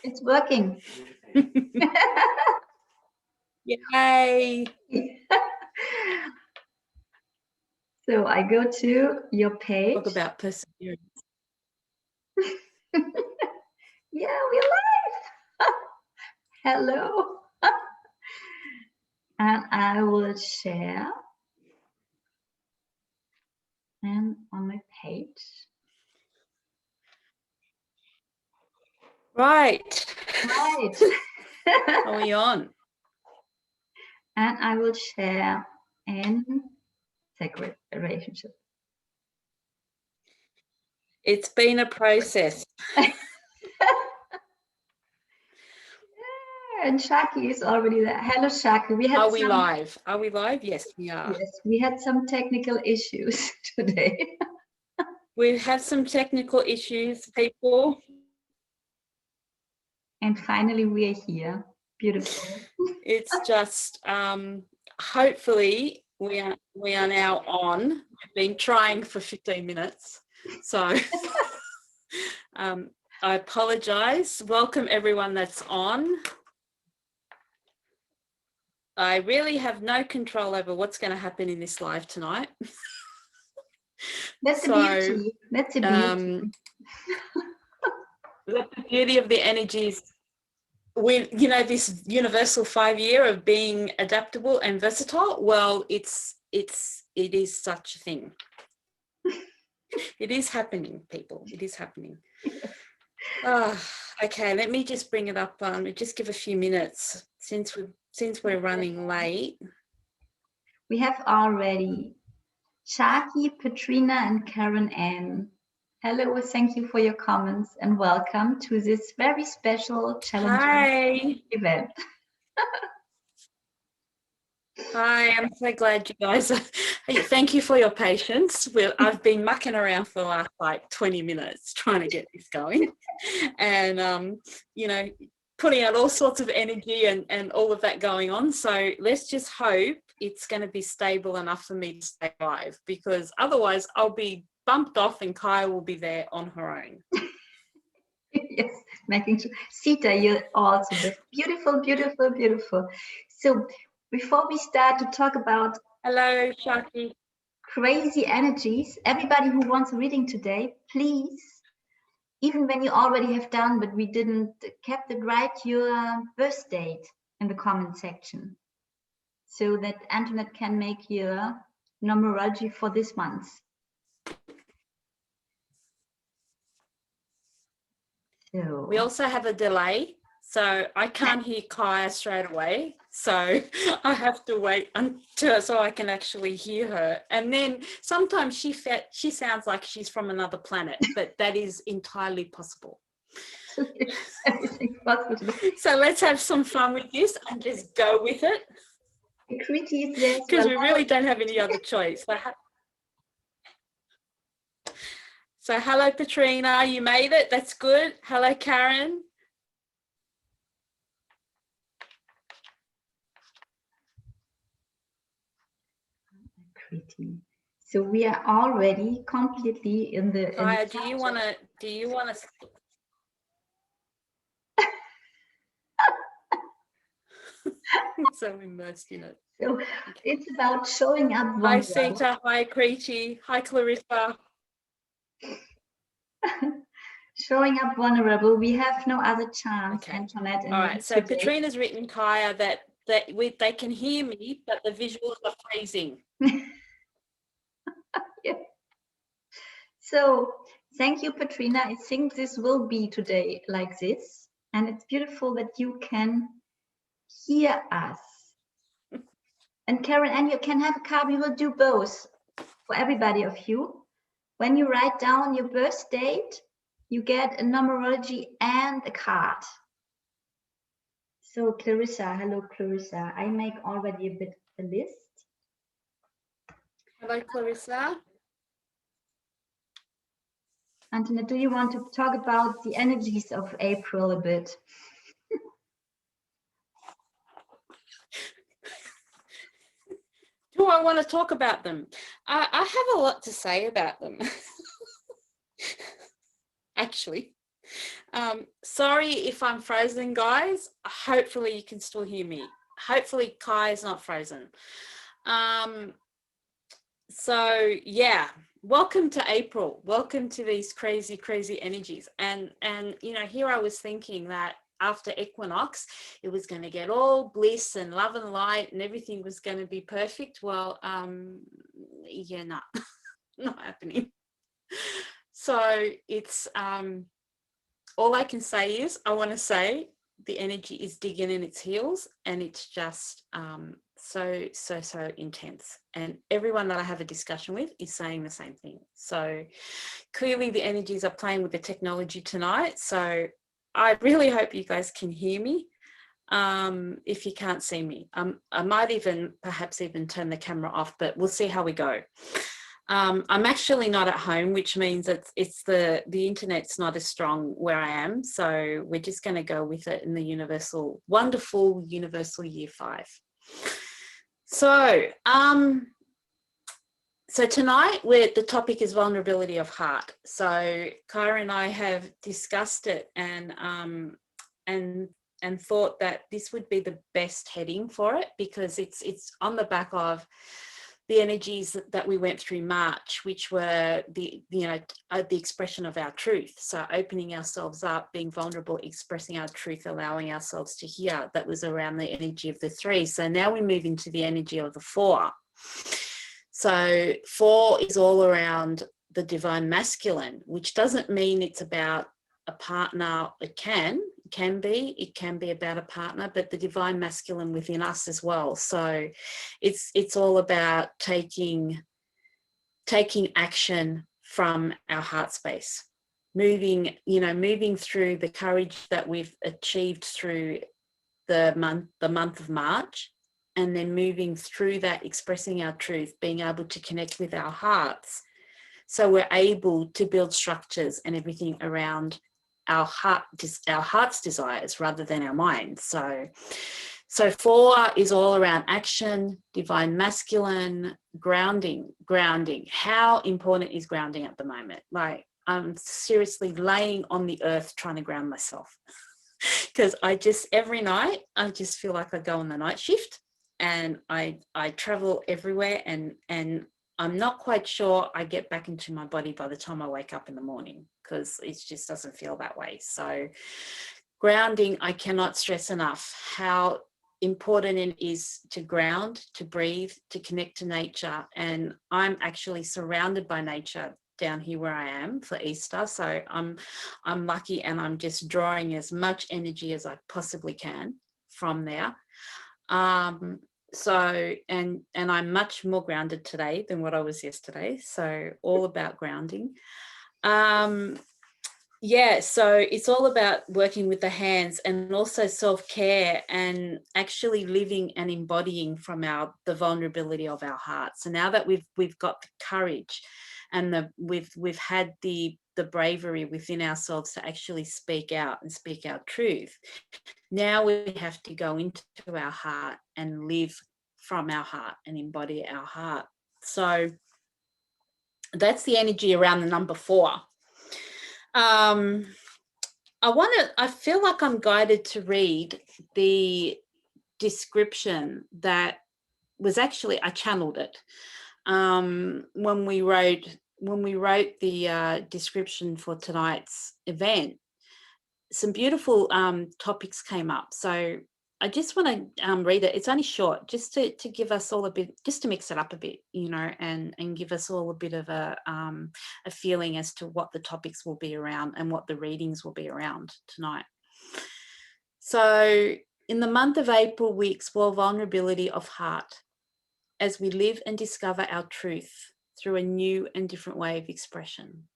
It's working. Yay. So I go to your page. Talk about perseverance. Yeah, we're live. Hello. And I will share. And on my page. Right. Are we on? And I will share in sacred relationship. It's been a process. And Shaki is already there. Hello, Shaki. Are we live? Are we live? Yes, we are. Yes, we had some technical issues today. We've had some technical issues, people. And finally, we are here. Beautiful. It's just, hopefully, we are now on. We've been trying for 15 minutes. So I apologise. Welcome, everyone that's on. I really have no control over what's going to happen in this live tonight. That's the beauty. That's the beauty. That's the beauty of the energies. This universal 5-year of being adaptable and versatile. Well, it is such a thing. It is happening, people. It is happening. Okay, let me just bring it up. Just give a few minutes since we're running late. We have already Shaki, Petrina, and Karen Ann. Hello, thank you for your comments and welcome to this very special challenging event. Hi, I'm so glad you guys thank you for your patience. I've been mucking around for the last 20 minutes trying to get this going and putting out all sorts of energy and all of that going on. So let's just hope it's going to be stable enough for me to stay live, because otherwise I'll be bumped off and Kaija will be there on her own. Yes, making sure. Sita, you're also beautiful, beautiful, beautiful. So before we start to talk about hello, Shaki, crazy energies, everybody who wants a reading today, please, even when you already have done, but we didn't kept it right, your birth date in the comment section, so that Antoinette can make your numerology for this month. So we also have a delay, so I can't hear Kaija straight away. So I have to wait until so I can actually hear her. And then sometimes she sounds like she's from another planet, but that is entirely possible. Everything's possible. So let's have some fun with this and just go with it. Because we really don't have any other choice. So hello, Petrina, you made it. That's good. Hello, Karen. Pretty. So we are already completely in the. Kaija, do you want to? So immersed in it. So it's about showing up. Hi, Sita. Hi, Kriti. Hi, Clarissa. Showing up vulnerable. We have no other chance, okay. Antoinette. All right. So Petrina's written, Kaija, that they can hear me, but the visuals are freezing. Yeah. So thank you, Petrina. I think this will be today like this, and it's beautiful that you can hear us. And Karen, and you can have a card. We will do both for everybody of you. When you write down your birth date, you get a numerology and a card. So Clarissa, hello Clarissa. I make already a bit of a list. Hello Clarissa. Antoinette, do you want to talk about the energies of April a bit? Do I want to talk about them? I have a lot to say about them. Actually, Sorry if I'm frozen, guys. Hopefully you can still hear me. Hopefully Kai is not frozen. So yeah, welcome to April. Welcome to these crazy, crazy energies. And you know, here I was thinking that after equinox, it was going to get all bliss and love and light and everything was going to be perfect. Well, yeah, no, not happening. So it's all I can say is I want to say the energy is digging in its heels, and it's just so intense. And everyone that I have a discussion with is saying the same thing. So clearly the energies are playing with the technology tonight. So I really hope you guys can hear me. If you can't see me, I might perhaps even turn the camera off, but we'll see how we go. I'm actually not at home, which means it's the internet's not as strong where I am. So we're just going to go with it in the wonderful universal year 5. So, so tonight the topic is vulnerability of heart. So Kaija and I have discussed it and thought that this would be the best heading for it, because it's on the back of the energies that we went through March, which were the expression of our truth. So opening ourselves up, being vulnerable, expressing our truth, allowing ourselves to hear. That was around the energy of the 3. So now we move into the energy of the 4. So 4 is all around the divine masculine, which doesn't mean it's about a partner. It can be about a partner, but the divine masculine within us as well. So it's all about taking action from our heart space, moving through the courage that we've achieved through the month of March, and then moving through that, expressing our truth, being able to connect with our hearts, so we're able to build structures and everything around our heart's desires rather than our minds. So 4 is all around action, divine masculine, grounding. How important is grounding at the moment? Like, I'm seriously laying on the earth trying to ground myself, because every night I just feel like I go on the night shift and I travel everywhere, and I'm not quite sure I get back into my body by the time I wake up in the morning, because it just doesn't feel that way. So grounding, I cannot stress enough how important it is to ground, to breathe, to connect to nature. And I'm actually surrounded by nature down here where I am for Easter. So I'm lucky, and I'm just drawing as much energy as I possibly can from there. So and I'm much more grounded today than what I was yesterday. So all about grounding. Yeah, so it's all about working with the hands, and also self-care, and actually living and embodying from the vulnerability of our heart. So now that we've got the courage, and we've had the bravery within ourselves to actually speak out and speak our truth, now we have to go into our heart and live from our heart and embody our heart. So that's the energy around the number 4. I feel like I'm guided to read the description that was actually, I channeled it when we wrote the description for tonight's event. Some beautiful topics came up, so I just want to read it. It's only short, just to give us all a bit, just to mix it up a bit, and give us all a bit of a feeling as to what the topics will be around and what the readings will be around tonight. So in the month of April, we explore vulnerability of heart as we live and discover our truth through a new and different way of expression.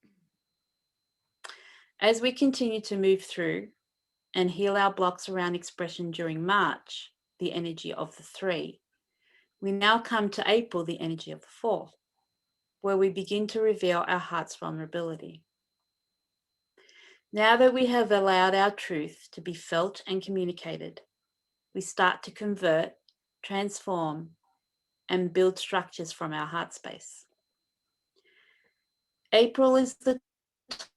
As we continue to move through and heal our blocks around expression during March, the energy of the 3, we now come to April, the energy of the 4, where we begin to reveal our heart's vulnerability. Now that we have allowed our truth to be felt and communicated, we start to convert, transform, and build structures from our heart space. April is the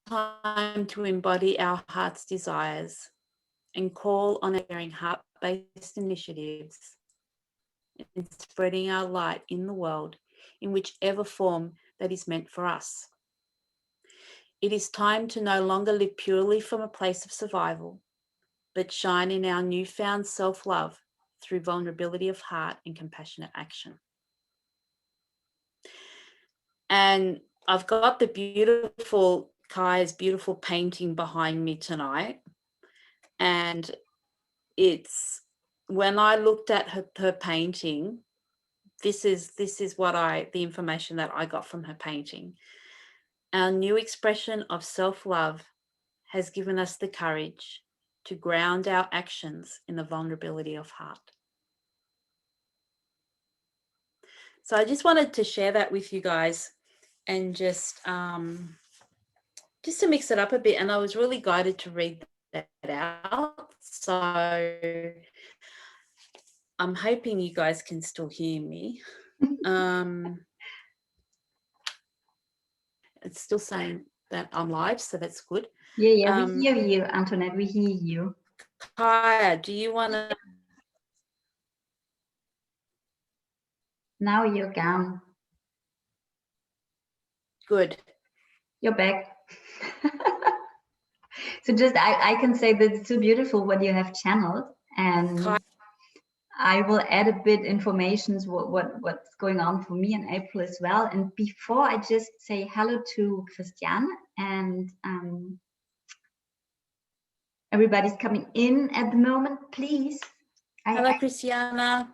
time to embody our heart's desires and call on our heart-based initiatives and spreading our light in the world in whichever form that is meant for us. It is time to no longer live purely from a place of survival, but shine in our newfound self-love through vulnerability of heart and compassionate action. And I've got the beautiful Kai's beautiful painting behind me tonight. And it's, when I looked at her painting, this is the information that I got from her painting. Our new expression of self-love has given us the courage to ground our actions in the vulnerability of heart. So I just wanted to share that with you guys, and just to mix it up a bit. And I was really guided to read that out. So I'm hoping you guys can still hear me. It's still saying that I'm live, so that's good. Yeah, we hear you, Antoinette, we hear you. Kaija, do you want to? Now you're gone. Good. You're back. So just, I can say that it's so beautiful what you have channeled, and I will add a bit information what's going on for me in April as well. And before I just say hello to Christiane, and everybody's coming in at the moment, please. Hello, Christiana.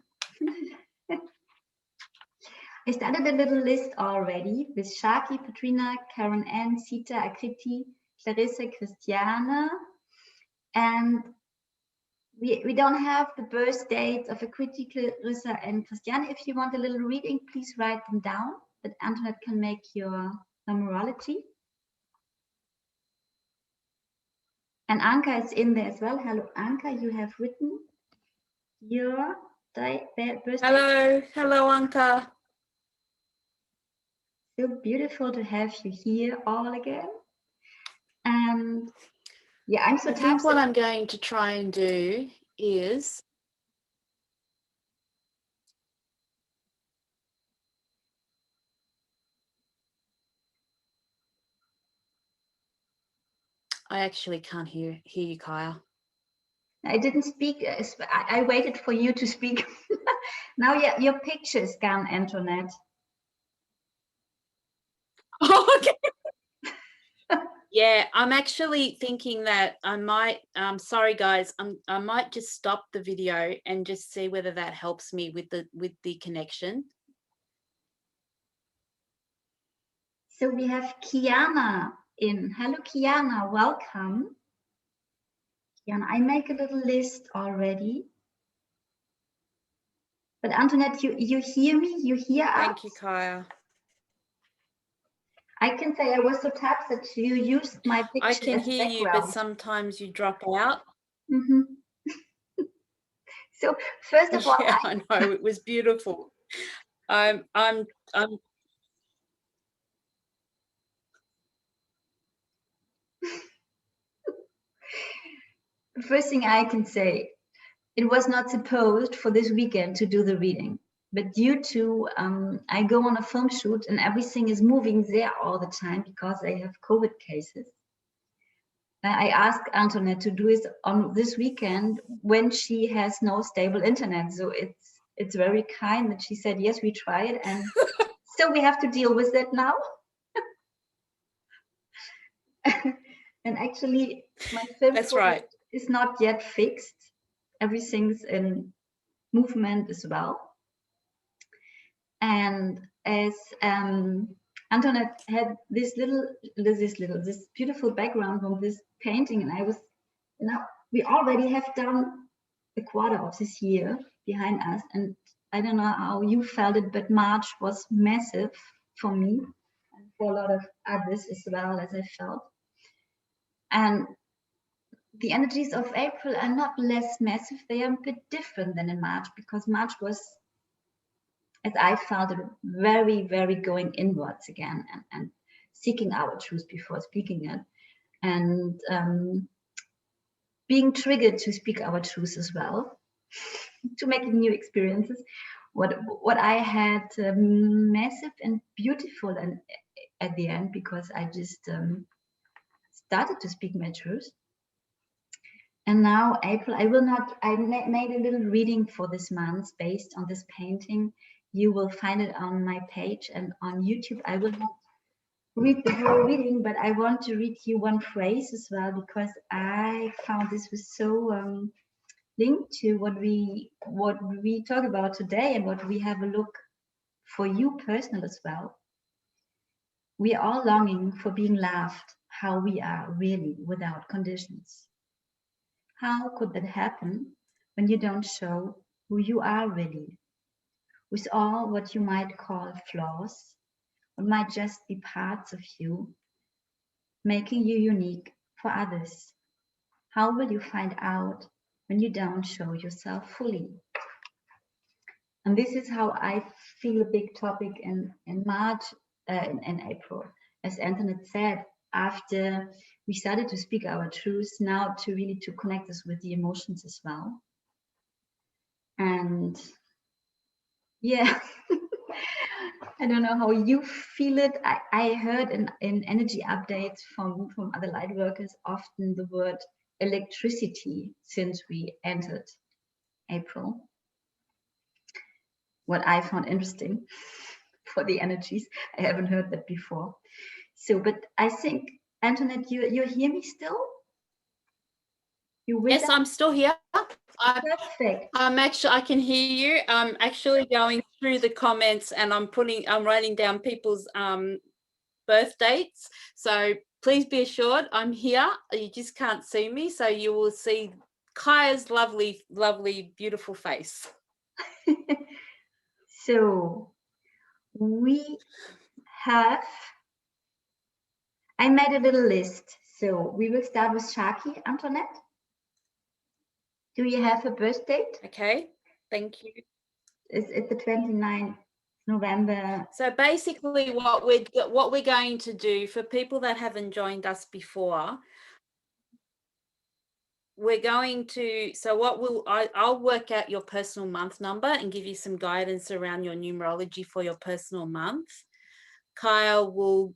I started a little list already with Shaki, Patrina, Karen Ann, Sita, Akriti, Clarissa, Christiana, and we don't have the birth dates of Akriti, Clarissa, and Christiana. If you want a little reading, please write them down, but Antoinette can make your numerology. And Anka is in there as well. Hello, Anka, you have written your birth. Hello, Anka. So beautiful to have you here all again. And yeah, I'm so I think what I'm going to try and do is I actually can't hear you, Kaija. I didn't speak. I waited for you to speak. Now your picture is gone, Antoinette. Oh, okay. Yeah, I'm actually thinking that I might, sorry guys, I might just stop the video and just see whether that helps me with the connection. So we have Kiana in. Hello, Kiana, welcome. Kiana, I make a little list already. But Antoinette, you hear me? You hear us? Thank you, Kaija. I can say I was so touched that you used my picture. I can hear you, but sometimes you drop out. Mm-hmm. So first of all, yeah, I know, it was beautiful. I'm the first thing I can say, it was not supposed for this weekend to do the reading, but due to I go on a film shoot and everything is moving there all the time because they have COVID cases. I asked Antoinette to do it on this weekend when she has no stable internet. So it's very kind that she said, yes, we try it. And so we have to deal with that now. And actually, my film is not yet fixed. Everything's in movement as well. And as Antoinette had this beautiful background from this painting, and I was, we already have done a quarter of this year behind us, and I don't know how you felt it, but March was massive for me and for a lot of others as well, as I felt. And the energies of April are not less massive, they are a bit different than in March, because March was, as I felt it, very, very going inwards again and seeking our truth before speaking it. and being triggered to speak our truth as well, to make new experiences. What I had massive and beautiful and at the end, because I just started to speak my truth. And now April, I made a little reading for this month based on this painting. You will find it on my page and on YouTube. I will not read the whole reading, but I want to read you one phrase as well, because I found this was so linked to what we talk about today and what we have a look for you personal as well. We are all longing for being loved how we are really, without conditions. How could that happen when you don't show who you are really, with all what you might call flaws, or might just be parts of you, making you unique for others? How will you find out when you don't show yourself fully? And this is how I feel a big topic in March, in April. As Antoinette said, after we started to speak our truths, now to really to connect us with the emotions as well. And yeah, I don't know how you feel it. I heard in energy updates from other light workers often the word electricity since we entered April. What I found interesting for the energies. I haven't heard that before. So, but I think, Antoinette, you hear me still? Yes, I'm still here. Perfect. I can hear you. I'm actually going through the comments and I'm writing down people's birth dates. So please be assured I'm here. You just can't see me. So you will see Kaija's lovely, lovely, beautiful face. So we have, I made a little list. So we will start with Shaki, Antoinette. Do you have a birth date? Okay, thank you. It's the 29th November. So basically what we're going to do for people that haven't joined us before, we're going to, I'll work out your personal month number and give you some guidance around your numerology for your personal month. Kaija will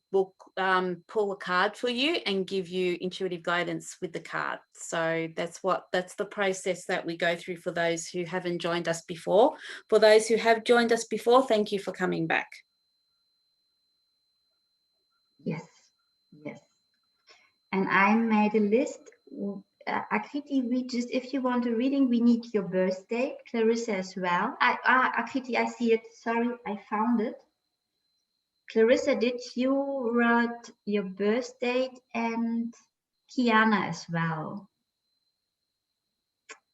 pull a card for you and give you intuitive guidance with the card. So that's the process that we go through for those who haven't joined us before. For those who have joined us before, thank you for coming back. Yes. And I made a list. Akriti, if you want a reading, we need your birth date. Clarissa as well. Akriti, I see it. Sorry, I found it. Clarissa, did you write your birth date? And Kiana as well.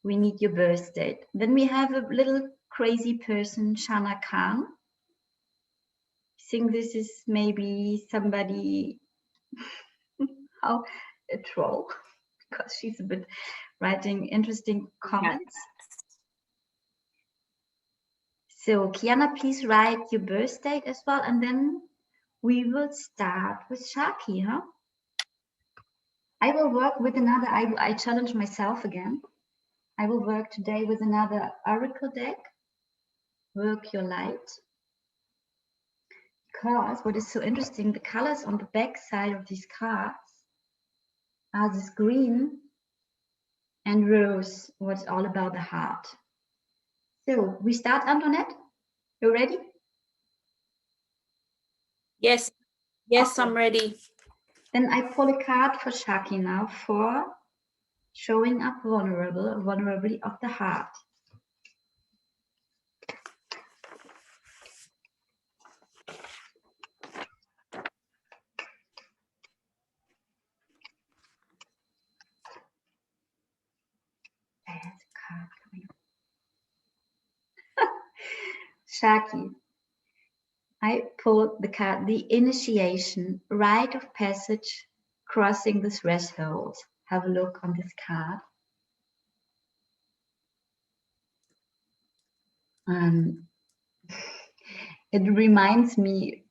We need your birth date. Then we have a little crazy person, Shana Khan. I think this is maybe somebody, how a troll, because she's a bit writing interesting comments. Yeah. So Kiana, please write your birth date as well, and then we will start with Shaki, huh? I will work with another, I challenge myself again. I will work today with another oracle deck, Work Your Light. Because what is so interesting, the colors on the back side of these cards are this green and rose, what's all about the heart. So we start, Antoinette? You ready? Yes, okay. I'm ready. Then I pull a card for Shaki now for showing up vulnerability of the heart. There's a card coming. Shaki, I pulled the card, the initiation, rite of passage, crossing the threshold. Have a look on this card. It reminds me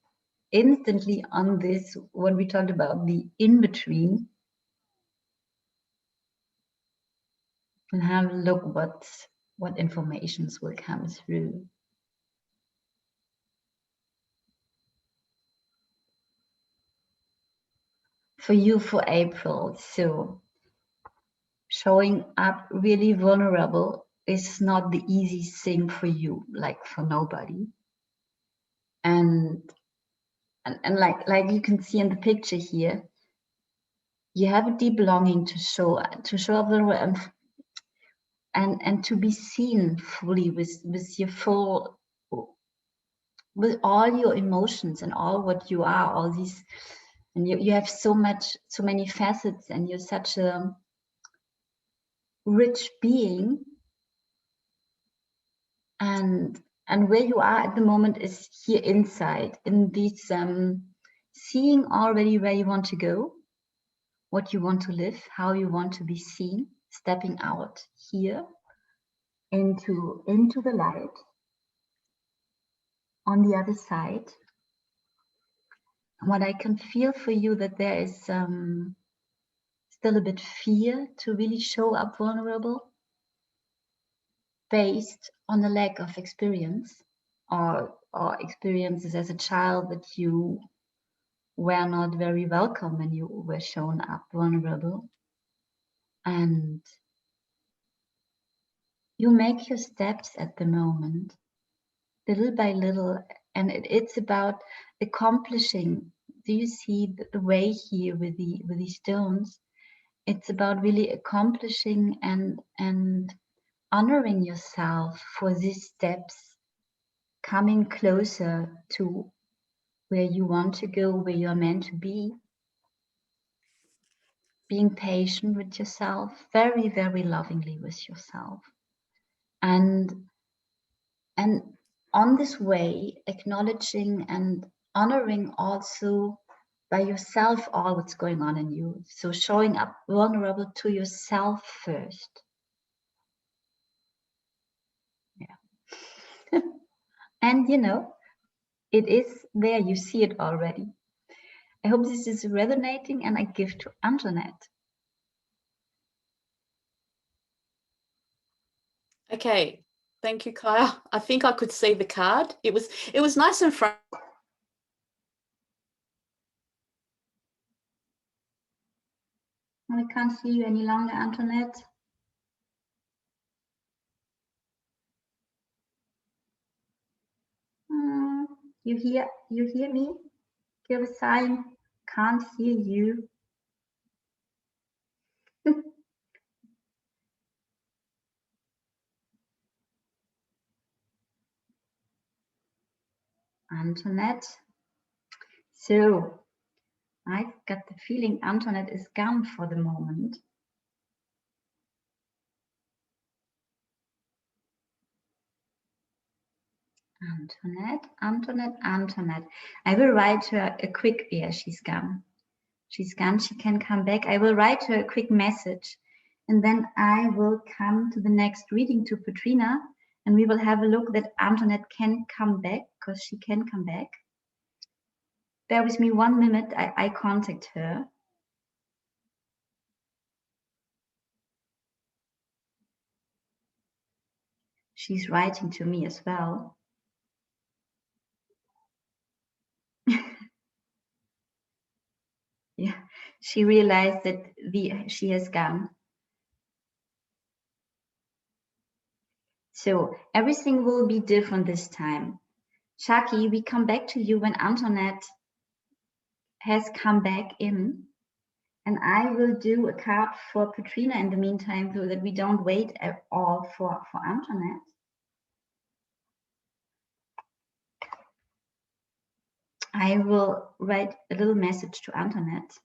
instantly on this, when we talked about the in-between, And have a look what informations will come through. For you for April, so showing up really vulnerable is not the easy thing for you, like for nobody. And like you can see in the picture here, you have a deep longing to show up vulnerable and to be seen fully with your full, with all your emotions and all what you are, all these, and you have so many facets, and you're such a rich being. And where you are at the moment is here inside, in this seeing already where you want to go, what you want to live, how you want to be seen, stepping out here into the light on the other side. What I can feel for you, that there is still a bit fear to really show up vulnerable, based on the lack of experience or experiences as a child that you were not very welcome when you were shown up vulnerable. And you make your steps at the moment, little by little, and it's about accomplishing. Do you see the way here with these stones? It's about really accomplishing and honoring yourself for these steps, coming closer to where you want to go, where you're meant to be. Being patient with yourself, very, very lovingly with yourself. And on this way, acknowledging and honoring also by yourself all what's going on in you. So showing up vulnerable to yourself first. Yeah. And you know, it is there, you see it already. I hope this is resonating, and I give to Antoinette. Okay, thank you, Kaija. I think I could see the card. It was nice and front. I can't see you any longer, Antoinette. You hear me? Give a sign. Can't hear you. Antoinette. So I've got the feeling Antoinette is gone for the moment. Antoinette. I will write her a quick, yeah, she's gone. She's gone, she can come back. I will write her a quick message, and then I will come to the next reading to Petrina, and we will have a look that Antoinette can come back, because she can come back. Bear with me 1 minute, I contact her. She's writing to me as well. Yeah, she realized that she has gone. So everything will be different this time. Shaki, we come back to you when Antoinette has come back in. And I will do a card for Petrina in the meantime, so that we don't wait at all for Antoinette. I will write a little message to Antoinette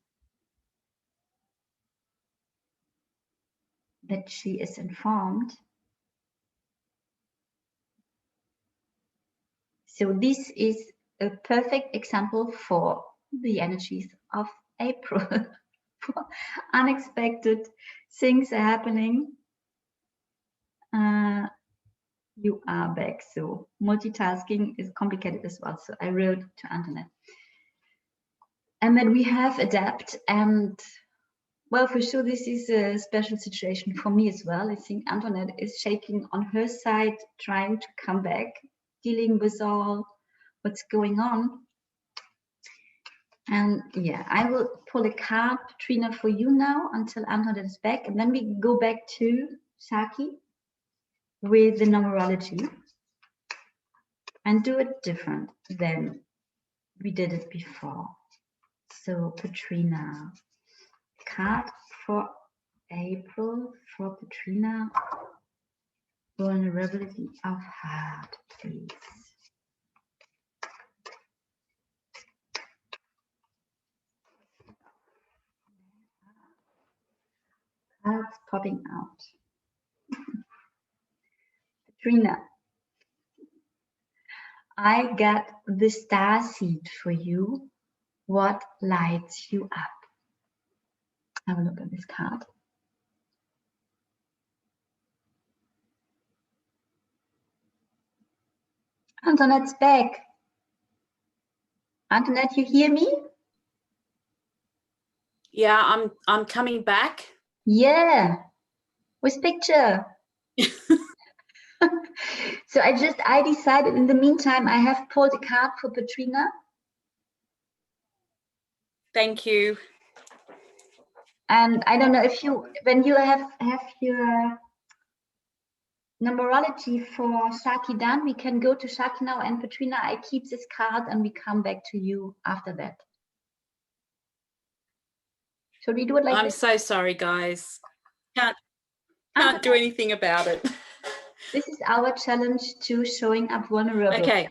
that she is informed. So this is a perfect example for the energies of April. Unexpected things are happening. You are back. So multitasking is complicated as well. So I wrote to Antoinette. And then we have adapt, and Well, for sure, this is a special situation for me as well. I think Antoinette is shaking on her side, trying to come back, dealing with all what's going on. And yeah, I will pull a card, Katrina, for you now until Antoinette is back. And then we go back to Saki with the numerology and do it different than we did it before. So Katrina, card for April for Katrina. Vulnerability of heart, please. Cards popping out. Katrina, I got the star seed for you. What lights you up? Have a look at this card. Antoinette's back. Antoinette, you hear me? Yeah, I'm coming back. Yeah, with picture. So I decided in the meantime I have pulled a card for Katrina. Thank you. And I don't know if when you have your numerology for Shaki done, we can go to Shaki now, and Katrina, I keep this card and we come back to you after that. Should we do it like I'm this? so sorry, guys. Can't do anything about it. This is our challenge to showing up vulnerable. Okay.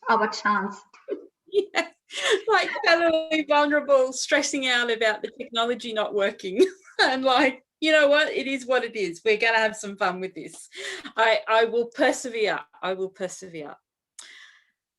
Our chance. Yeah, like totally vulnerable, stressing out about the technology not working. And like, you know what? It is what it is. We're going to have some fun with this. I will persevere. I will persevere.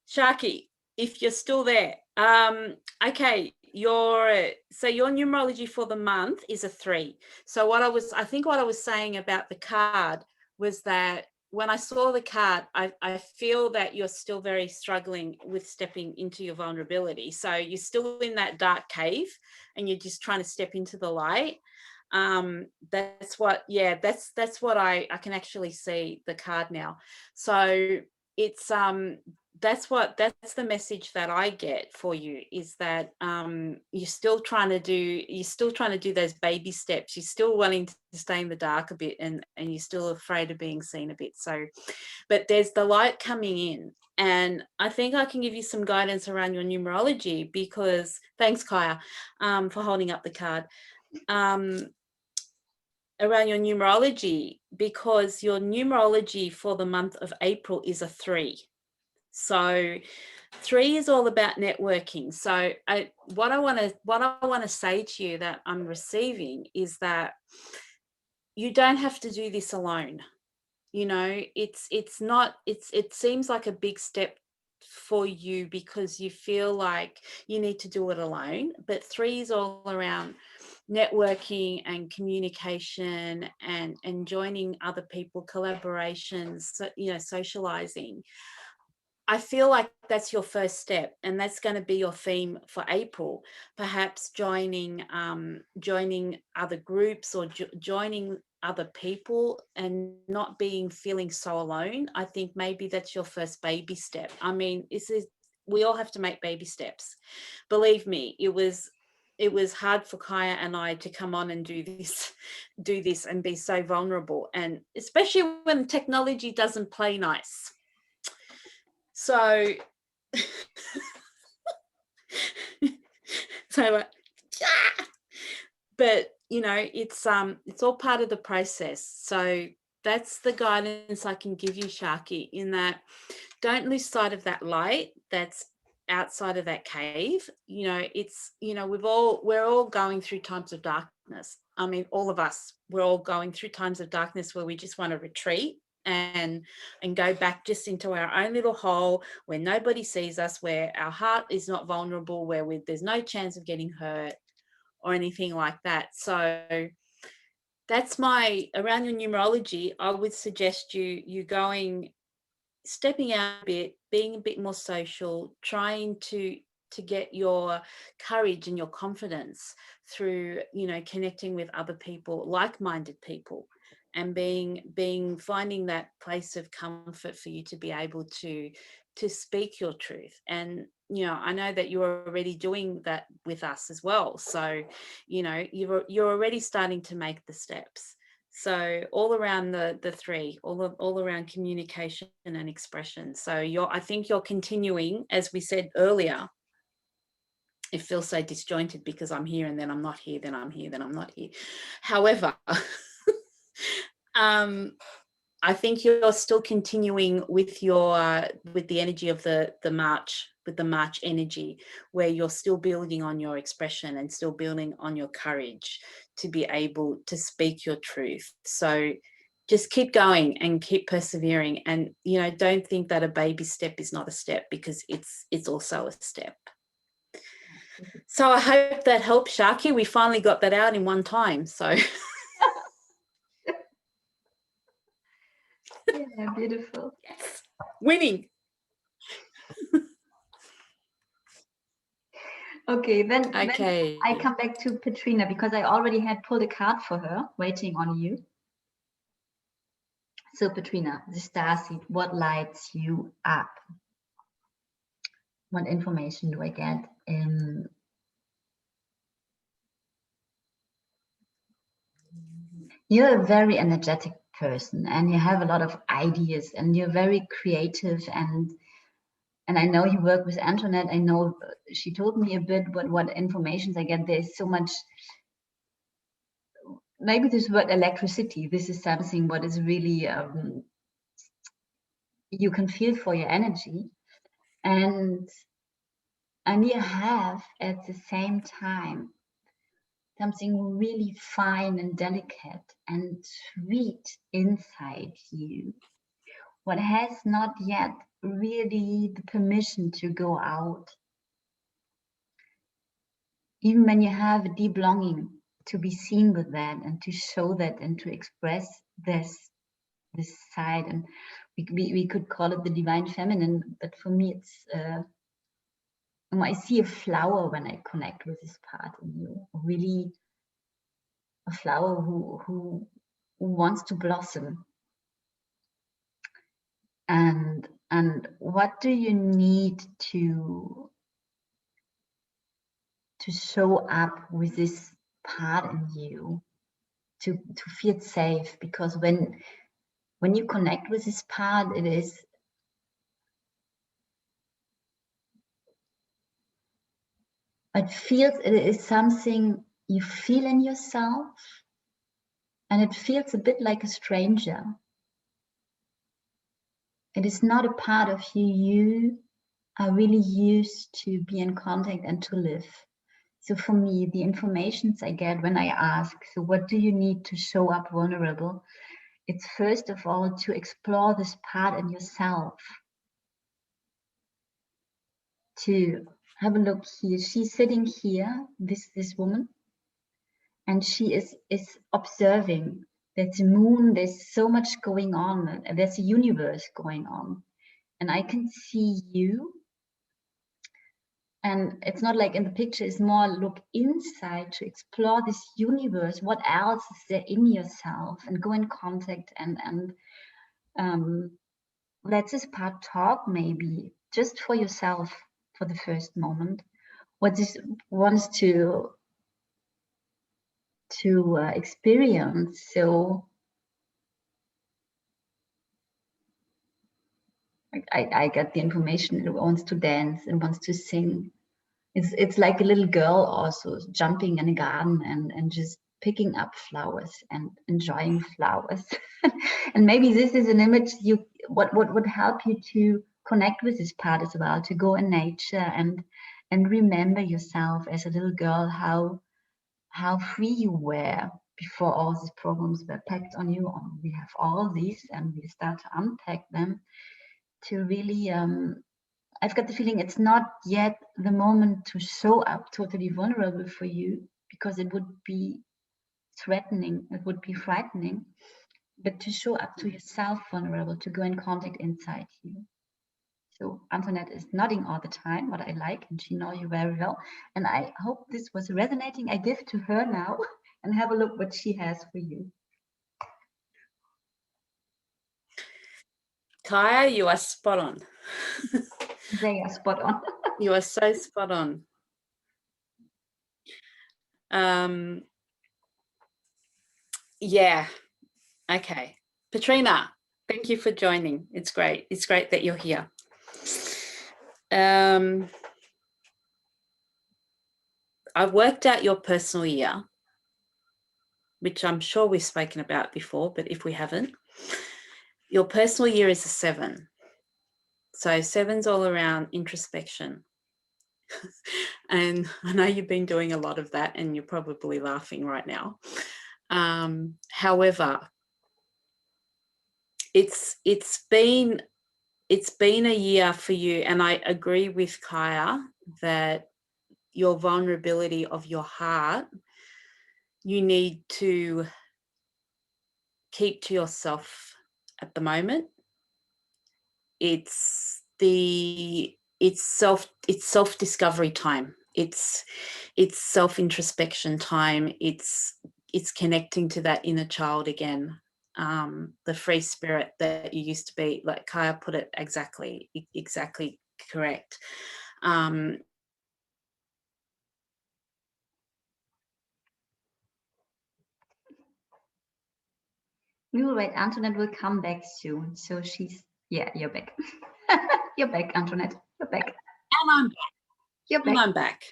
Sharky, if you're still there, okay, your numerology for the month is a 3. So I think what I was saying about the card was that when I saw the card, I feel that you're still very struggling with stepping into your vulnerability. So you're still in that dark cave and you're just trying to step into the light. That's what I can actually see the card now. So it's that's the message that I get for you, is that you're still trying to do those baby steps. You're still wanting to stay in the dark a bit, and you're still afraid of being seen a bit. So, but there's the light coming in, and I think I can give you some guidance around your numerology, because thanks, Kaija, for holding up the card. Around your numerology, because your numerology for the month of April is a 3. So 3 is all about networking. So what I want to say to you that I'm receiving is that you don't have to do this alone. You know, it seems like a big step for you because you feel like you need to do it alone, but 3 is all around networking and communication and joining other people, collaborations, socializing. I feel like that's your first step, and that's going to be your theme for April. Perhaps joining other groups, or joining other people, and not feeling so alone. I think maybe that's your first baby step. I mean, we all have to make baby steps. Believe me, it was hard for Kaija and I to come on and do this and be so vulnerable, and especially when technology doesn't play nice. So, but it's all part of the process. So that's the guidance I can give you, Sharky, in that don't lose sight of that light that's outside of that cave. We're all going through times of darkness. I mean, all of us, we're all going through times of darkness where we just want to retreat and go back just into our own little hole where nobody sees us, where our heart is not vulnerable, where there's no chance of getting hurt or anything like that. So that's around your numerology. I would suggest you stepping out a bit, being a bit more social, trying to to get your courage and your confidence through, you know, connecting with other people, like-minded people, and finding that place of comfort for you to be able to speak your truth. And you know, I know that you're already doing that with us as well, so you know, you're already starting to make the steps. So all around the three, all around communication and expression. So I think you're continuing, as we said earlier. It feels so disjointed because I'm here and then I'm not here, then I'm here, then I'm not here. However, I think you're still continuing with the energy of the March, with the March energy, where you're still building on your expression and still building on your courage to be able to speak your truth. So just keep going and keep persevering, and you know, don't think that a baby step is not a step, because it's also a step. So I hope that helps, Sharky. We finally got that out in one time. So Yeah, beautiful. yes, winning. Okay, then Okay. I come back to Petrina, because I already had pulled a card for her waiting on you. So Petrina, the starseed, what lights you up? What information do I get? You're a very energetic person, and you have a lot of ideas, and you're very creative, and I know you work with Antoinette. I know she told me a bit what information I get. There's so much, maybe this word electricity, this is something what is really you can feel for your energy, and you have at the same time something really fine and delicate and sweet inside you, what has not yet really the permission to go out. Even when you have a deep longing to be seen with that and to show that and to express this side, and we could call it the divine feminine, but for me it's I see a flower when I connect with this part in you, really a flower who wants to blossom. And what do you need to show up with this part in you to feel safe? Because when you connect with this part, it is something you feel in yourself, and it feels a bit like a stranger. It is not a part of you you are really used to be in contact and to live. So for me, the informations I get when I ask, so what do you need to show up vulnerable? It's first of all to explore this part in yourself, to have a look here. She's sitting here, this woman, and she is observing. There's a moon, there's so much going on, there's a universe going on. And I can see you. And it's not like in the picture, it's more look inside to explore this universe. What else is there in yourself? And go in contact and let this part talk, maybe just for yourself for the first moment. What this wants to experience. So I got the information. It wants to dance and wants to sing. It's like a little girl also jumping in a garden and just picking up flowers and enjoying flowers. And maybe this is an image what would help you to connect with this part as well, to go in nature and remember yourself as a little girl, how free you were before all these problems were packed on you. We have all these, and we start to unpack them to really I've got the feeling it's not yet the moment to show up totally vulnerable for you, because it would be threatening, it would be frightening, but to show up to yourself vulnerable, to go in contact inside you. So Antoinette is nodding all the time, what I like, and she knows you very well. And I hope this was resonating. I give to her now and have a look what she has for you. Kaija, you are spot on. They are spot on. You are so spot on. Yeah. Okay. Petrina, thank you for joining. It's great. It's great that you're here. I've worked out your personal year, which I'm sure we've spoken about before, but if we haven't, your personal year is a 7. So 7's all around introspection. And I know you've been doing a lot of that and you're probably laughing right now. However, it's been a year for you, and I agree with Kaija that your vulnerability of your heart, you need to keep to yourself at the moment. It's self-discovery time. It's self-introspection time. It's connecting to that inner child again, the free spirit that you used to be. Like Kaija put it exactly correct. We will wait. Antoinette will come back soon. So she's, yeah, you're back. You're back, Antoinette. You're back. And I'm back. You're back. And I'm back.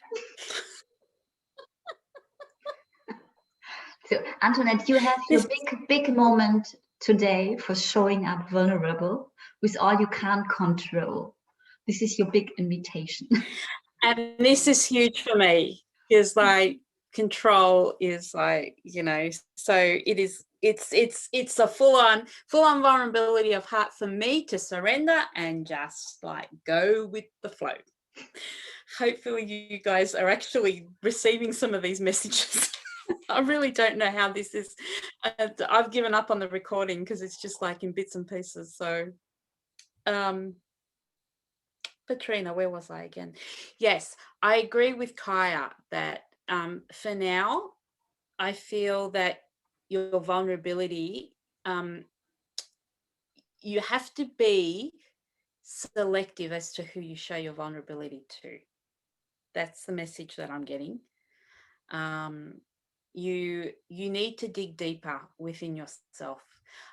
So Antoinette, you have your big moment today for showing up vulnerable with all you can't control. This is your big invitation. And this is huge for me because like control is like, you know, so it's a full-on vulnerability of heart for me to surrender and just like go with the flow. Hopefully you guys are actually receiving some of these messages. I really don't know how this is. I've given up on the recording because it's just like in bits and pieces. So Petrina, where was I again? Yes, I agree with Kaija that for now, I feel that your vulnerability, you have to be selective as to who you show your vulnerability to. That's the message that I'm getting. You need to dig deeper within yourself.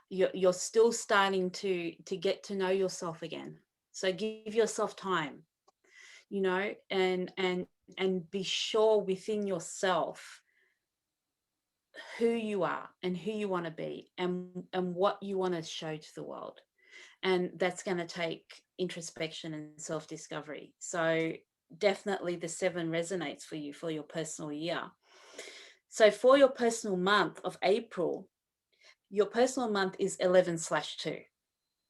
You're still starting to get to know yourself again. So give yourself time, you know, and be sure within yourself who you are and who you want to be and what you want to show to the world. And that's going to take introspection and self-discovery. So definitely the 7 resonates for you for your personal year. So for your personal month of April, your personal month is 11/2.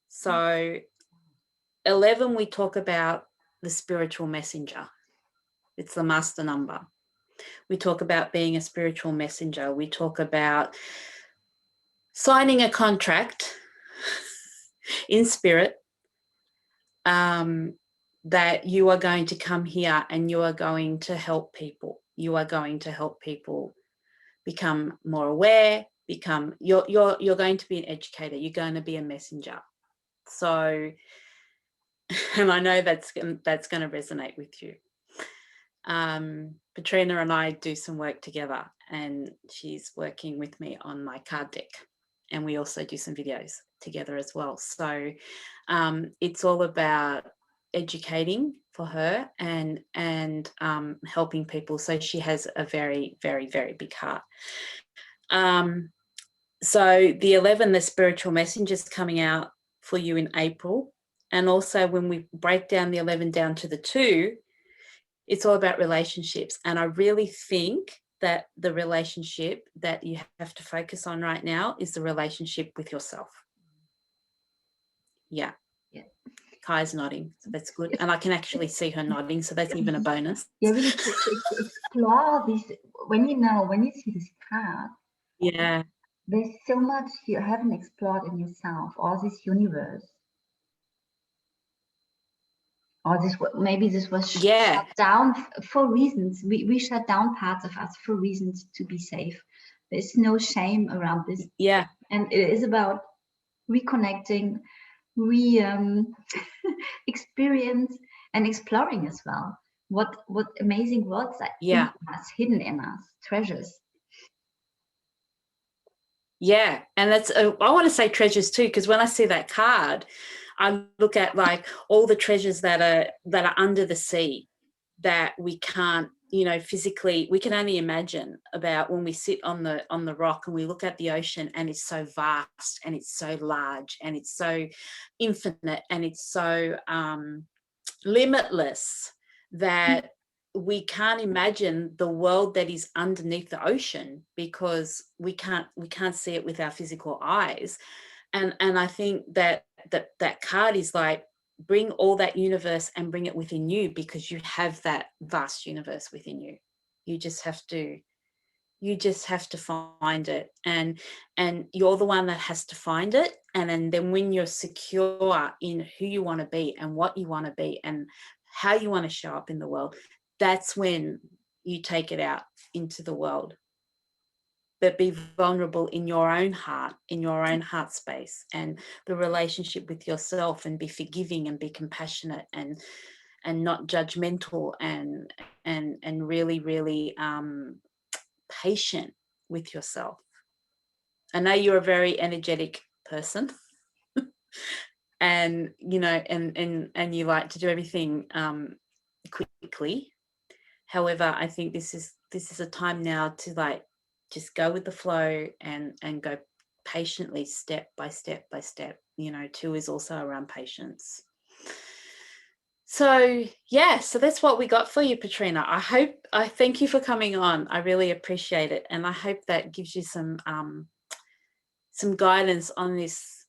So 11, we talk about the spiritual messenger. It's the master number. We talk about being a spiritual messenger. We talk about signing a contract in spirit, that you are going to come here and you are going to help people. You are going to help people become more aware, you're going to be an educator. You're going to be a messenger. So, and I know that's going to resonate with you. Petrina and I do some work together, and she's working with me on my card deck, and we also do some videos together as well. So it's all about educating for her and helping people. So she has a very, very, very big heart. So the 11, the spiritual messengers coming out for you in April. And also when we break down the 11 down to the 2, it's all about relationships. And I really think that the relationship that you have to focus on right now is the relationship with yourself. Yeah. Kai's nodding, so that's good. And I can actually see her nodding, so that's even a bonus. Yeah, really to explore this, when you see this card, yeah, there's so much you haven't explored in yourself, all this universe. or maybe this was Yeah. shut down for reasons. We shut down parts of us for reasons to be safe. There's no shame around this. Yeah. And it is about reconnecting, experience and exploring as well. What amazing worlds are in us, hidden in us, treasures. Yeah, and that's I want to say treasures too, because when I see that card, I look at like all the treasures that are under the sea that we can't, you know, physically, we can only imagine about when we sit on the rock and we look at the ocean, and it's so vast and it's so large and it's so infinite and it's so limitless that we can't imagine the world that is underneath the ocean, because we can't see it with our physical eyes. And I think that card is like, bring all that universe and bring it within you, because you have that vast universe within you. You just have to find it, and you're the one that has to find it. And then when you're secure in who you want to be and what you want to be and how you want to show up in the world, that's when you take it out into the world. But be vulnerable in your own heart, in your own heart space, and the relationship with yourself, and be forgiving and be compassionate and not judgmental, and really, really patient with yourself. I know you're a very energetic person, and you know, and you like to do everything quickly. However, I think this is a time now to like just go with the flow and go patiently, step by step by step. You know, 2 is also around patience. So yeah, so that's what we got for you, Petrina. I thank you for coming on. I really appreciate it, and I hope that gives you some guidance on this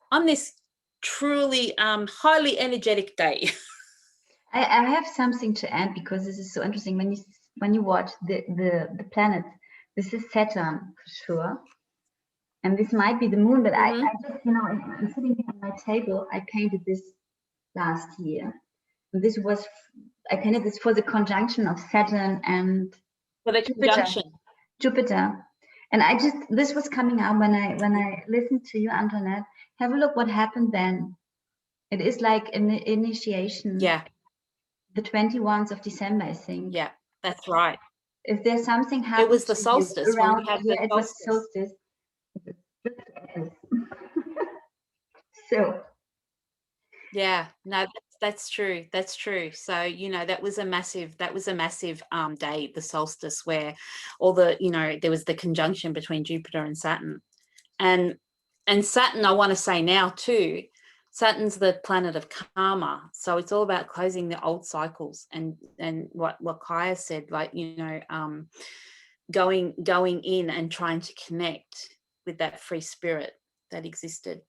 truly highly energetic day. I have something to add, because this is so interesting. When you watch the planet, this is Saturn for sure, and this might be the moon. But I just, you know, I'm sitting here on my table. I painted this last year. I painted this for the conjunction of Saturn and For the conjunction. Jupiter. And this was coming out when I listened to you, Antoinette. Have a look what happened then. It is like an initiation. Yeah. The 21st of December, I think. Yeah, that's right. If there's something happening, it was the solstice around, when we had yeah, the it was solstice. So yeah, no, that's true. That's true. So, you know, that was a massive day, the solstice, where all the, you know, there was the conjunction between Jupiter and Saturn. And Saturn, I want to say now too, Saturn's the planet of karma. So it's all about closing the old cycles, and what Kaija said, like, you know, going in and trying to connect with that free spirit that existed.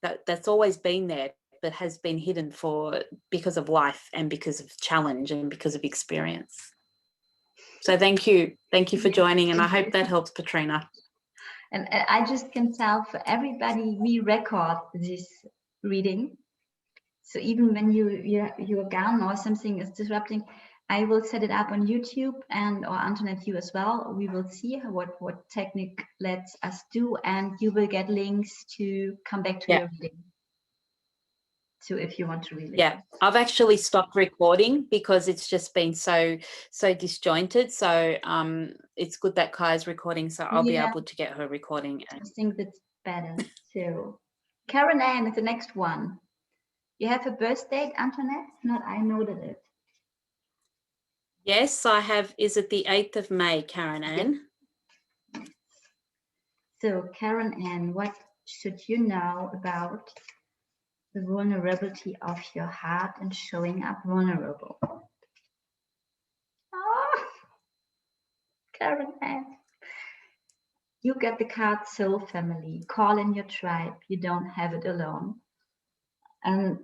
That's always been there, but has been hidden because of life and because of challenge and because of experience. So thank you for joining, and I hope that helps, Petrina. And I just can tell, for everybody, we record this reading. So even when you're gone or something is disrupting, I will set it up on YouTube, or Antoinette, you as well. We will see what technique lets us do, and you will get links to come back to your reading. So if you want to read it. Yeah, I've actually stopped recording because it's just been so disjointed. So it's good that Kai's recording, so I'll be able to get her recording. I think that's better. So Karen Ann is the next one. You have a birth date, Antoinette? Not, I noted it. Yes, I have. Is it the 8th of May, Karen Ann? Yes. So Karen Ann, what should you know about the vulnerability of your heart and showing up vulnerable? Oh, Karen Ann. You get the card Soul Family. Call in your tribe. You don't have it alone. And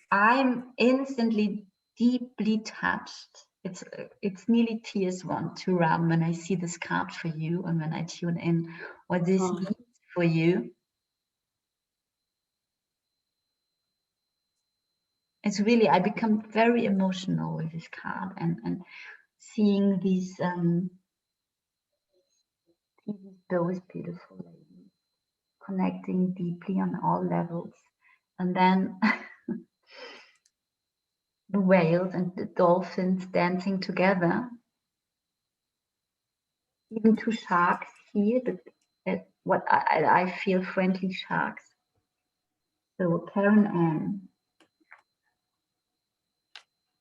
I'm instantly deeply touched. It's nearly tears want to run when I see this card for you, and when I tune in what this means for you. it's really, I become very emotional with this card and seeing these those beautiful ladies connecting deeply on all levels, and then the whales and the dolphins dancing together. Even two sharks here, but what I feel friendly sharks. So Karen Ann,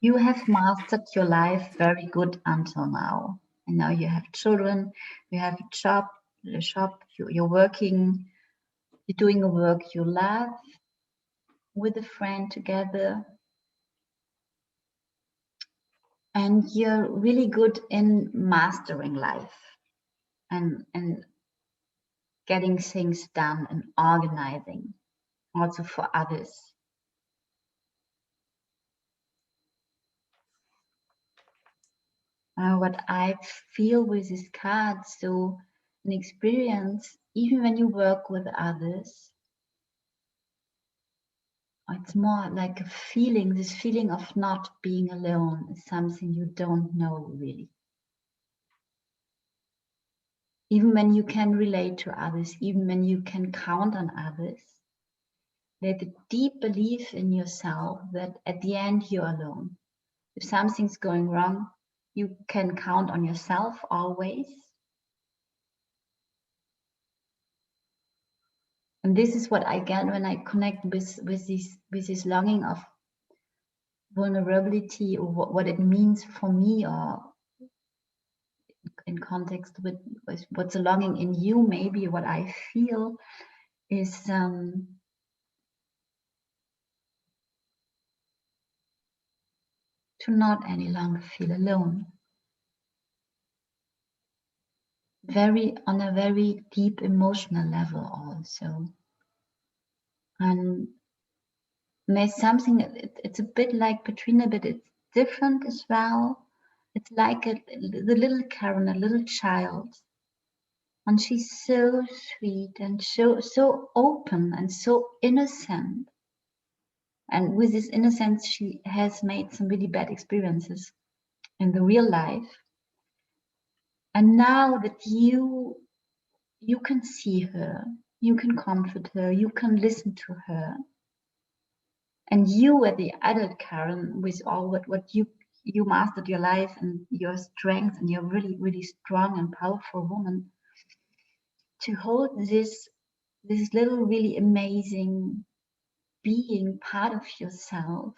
you have mastered your life very good until now. And now you have children, you have a shop, you're working, you're doing a work you love with a friend together. And you're really good in mastering life and getting things done and organizing also for others. What I feel with this card, so an experience, even when you work with others, it's more like a feeling, this feeling of not being alone is something you don't know really. Even when you can relate to others, even when you can count on others, there's a deep belief in yourself that at the end you're alone. If something's going wrong, you can count on yourself always. And this is what I get when I connect with this longing of vulnerability, or what it means for me, or in context with what's a longing in you. Maybe what I feel is to not any longer feel alone. On a very deep emotional level also. And there's something, it's a bit like Petrina, but it's different as well. It's like the little Karen, a little child. And she's so sweet and so open and so innocent. And with this innocence, she has made some really bad experiences in the real life. And now that you can see her, you can comfort her, you can listen to her. And you are the adult Karen with all what you mastered your life and your strength, and you're really, really strong and powerful woman to hold this little really amazing being part of yourself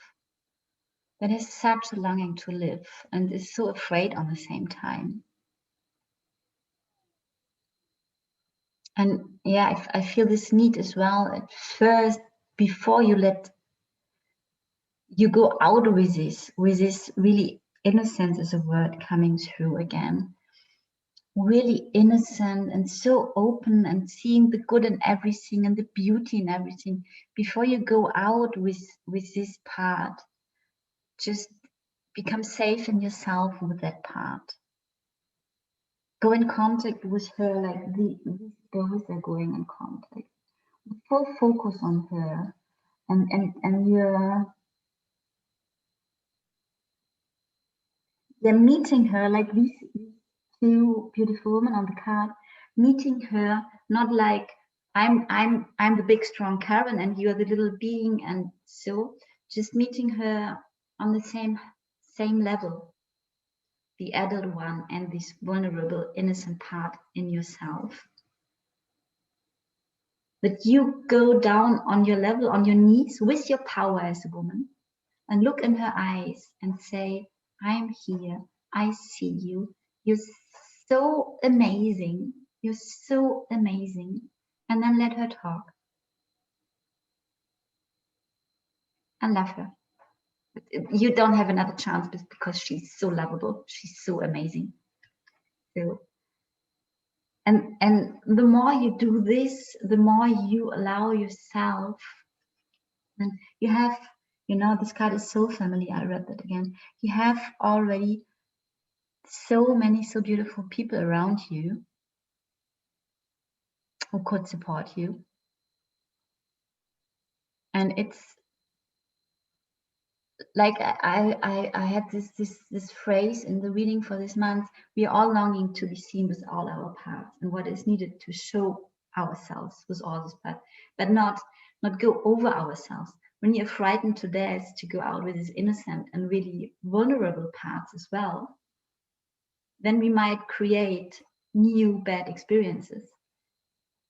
that has such a longing to live and is so afraid on the same time. And yeah, I feel this need as well at first, before you go out with this really, innocence is a word coming through again. Really innocent and so open and seeing the good in everything and the beauty in everything. Before you go out with this part, just become safe in yourself with that part. Go in contact with her, like these boys are going in contact. Full focus on her, and you're meeting her like these two beautiful women on the card, meeting her not like I'm the big strong Karen and you're the little being, and so just meeting her on the same level, the adult one and this vulnerable, innocent part in yourself. That you go down on your level, on your knees with your power as a woman, and look in her eyes and say, I'm here, I see you, you're so amazing, you're so amazing. And then let her talk and love her. You don't have another chance because she's so lovable, she's so amazing. So, and the more you do this, the more you allow yourself. And you have, this card is so familiar. I read that again. You have already so many, so beautiful people around you who could support you. And it's like I had this phrase in the reading for this month. We are all longing to be seen with all our parts and what is needed to show ourselves with all this part, but not go over ourselves. When you're frightened to death, to go out with this innocent and really vulnerable parts as well, then we might create new bad experiences.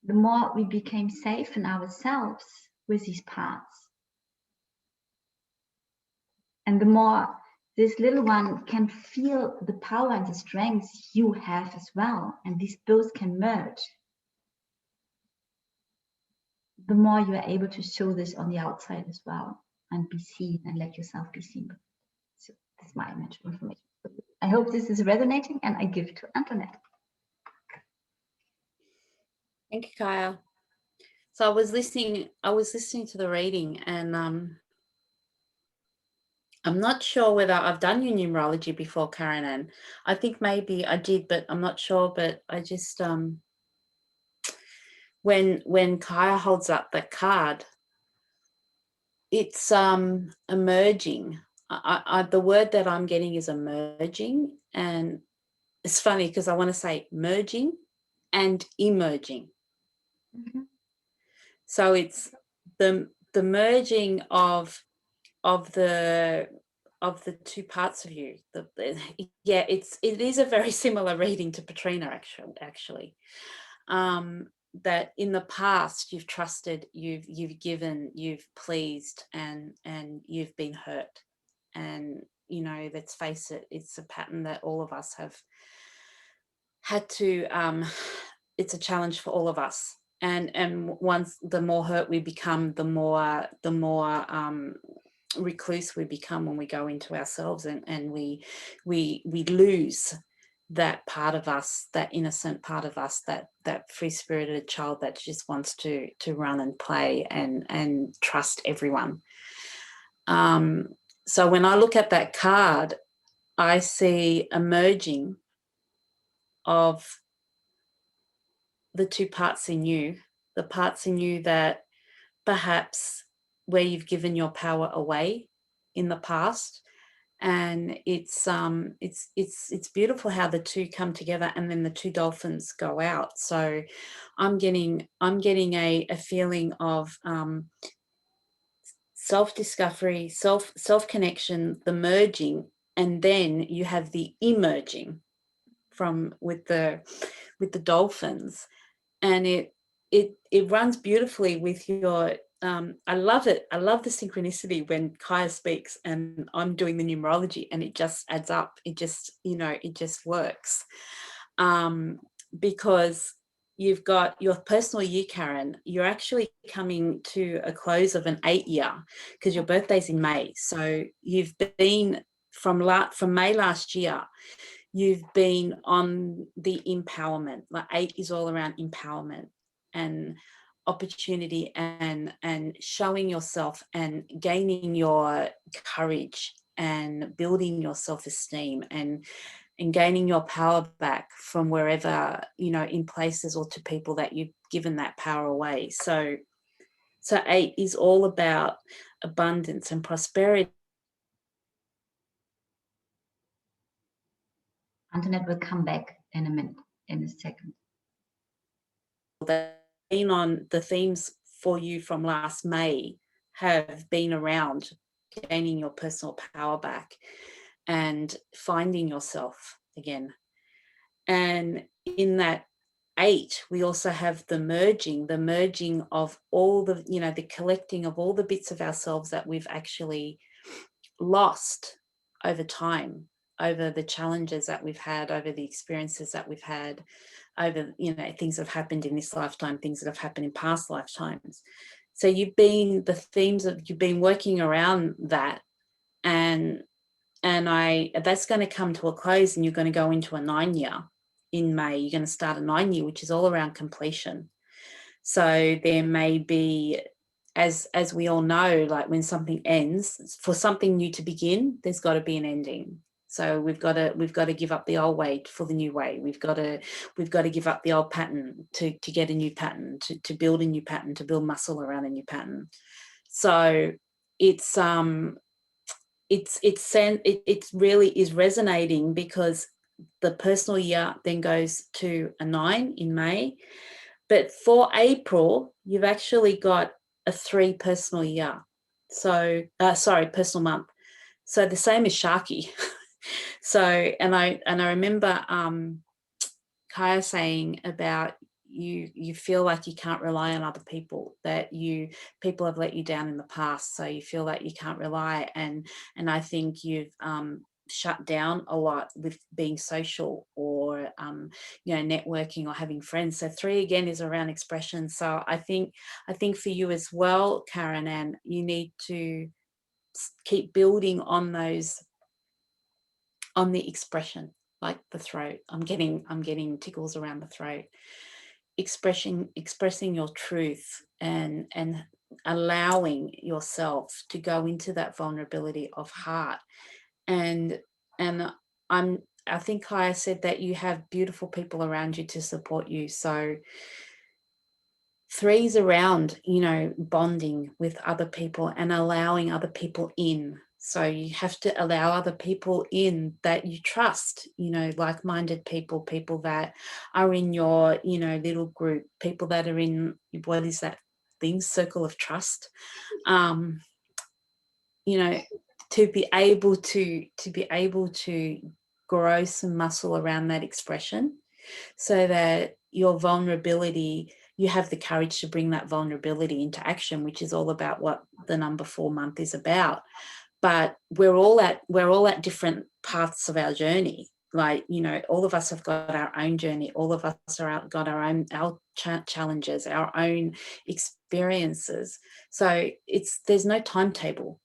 The more we became safe in ourselves with these parts, and the more this little one can feel the power and the strength you have as well, and these both can merge, the more you are able to show this on the outside as well and be seen and let yourself be seen. So that's my image information. I hope this is resonating, and I give to Antoinette. Thank you, Kaija. So I was listening to the reading, and I'm not sure whether I've done your numerology before, Karen, and I think maybe I did, but I'm not sure. But I just when Kaija holds up that card, it's emerging. The word that I'm getting is emerging, and it's funny because I want to say merging and emerging. Mm-hmm. So it's the merging of the two parts of you. Yeah, it is a very similar reading to Patrina actually. That in the past you've trusted, you've given, you've pleased, and you've been hurt. And let's face it, it's a pattern that all of us have had to it's a challenge for all of us. And once the more hurt we become, the more recluse we become when we go into ourselves, and we lose that part of us, that innocent part of us, that free-spirited child that just wants to run and play and trust everyone. So when I look at that card, I see a merging of the two parts in you, the parts in you that perhaps where you've given your power away in the past. And it's beautiful how the two come together, and then the two dolphins go out. So I'm getting a feeling of self-discovery, self-connection, the merging, and then you have the emerging with the dolphins. And it runs beautifully with your I love it. I love the synchronicity when Kaija speaks and I'm doing the numerology, and it just adds up. It just, it just works. Because you've got your personal year, Karen, you're actually coming to a close of an 8-year, because your birthday's in May. So you've been from May last year, you've been on the empowerment. Like 8 is all around empowerment and opportunity, and showing yourself and gaining your courage and building your self-esteem and gaining your power back from wherever, in places or to people that you've given that power away. So 8 is all about abundance and prosperity. Antoinette will come back in a minute, in a second. That been on the themes for you from last May have been around gaining your personal power back and finding yourself again. And in that 8, we also have the merging of all the, the collecting of all the bits of ourselves that we've actually lost over time, over the challenges that we've had, over the experiences that we've had, over, things that have happened in this lifetime, things that have happened in past lifetimes. So you've been working around that, and that's going to come to a close, and you're going to go into a 9-year in May. You're going to start a 9-year, which is all around completion. So there may be, as we all know, like when something ends, for something new to begin, there's got to be an ending. So we've got to give up the old way for the new way. We've got to give up the old pattern to get a new pattern, to build a new pattern, to build muscle around a new pattern. So it's it really is resonating, because the personal year then goes to a 9 in May. But for April, you've actually got a 3 personal year. So, personal month. So the same as Sharky. So, and I remember Kaija saying about you feel like you can't rely on other people, that people have let you down in the past, so you feel like you can't rely, and I think you've shut down a lot with being social, or networking or having friends. So 3 again is around expression. So I think for you as well, Karen, and you need to keep building on those, on the expression, like the throat. I'm getting tickles around the throat. Expressing your truth, and allowing yourself to go into that vulnerability of heart. And I think Kaija said that you have beautiful people around you to support you. So 3's around, bonding with other people and allowing other people in. So you have to allow other people in that you trust, like-minded people that are in your, little group, people that are in, what is that thing, circle of trust, to be able to grow some muscle around that expression, so that your vulnerability, you have the courage to bring that vulnerability into action, which is all about what the number 4 month is about. But we're all at different paths of our journey. Like, all of us have got our own journey. All of us got our challenges, our own experiences. So there's no timetable.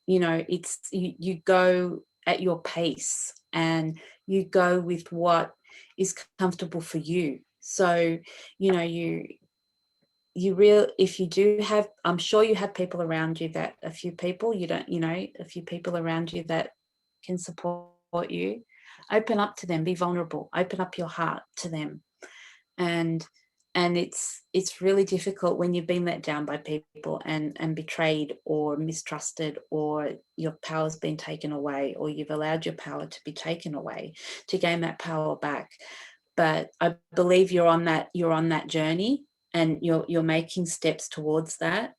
It's you go at your pace, and you go with what is comfortable for you. So if you do have, I'm sure you have people around you, that a few people around you that can support you. Open up to them, be vulnerable, open up your heart to them. And it's really difficult when you've been let down by people and betrayed or mistrusted, or your power's been taken away, or you've allowed your power to be taken away, to gain that power back. But I believe you're on that journey, and you're making steps towards that.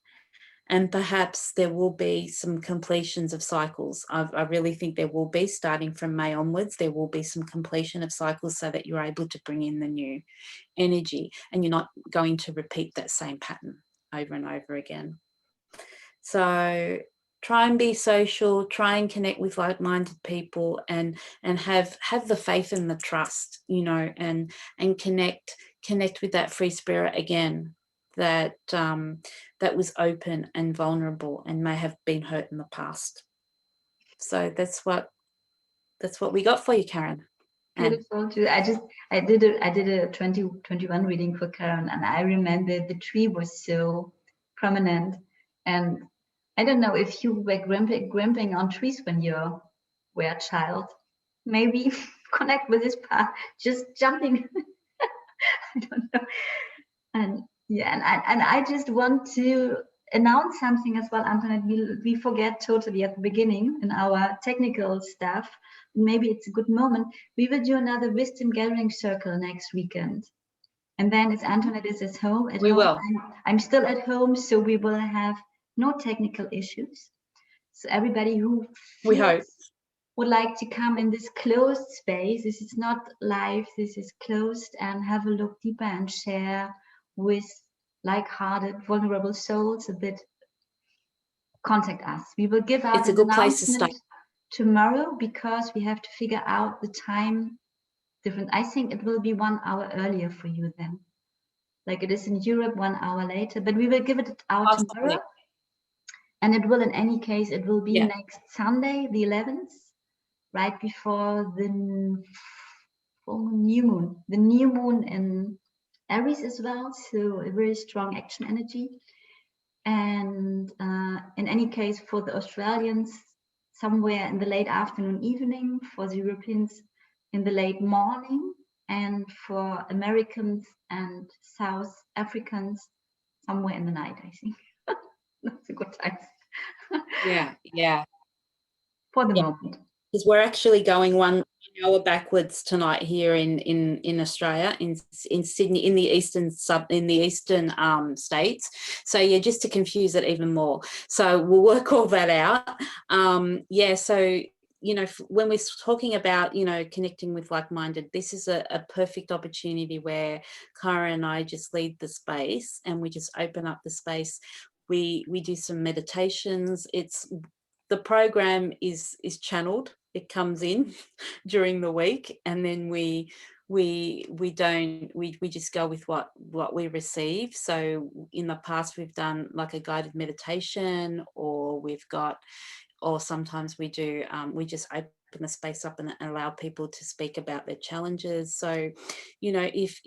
And perhaps there will be some completions of cycles. I really think there will be, starting from May onwards, there will be some completion of cycles, so that you're able to bring in the new energy, and you're not going to repeat that same pattern over and over again. So try and be social, try and connect with like-minded people, and have the faith and the trust, and connect with that free spirit again, that was open and vulnerable and may have been hurt in the past. So that's what we got for you, Karen. Beautiful too. I did a 2021 reading for Karen, and I remember the tree was so prominent. And I don't know if you were grimping on trees when you were a child. Maybe connect with this path, just jumping. I don't know. And yeah, and I just want to announce something as well, Antoinette. We forget totally at the beginning in our technical stuff. Maybe it's a good moment. We will do another wisdom gathering circle next weekend. And then as Antoinette is at home, I'm still at home, so we will have no technical issues. So everybody who we hope would like to come in this closed space, this is not live, this is closed, and have a look deeper and share with like-hearted, vulnerable souls a bit, contact us. We will give out it's a good place to start tomorrow, because we have to figure out the time different. I think it will be 1 hour earlier for you then. Like it is in Europe, 1 hour later, but we will give it out tomorrow. And it will, in any case, it will be next Sunday, the 11th, right before the new moon. The new moon in Aries as well, so a very strong action energy. And in any case, for the Australians, somewhere in the late afternoon, evening. For the Europeans, in the late morning. And for Americans and South Africans, somewhere in the night, I think. That's a good time. yeah for the moment. Because we're actually going 1 hour backwards tonight here in Australia, in Sydney, in the eastern states. So yeah, just to confuse it even more. So we'll work all that out. So when we're talking about connecting with like-minded, this is a perfect opportunity where Kaija and I just lead the space, and we just open up the space. We do some meditations. The program is channeled. It comes in during the week, and then we just go with what we receive. So in the past we've done like a guided meditation, or sometimes we do we just open the space up and allow people to speak about their challenges. So if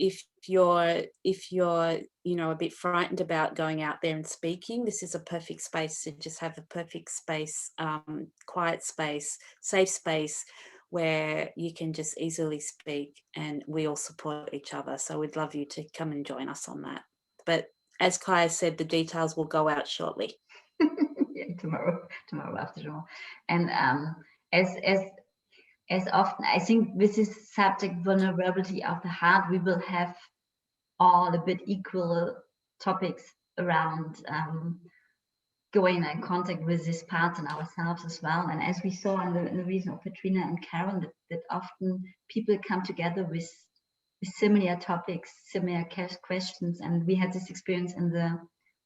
you're a bit frightened about going out there and speaking, this is a perfect space to just have a perfect space, quiet space, safe space, where you can just easily speak, and we all support each other. So we'd love you to come and join us on that. But as Kaija said, the details will go out shortly. Yeah, tomorrow after tomorrow. And as often, I think with this subject, vulnerability of the heart, we will have all a bit equal topics around going in contact with these parts in ourselves as well. And as we saw in the reason of Katrina and Karen, that often people come together with similar topics, similar questions. And we had this experience in the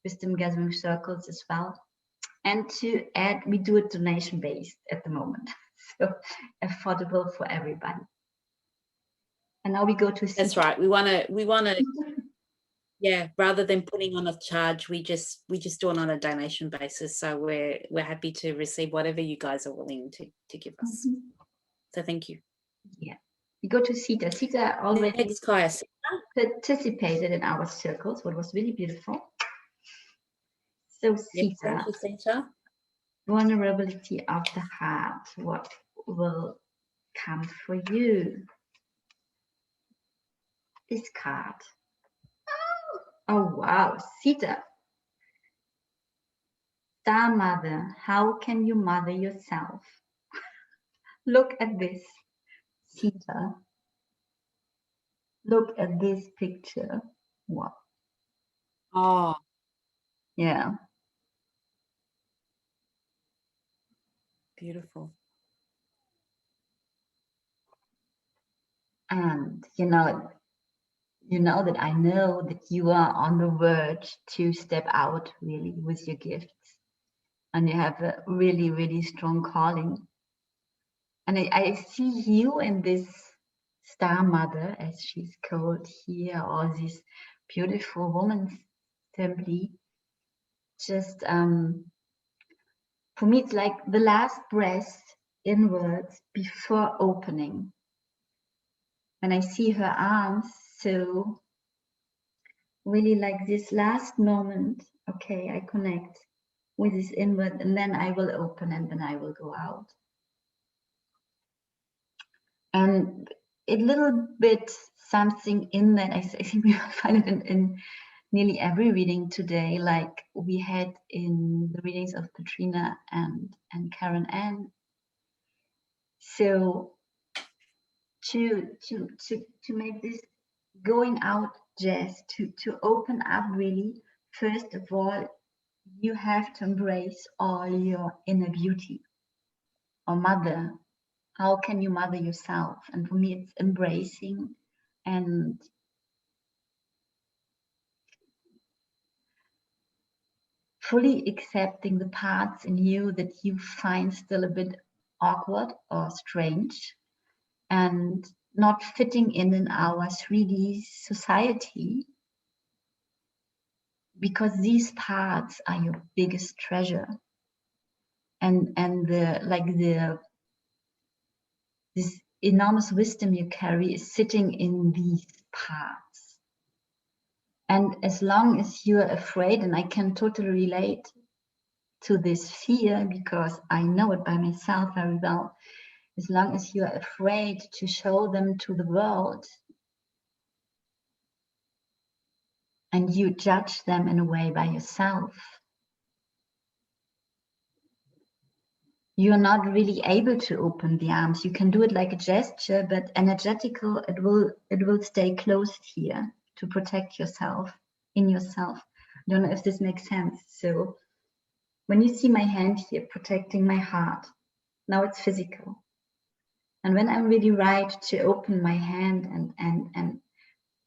wisdom gathering circles as well. And to add, we do it donation based at the moment, so affordable for everybody. And now we go to That's right. We want to yeah, rather than putting on a charge, we just do it on a donation basis. So we're happy to receive whatever you guys are willing to give us. Mm-hmm. So thank you. Yeah, we go to Sita. Sita already participated in our circles, what was really beautiful. So Sita, thank you, Sita. Vulnerability of the heart. What will come for you? This card. Oh wow, Sita. Star Mother, how can you mother yourself? Look at this, Sita. Look at this picture. Wow. Oh. Yeah. Beautiful. And you know that I know that you are on the verge to step out really with your gifts. And you have a really, really strong calling. And I see you in this Star Mother, as she's called here, or this beautiful woman simply. Just for me, it's like the last breath inwards before opening. When I see her arms, so really like this last moment, okay, I connect with this inward, and then I will open, and then I will go out. And a little bit something in that, I think we will find it in nearly every reading today, like we had in the readings of Katrina and Karen Ann. So to make this going out, Jess, to open up really, first of all, you have to embrace all your inner beauty. Or mother, how can you mother yourself? And for me, it's embracing and fully accepting the parts in you that you find still a bit awkward or strange and not fitting in our 3D society, because these parts are your biggest treasure. And this enormous wisdom you carry is sitting in these parts. And as long as you are afraid, and I can totally relate to this fear because I know it by myself very well, as long as you are afraid to show them to the world and you judge them in a way by yourself, you're not really able to open the arms. You can do it like a gesture, but energetical, it will stay closed here to protect yourself, in yourself. I don't know if this makes sense. So when you see my hand here protecting my heart, now it's physical. And when I'm really right to open my hand and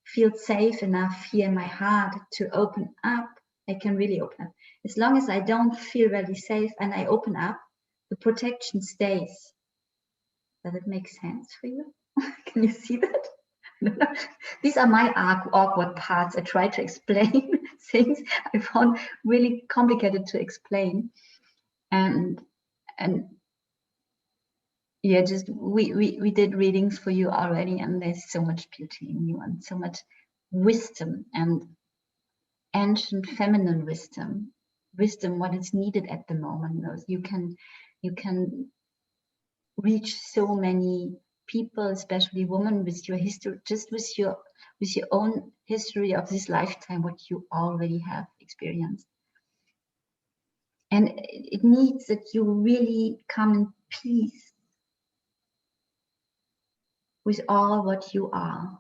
feel safe enough here in my heart to open up, I can really open up. As long as I don't feel really safe and I open up, the protection stays. Does it make sense for you? Can you see that? These are my awkward parts. I try to explain things I found really complicated to explain. And yeah, just we did readings for you already, and there's so much beauty in you and so much wisdom and ancient feminine wisdom, what is needed at the moment. You can reach so many people, especially women, with your history, just with your own history of this lifetime, what you already have experienced. And it needs that you really come in peace with all what you are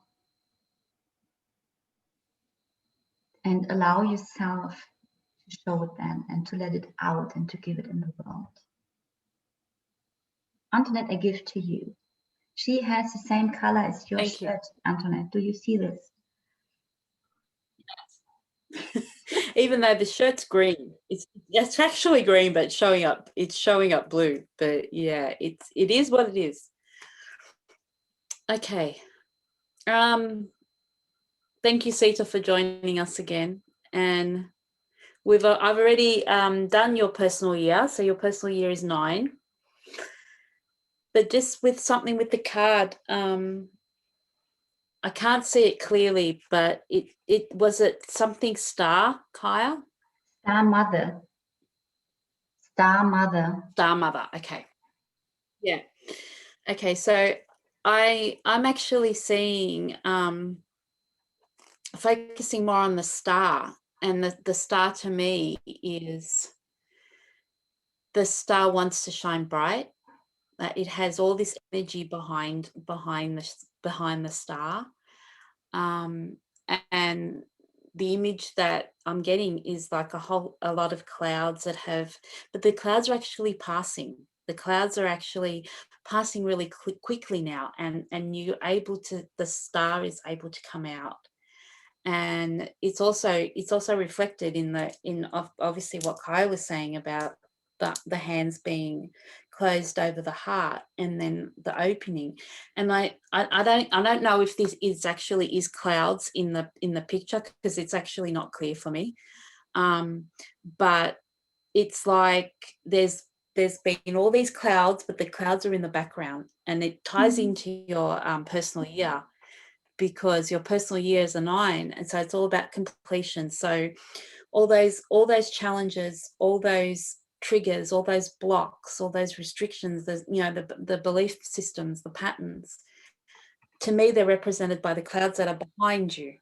and allow yourself to show it then and to let it out and to give it in the world. Antoinette, I give to you. She has the same color as your Thank shirt, you. Antoinette. Do you see this? Even though the shirt's green, it's actually green, but it's showing up blue. But yeah, it is what it is. Okay. Thank you, Sita, for joining us again. And I've already done your personal year. So your personal year is 9. But just with something with the card, I can't see it clearly, but it was something star, Kaija? Star Mother. Star Mother. Star Mother. Okay. Yeah. Okay. So I'm actually seeing focusing more on the star, and the star to me is the star wants to shine bright. That it has all this energy behind the star, and the image that I'm getting is like a lot of clouds but the clouds are actually passing. The clouds are actually passing really quickly now, and the star is able to come out. And it's also reflected in obviously what Kai was saying about the hands being closed over the heart and then the opening. And I don't know if this is clouds in the picture, because it's actually not clear for me, but it's like there's been all these clouds, but the clouds are in the background, and it ties into your personal year, because your personal year is a 9, and so it's all about completion. So all those challenges, all those triggers, all those blocks, all those restrictions, the belief systems, the patterns, to me they're represented by the clouds that are behind you.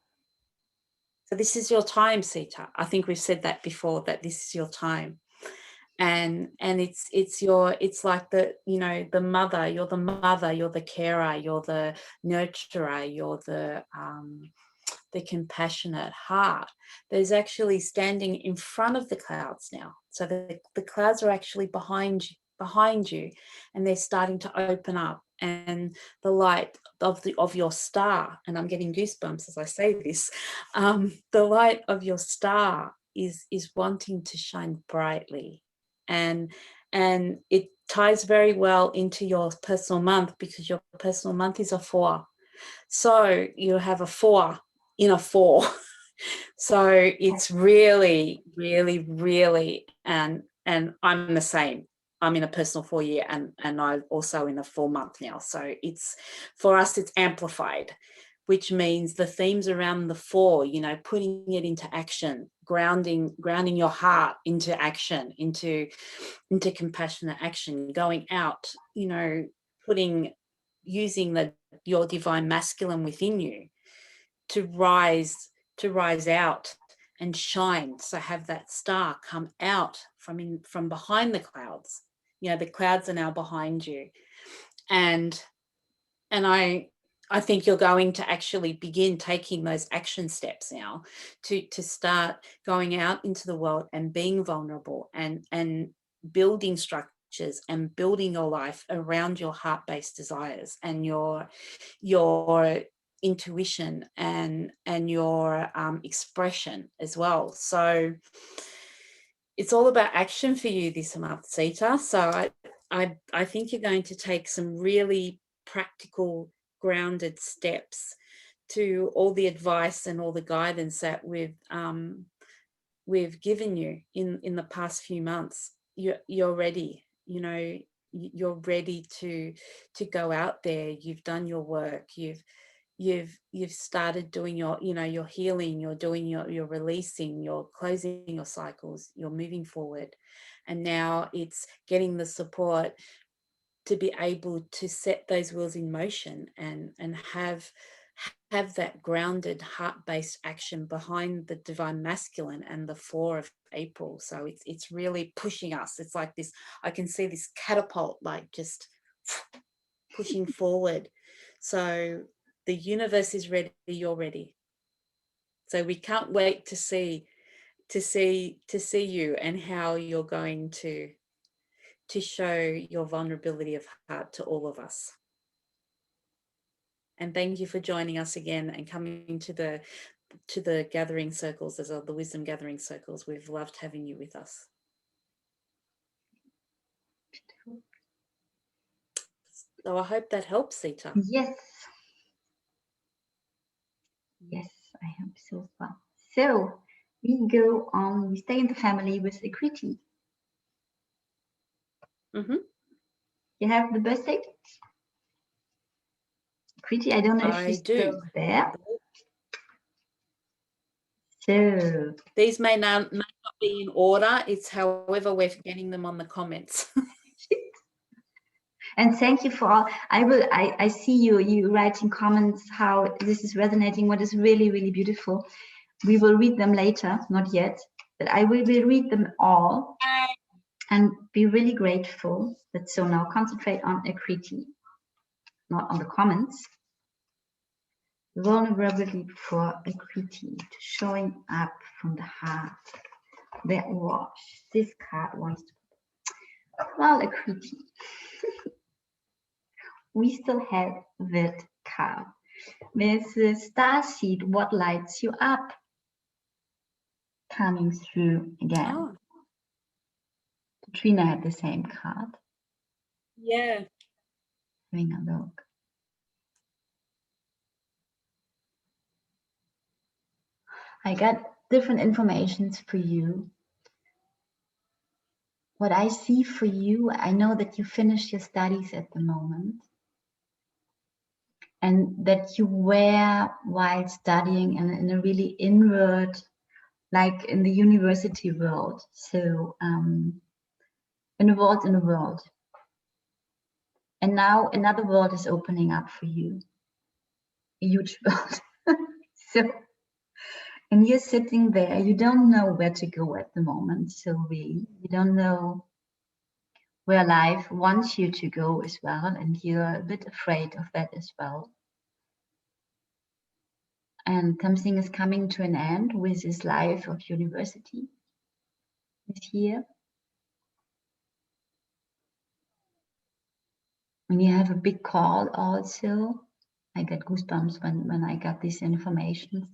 So this is your time, Sita. I think we've said that before, that this is your time. And it's like the mother, you're the carer, you're the nurturer, you're the compassionate heart. There's actually standing in front of the clouds now. So the clouds are actually behind you, and they're starting to open up, and the light of your star, and I'm getting goosebumps as I say this, the light of your star is wanting to shine brightly. And it ties very well into your personal month, because your personal month is a 4. So you have a 4 in a 4. So it's really, really, really, and I'm the same. I'm in a personal 4 year, and I'm also in a 4 month now. So for us, it's amplified, which means the themes around the 4, putting it into action, grounding your heart into action, into compassionate action, going out, using your divine masculine within you to rise out and shine. So have that star come out from behind the clouds, you know, the clouds are now behind you. And I think you're going to actually begin taking those action steps now to start going out into the world and being vulnerable and building structures and building your life around your heart-based desires and your intuition and your expression as well. So it's all about action for you this month, Sita. So I think you're going to take some really practical, grounded steps to all the advice and all the guidance that we've given you in the past few months. You're ready. You know, you're ready to go out there. You've done your work. You've started doing your, you know, your healing, you're doing your releasing, you're closing your cycles, you're moving forward. And now it's getting the support to be able to set those wheels in motion and have that grounded heart-based action behind the divine masculine and the 4 of April. So it's really pushing us. It's like this, I can see this catapult like just pushing forward. So the universe is ready, you're ready. So we can't wait to see you and how you're going to show your vulnerability of heart to all of us. And thank you for joining us again and coming to the gathering circles, as the wisdom gathering circles. We've loved having you with us. So I hope that helps, Sita. Yes. Yes, I hope so as well. So we go on, we stay in the family with Equity. Mm-hmm. You have the birthday? Equity, I don't know if she's still there. So these may not be in order. It's however we're getting them on the comments. And thank you for all. I see you writing comments how this is resonating, what is really, really beautiful. We will read them later, not yet, but I will read them all and be really grateful. But so now concentrate on Equity, not on the comments. Vulnerability for Equity, to showing up from the heart. That was this card wants to. Well, Equity. We still have that card. There's the star seed, what lights you up, coming through again. Oh. Katrina had the same card. Yeah. Having a look. I got different informations for you. What I see for you, I know that you finished your studies at the moment. And that you were, while studying in a really inward, like in the university world. So in a world. And now another world is opening up for you. A huge world. So, and you're sitting there, you don't know where to go at the moment, Sylvie. You don't know where life wants you to go as well. And you're a bit afraid of that as well. And something is coming to an end with this life of university this year. And you have a big call also. I get goosebumps when I got this information,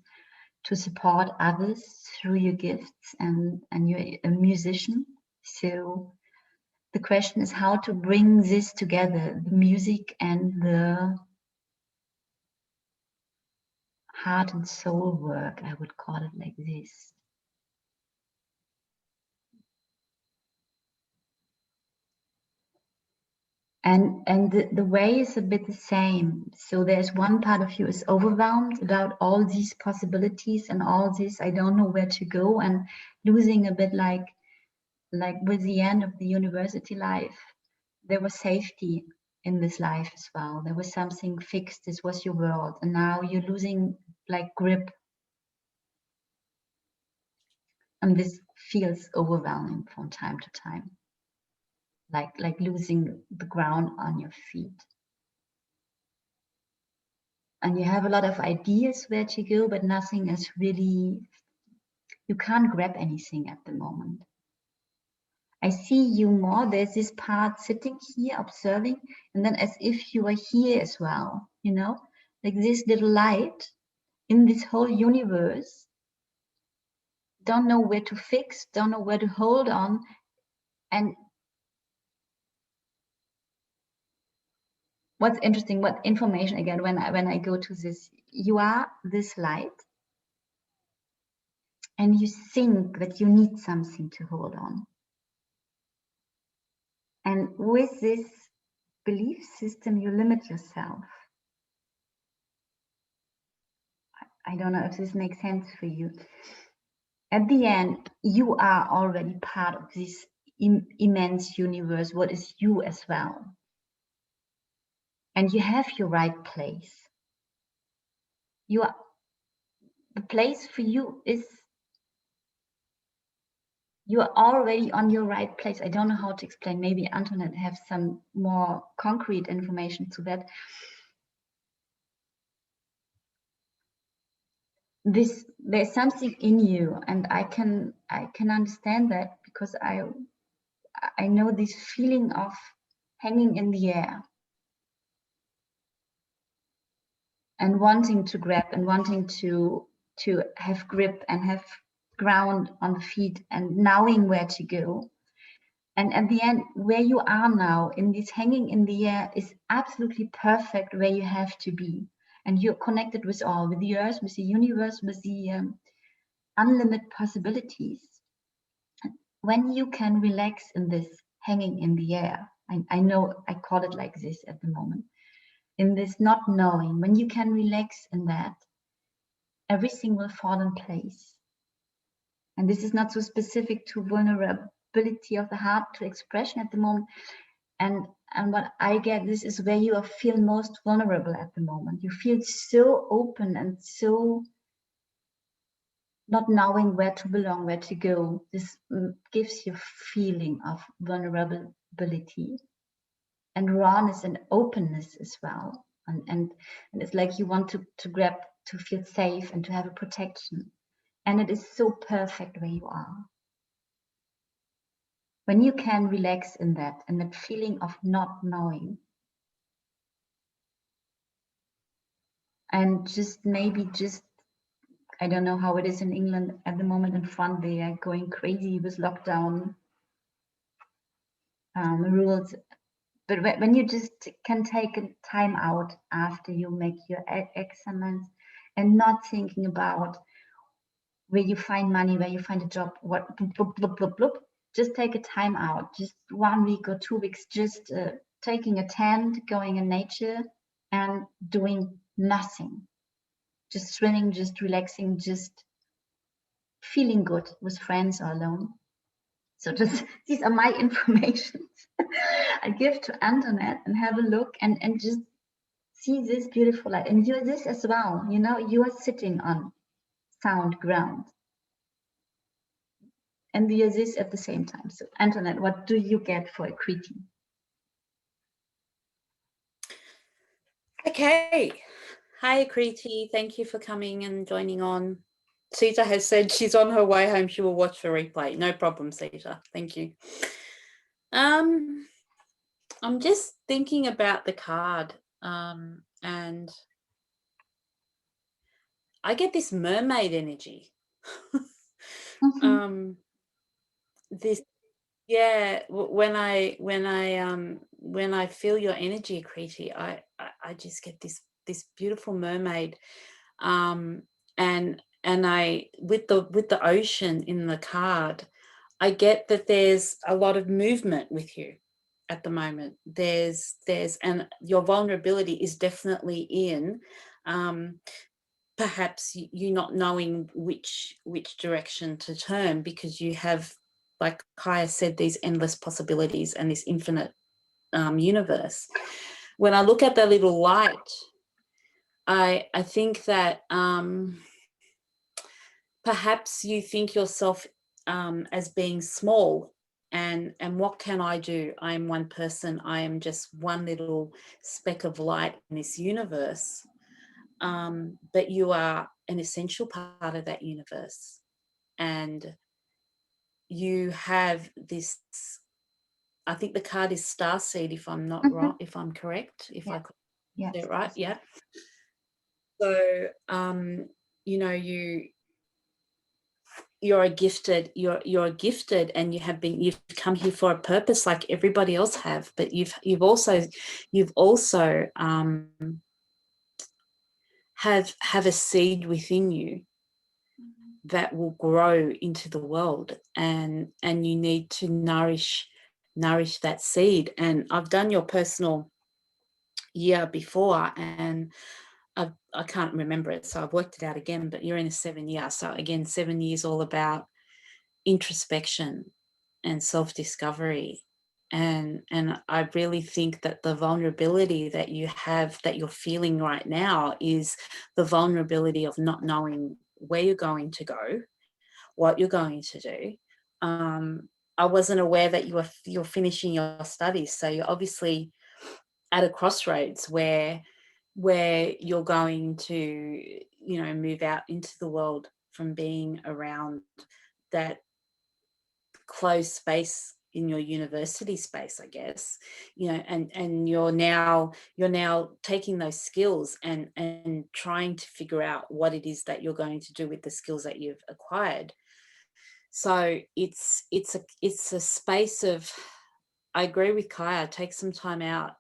to support others through your gifts, and you're a musician. So the question is how to bring this together, the music and the heart and soul work, I would call it like this. And the way is a bit the same. So there's one part of you is overwhelmed about all these possibilities and all this, I don't know where to go, and losing a bit like with the end of the university life, there was safety in this life as well. There was something fixed, this was your world, and now you're losing like grip. And this feels overwhelming from time to time. like losing the ground on your feet. And you have a lot of ideas where to go, but nothing is really, you can't grab anything at the moment. I see you more, there's this part sitting here observing, and then as if you are here as well, you know, like this little light in this whole universe, don't know where to fix, don't know where to hold on. And what's interesting, what information again, when I go to this, you are this light, and you think that you need something to hold on. And with this belief system, you limit yourself. I don't know if this makes sense for you. At the end, you are already part of this immense universe, what is you as well. And you have your right place. You are, the place for you is, you are already on your right place. I don't know how to explain. Maybe Antoinette have some more concrete information to that. There's something in you, and I can understand that, because I know this feeling of hanging in the air and wanting to grab and wanting to have grip and have ground on the feet and knowing where to go. And at the end, where you are now in this hanging in the air is absolutely perfect where you have to be. And you're connected with all, with the earth, with the universe, with the unlimited possibilities. When you can relax in this hanging in the air, I know I call it like this at the moment, in this not knowing, when you can relax in that, everything will fall in place. And this is not so specific to vulnerability of the heart, to expression at the moment. And what I get, this is where you feel most vulnerable at the moment. You feel so open and so not knowing where to belong, where to go. This gives you a feeling of vulnerability and rawness and openness as well. And it's like you want to grab, to feel safe and to have a protection. And it is so perfect where you are. When you can relax in that, and that feeling of not knowing, and just maybe I don't know how it is in England at the moment. In front, they are going crazy with lockdown rules. But when you just can take a time out after you make your exams and not thinking about where you find money, where you find a job, what, bloop, bloop, bloop, bloop. Just take a time out, just 1 week or 2 weeks, just taking a tent, going in nature and doing nothing. Just swimming, just relaxing, just feeling good with friends or alone. So these are my informations I give to Antoinette, and have a look and just see this beautiful light. And you're this as well, you know, you are sitting on sound ground. And you're this at the same time. So Antoinette, what do you get for Akriti? Okay. Hi, Akriti. Thank you for coming and joining on. Sita has said she's on her way home. She will watch the replay. No problem, Sita. Thank you. I'm just thinking about the card, and I get this mermaid energy. Mm-hmm. This, yeah. When I feel your energy, Akriti, I just get this beautiful mermaid, and I with the ocean in the card, I get that there's a lot of movement with you at the moment. There's and your vulnerability is definitely in perhaps you not knowing which direction to turn, because you have, like Kaija said, these endless possibilities and this infinite universe. When I look at the little light, I think that perhaps you think yourself as being small and what can I do? I am one person. I am just one little speck of light in this universe. But you are an essential part of that universe, and you have this. I think the card is starseed, if I'm not wrong, if I'm correct, if I could Yes. get it right, yeah. So, you're a gifted, you're gifted, and you've come here for a purpose, like everybody else have. But you've also have a seed within you that will grow into the world, and you need to nourish that seed. And I've done your personal year before, and I can't remember it, so I've worked it out again, but you're in a 7-year. So again, 7 years all about introspection and self-discovery. And I really think that the vulnerability that you have, that you're feeling right now, is the vulnerability of not knowing where you're going to go, what you're going to do. I wasn't aware that you're finishing your studies, so you're obviously at a crossroads where you're going to, move out into the world from being around that closed space in your university space, I guess, and you're now taking those skills and trying to figure out what it is that you're going to do with the skills that you've acquired. So it's a space of, I agree with Kaija, take some time out,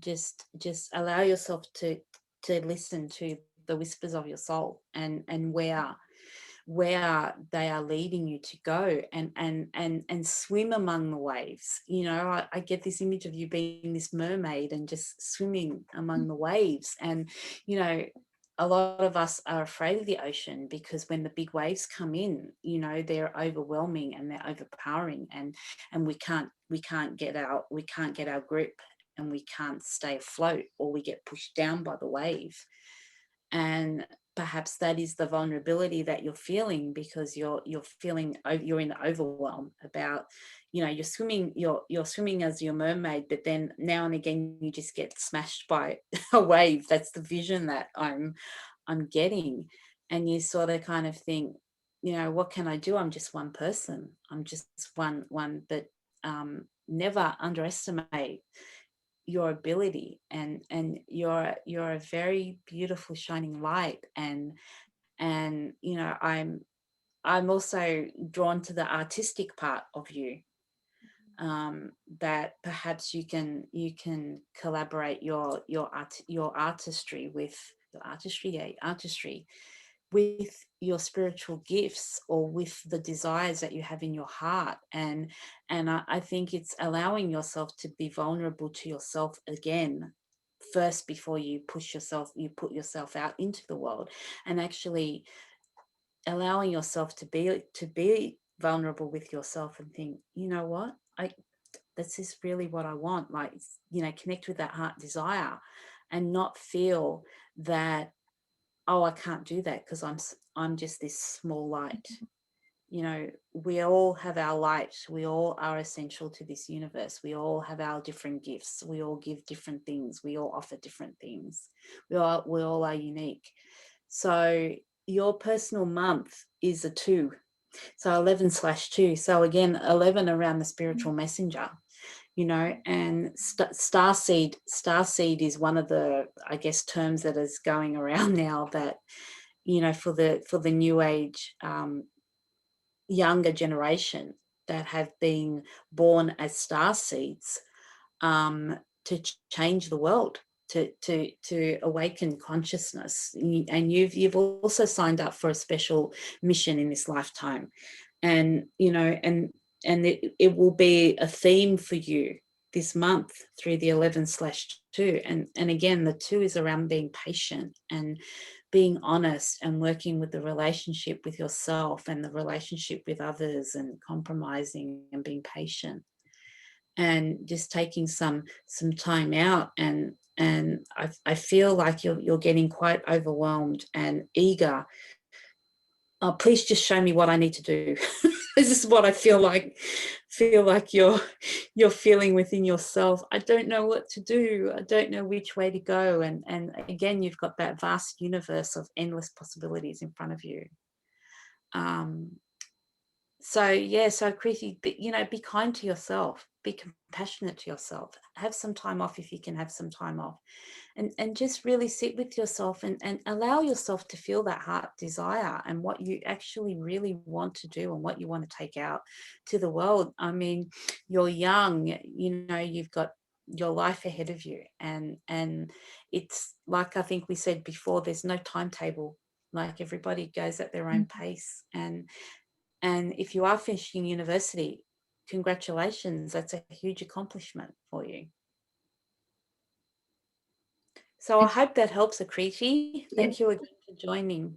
just allow yourself to listen to the whispers of your soul, and where they are leading you to go, and swim among the waves. I get this image of you being this mermaid and just swimming among the waves. And a lot of us are afraid of the ocean, because when the big waves come in, they're overwhelming and they're overpowering, and we can't get our grip, and we can't stay afloat, or we get pushed down by the wave. And perhaps that is the vulnerability that you're feeling, because you're feeling, you're in overwhelm about, you're swimming as your mermaid, but then now and again you just get smashed by a wave. That's the vision that I'm getting. And you sort of kind of think, what can I do? I'm just one person. I'm just one, but never underestimate your ability, and you're a very beautiful shining light. And I'm also drawn to the artistic part of you, that perhaps you can collaborate your artistry with artistry with your spiritual gifts, or with the desires that you have in your heart. And I think it's allowing yourself to be vulnerable to yourself again first, before you put yourself out into the world, and actually allowing yourself to be vulnerable with yourself, and think, what, this is really what I want. Like, connect with that heart desire, and not feel that, oh, I can't do that because I'm just this small light. We all have our light. We all are essential to this universe. We all have our different gifts. We all give different things. We all offer different things. We all are unique. So your personal month is a 2. So 11/2. So again, 11 around the spiritual messenger. And starseed is one of the, I guess, terms that is going around now, that for the new age younger generation that have been born as star seeds, to change the world, to awaken consciousness. And you've also signed up for a special mission in this lifetime, and it will be a theme for you this month through the 11/2. And again, the 2 is around being patient and being honest, and working with the relationship with yourself and the relationship with others, and compromising and being patient, and just taking some time out. And I feel like you're getting quite overwhelmed and eager. Oh, please just show me what I need to do. This is what I feel like. feel like you're feeling within yourself, I don't know what to do, I don't know which way to go, and again, you've got that vast universe of endless possibilities in front of you. So yeah, so Kriti, be kind to yourself, be compassionate to yourself, have some time off if you can have some time off, and just really sit with yourself and allow yourself to feel that heart desire and what you actually really want to do and what you want to take out to the world. I mean, you're young, you've got your life ahead of you, and it's like, I think we said before, there's no timetable. Like, everybody goes at their own pace, and if you are finishing university, congratulations, that's a huge accomplishment for you. So I hope that helps, Akriti. Thank you again for joining.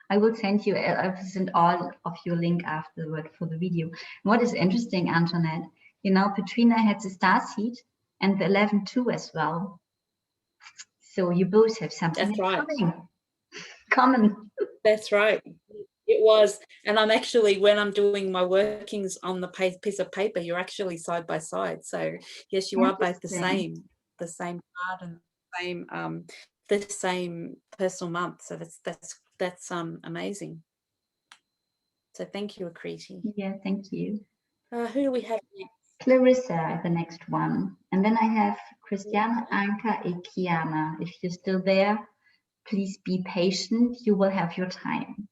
I will send you, I will send all of your link afterward for the video. What is interesting, Antoinette, Petrina had the star seed and the 11-2 as well. So you both have something That's right. common. That's right. It was, and I'm actually, when I'm doing my workings on the piece of paper, you're actually side by side. So yes, you are both the same card and the same personal month. So that's amazing. So thank you, Akriti. Yeah, thank you. Who do we have next? Clarissa, the next one. And then I have Christiane Anka Ekiana. If you're still there, please be patient. You will have your time.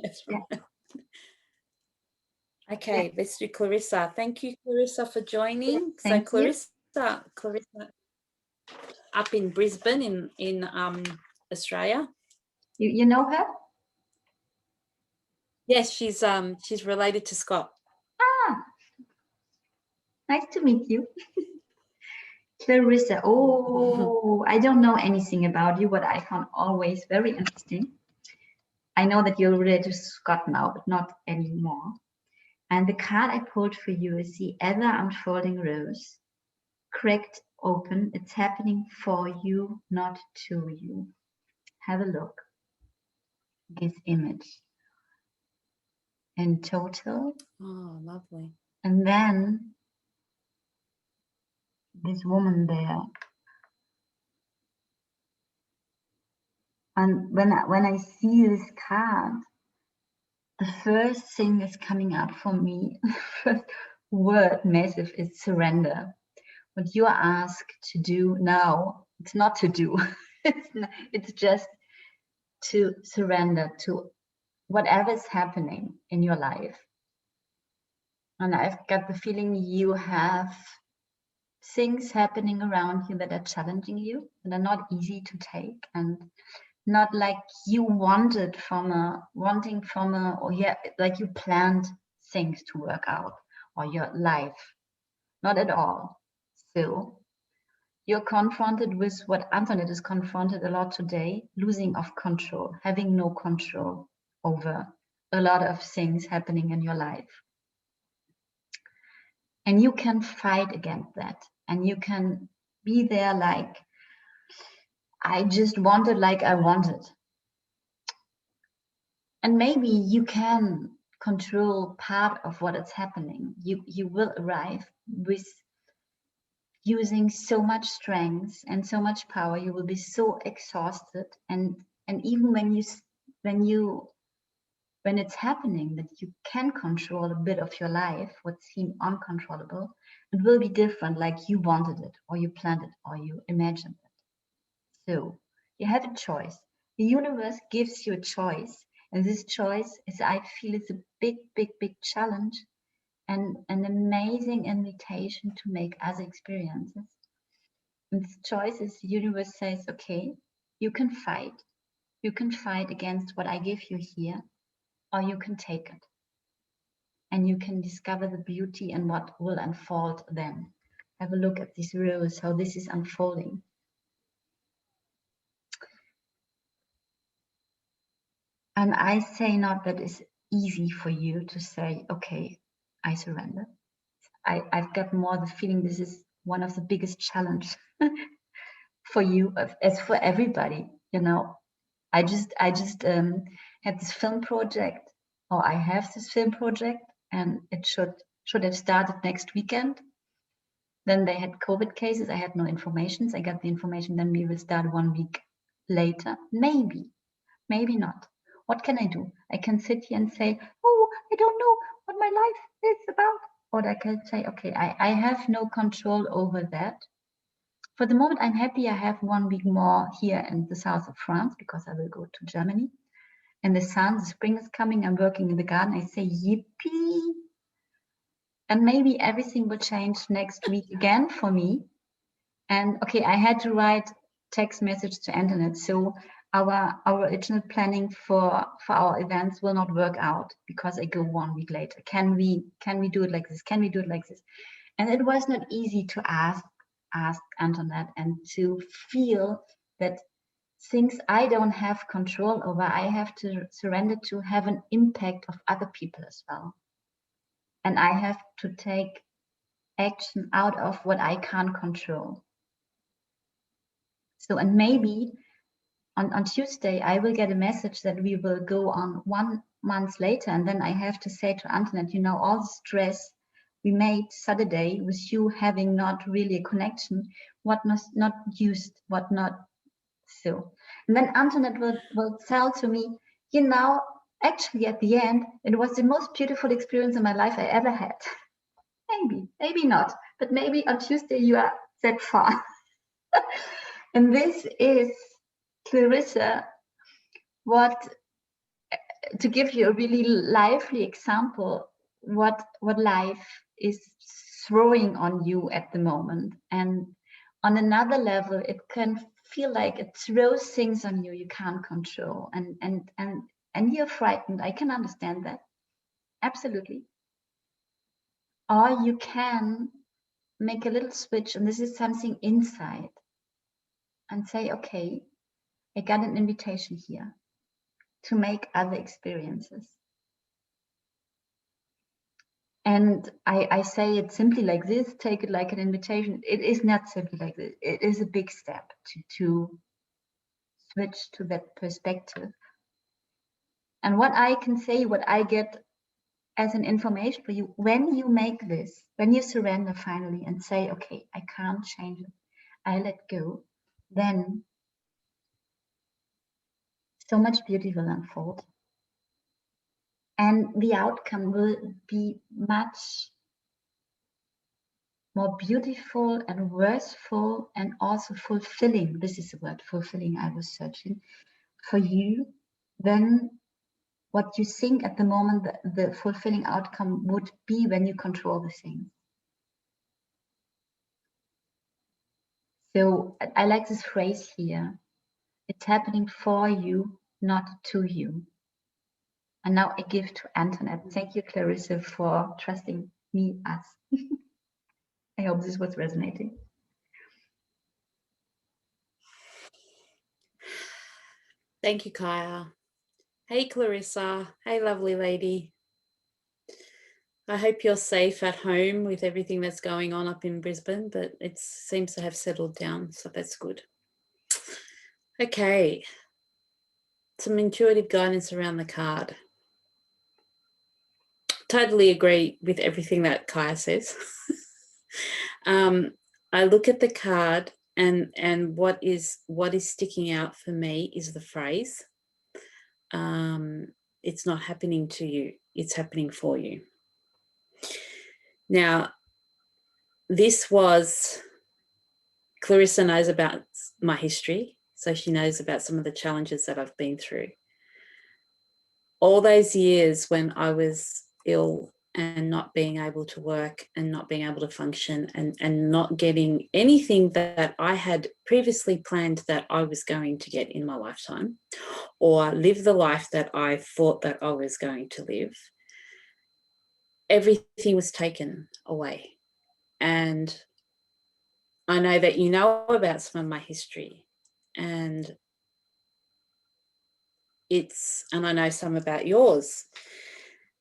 That's right. Yeah. Okay, let's do Clarissa. Thank you, Clarissa, for joining. So Clarissa up in Brisbane in Australia. You know her? Yes, she's related to Scott. Ah, nice to meet you. Clarissa, oh, I don't know anything about you, but I found always very interesting. I know that you're related to Scott now, but not anymore. And the card I pulled for you is the ever unfolding rose. Cracked open, it's happening for you, not to you. Have a look. This image in total. Oh, lovely. And then this woman there. And when I see this card, the first thing that's coming up for me, first word massive, is surrender. What you are asked to do now, it's not to do. It's just to surrender to whatever is happening in your life. And I've got the feeling you have things happening around you that are challenging you, that are not easy to take, and not like you wanted like you planned things to work out, or your life, not at all. So you're confronted with what Antoinette is confronted a lot today, losing of control, having no control over a lot of things happening in your life. And you can fight against that, and you can be there like, I just wanted like I wanted. And maybe you can control part of what is happening. You will arrive with using so much strength and so much power. You will be so exhausted, and even when it's happening that you can control a bit of your life, what seemed uncontrollable, it will be different, like you wanted it, or you planned it, or you imagined it. So you have a choice. The universe gives you a choice. And this choice is, I feel, it's a big, big, big challenge and an amazing invitation to make other experiences. And this choice is, the universe says, okay, you can fight. You can fight against what I give you here, or you can take it. And you can discover the beauty and what will unfold then. Have a look at this rose, how this is unfolding. And I say not that it's easy for you to say, okay, I surrender. I've got more the feeling this is one of the biggest challenge for you, as for everybody. I just had this film project, or I have this film project and it should have started next weekend. Then they had COVID cases. I had no information. I got the information. Then we will start 1 week later. Maybe not. What can I do? I can sit here and say, oh, I don't know what my life is about. Or I can say, okay, I have no control over that. For the moment, I'm happy I have 1 week more here in the south of France because I will go to Germany. And the spring is coming. I'm working in the garden. I say, yippee. And maybe everything will change next week again for me. And okay, I had to write text message to Antoinette. So our original planning for our events will not work out because I go 1 week later. Can we do it like this? Can we do it like this? And it was not easy to ask Antoinette and to feel that things I don't have control over, I have to surrender to have an impact of other people as well. And I have to take action out of what I can't control. So, and maybe on Tuesday, I will get a message that we will go on 1 month later. And then I have to say to Antoinette, you know, all the stress we made Saturday with you having not really a connection, what was not used, what not so. And then Antoinette will tell to me, you know, actually at the end, it was the most beautiful experience in my life I ever had. Maybe not, but maybe on Tuesday you are that far. And this is, Clarissa, to give you a really lively example, what life is throwing on you at the moment. And on another level, it can feel like it throws things on you can't control, and you're frightened. I can understand that, absolutely. Or you can make a little switch, and this is something inside, and say, okay, I got an invitation here to make other experiences. And I say it simply like this, take it like an invitation. It is not simply like this. It is a big step to switch to that perspective. And what I can say, what I get as an information for you, when you make this, when you surrender finally and say, okay, I can't change it, I let go, then so much beauty will unfold. And the outcome will be much more beautiful and worthful and also fulfilling. This is the word, fulfilling, I was searching for you, than what you think at the moment the fulfilling outcome would be when you control the things. So I like this phrase here. It's happening for you, not to you. And now I give to Antoinette. Thank you, Clarissa, for trusting me, us. I hope this was resonating. Thank you, Kaija. Hey, Clarissa. Hey, lovely lady. I hope you're safe at home with everything that's going on up in Brisbane, but it seems to have settled down, so that's good. Okay. Some intuitive guidance around the card. Totally agree with everything that Kaija says. I look at the card and what is sticking out for me is the phrase, it's not happening to you, it's happening for you. Now, this was, Clarissa knows about my history, so she knows about some of the challenges that I've been through. All those years when I was ill and not being able to work and not being able to function and not getting anything that I had previously planned that I was going to get in my lifetime, or live the life that I thought that I was going to live, everything was taken away. And I know that you know about some of my history, and I know some about yours.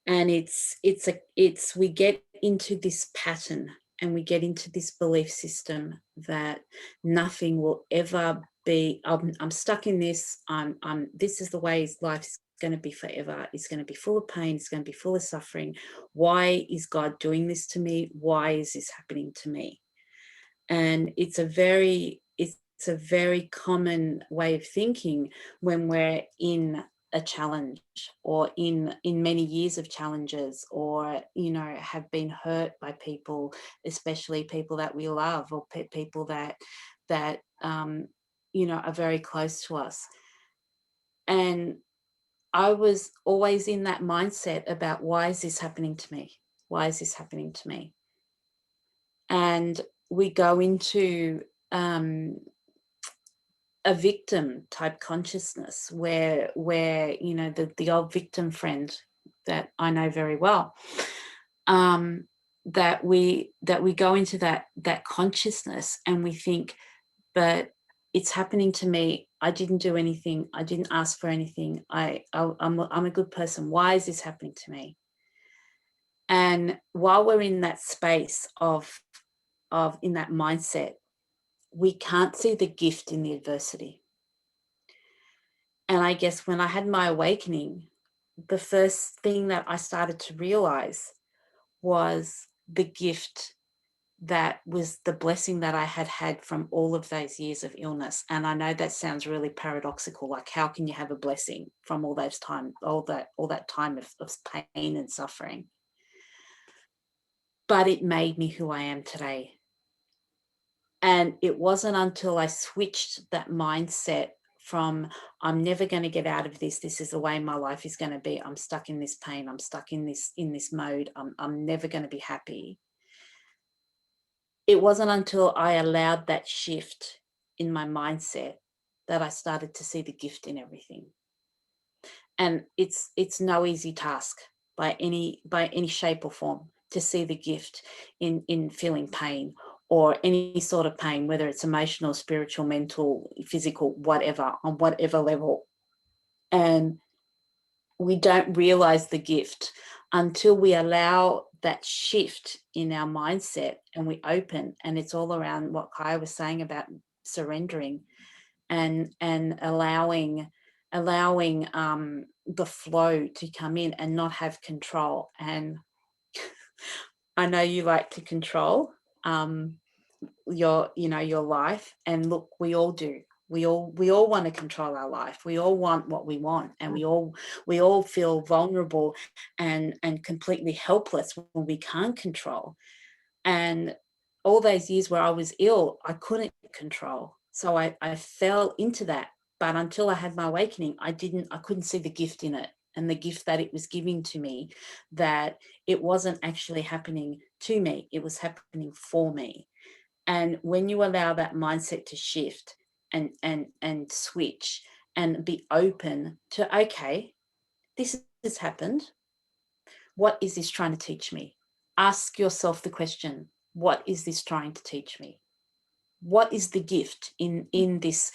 And we get into this pattern and we get into this belief system that nothing will ever be, I'm stuck in this, this is the way life is going to be forever. It's going to be full of pain. It's going to be full of suffering. Why is God doing this to me? Why is this happening to me? And it's a very common way of thinking when we're in a challenge, or in many years of challenges, or, you know, have been hurt by people, especially people that we love, or people that you know, are very close to us. And I was always in that mindset about, why is this happening to me? Why is this happening to me? And we go into a victim type consciousness where you know, the old victim friend that I know very well, that we go into that consciousness, and we think, but it's happening to me. I didn't do anything. I didn't ask for anything. I'm a good person. Why is this happening to me? And while we're in that space of in that mindset, we can't see the gift in the adversity. And I guess when I had my awakening, the first thing that I started to realize was the gift that was the blessing that I had had from all of those years of illness. And I know that sounds really paradoxical. Like, how can you have a blessing from all that time of pain and suffering? But it made me who I am today. And it wasn't until I switched that mindset from, I'm never going to get out of this, this is the way my life is going to be, I'm stuck in this pain, I'm stuck in this mode, I'm never going to be happy. It wasn't until I allowed that shift in my mindset that I started to see the gift in everything. And it's no easy task by any shape or form to see the gift in feeling pain, or any sort of pain, whether it's emotional, spiritual, mental, physical, whatever, on whatever level. And we don't realize the gift until we allow that shift in our mindset, and we open, and it's all around what Kaija was saying about surrendering and allowing the flow to come in and not have control. And I know you like to control your life, and look, we all do. We all want to control our life. We all want what we want, and we all feel vulnerable and completely helpless when we can't control. And all those years where I was ill, I couldn't control, so I fell into that. But until I had my awakening, I couldn't see the gift in it, and the gift that it was giving to me, that it wasn't actually happening to me, it was happening for me. And when you allow that mindset to shift and switch, and be open to, okay, this has happened. What is this trying to teach me? Ask yourself the question, what is this trying to teach me? What is the gift in this